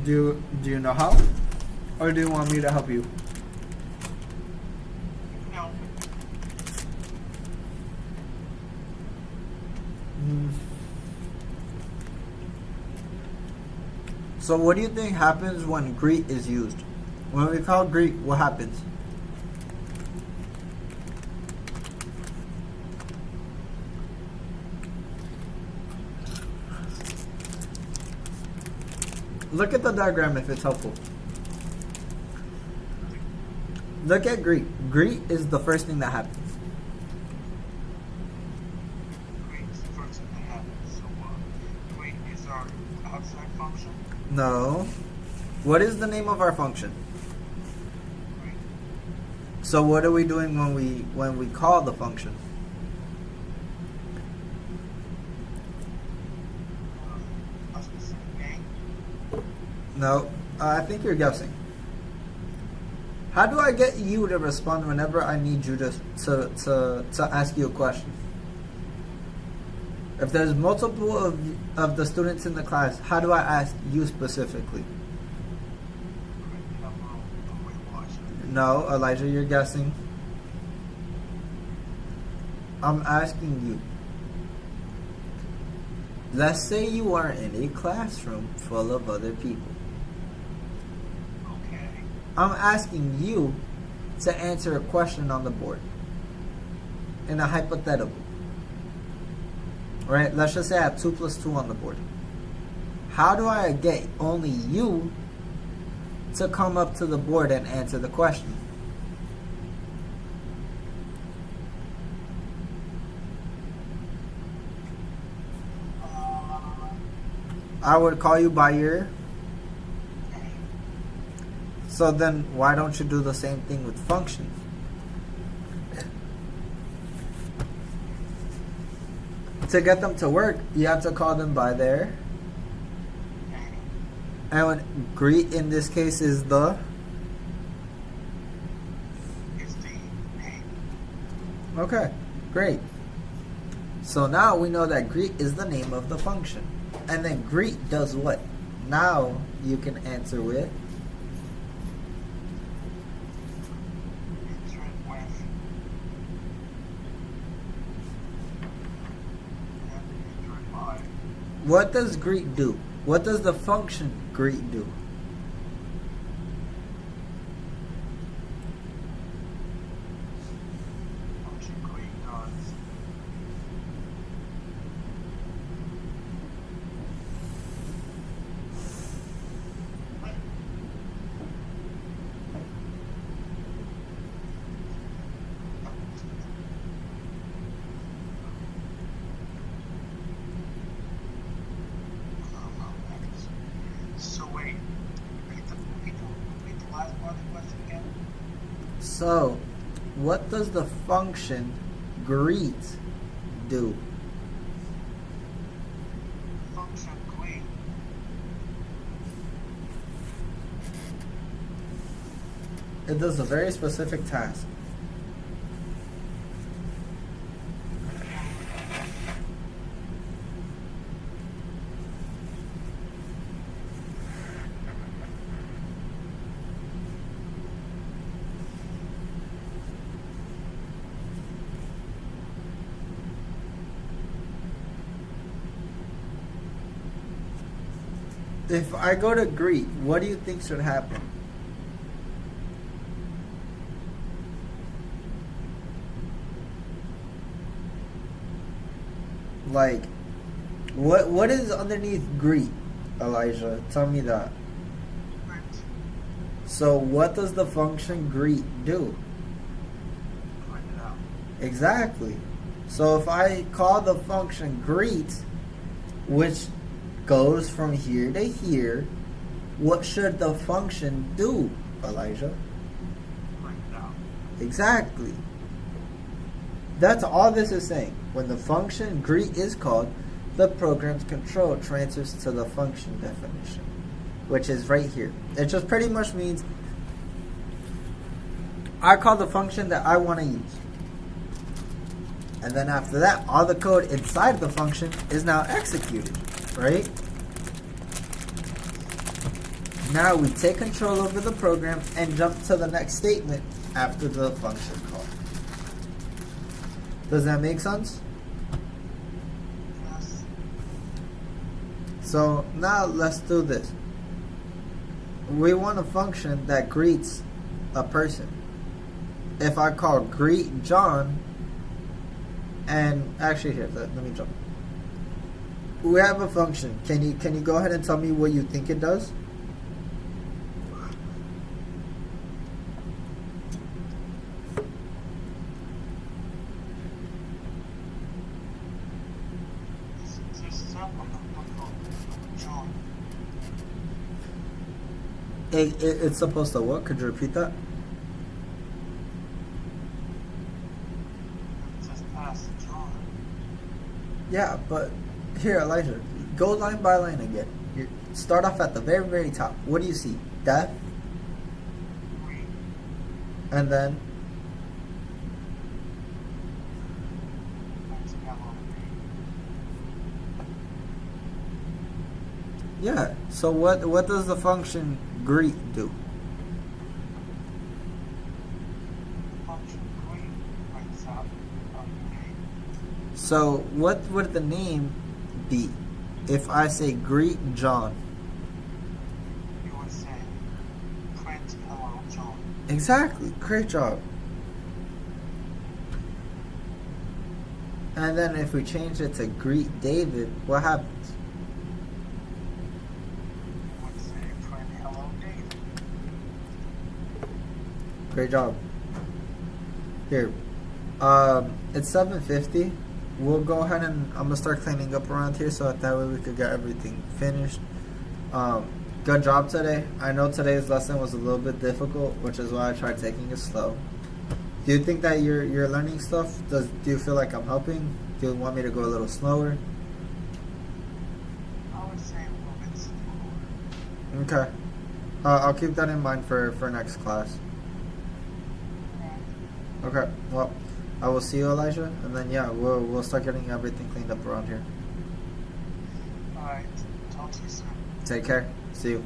Do you know how? Or do you want me to help you? No. So what do you think happens when greet is used? When we call greet, what happens? Look at the diagram if it's helpful. Look at greet. Greet is the first thing that happens. Greet is the first thing that happens. So greet is our outside function. No. What is the name of our function? Greet. So what are we doing when we call the function? A specific name. No, I think you're guessing. How do I get you to respond whenever I need you to ask you a question? If there's multiple of the students in the class, how do I ask you specifically? No, Elijah, you're guessing. I'm asking you. Let's say you are in a classroom full of other people. Okay. I'm asking you to answer a question on the board in a hypothetical. Right? Let's just say I have 2 plus 2 on the board. How do I get only you to come up to the board and answer the question? I would call you by your... So then why don't you do the same thing with functions? To get them to work, you have to call them by their... And when greet in this case is the... Is the name. Okay, great. So now we know that greet is the name of the function. And then greet does what? Now you can answer with Answer it with. And answer it by. what does greet do? What does the function greet do? Function greet does. So wait, repeat the last part of the question again. So, what does the function greet do? Function greet. It does a very specific task. If I go to greet, what do you think should happen? Like, what is underneath greet, Elijah? Tell me that. Print. So what does the function greet do? Print it out. Exactly. So if I call the function greet, which goes from here to here, what should the function do, Elijah? Print it out. Exactly. That's all this is saying. When the function greet is called, the program's control transfers to the function definition, which is right here. It just pretty much means I call the function that I want to use. And then after that, all the code inside the function is now executed, right? Now we take control over the program and jump to the next statement after the function call. Does that make sense? Yes. So now let's do this. We want a function that greets a person. If I call greet John, and actually here, let me jump. We have a function. Can you go ahead and tell me what you think it does? There's several called John. It's supposed to what? Could you repeat that? It says pass John. Yeah, but here, Elijah, go line by line again. Start off at the very, very top. What do you see? Death, Greet. and then Print hello. yeah. So what does the function greet do? Function greet prints out name. So what would the name be if I say greet John? You would say print hello John. Exactly. Great job. And then if we change it to greet David, what happens? You would say print hello David. Great job. Here. It's 7:50. We'll go ahead and I'm gonna start cleaning up around here so that way we could get everything finished. Good job today. I know today's lesson was a little bit difficult, which is why I tried taking it slow. Do you think that you're learning stuff? Do you feel like I'm helping? Do you want me to go a little slower? I would say a little bit slower. Okay. I'll keep that in mind for next class. Okay. Well, I will see you, Elijah, and then yeah, we'll start getting everything cleaned up around here. Alright, talk to you soon. Take care. See you.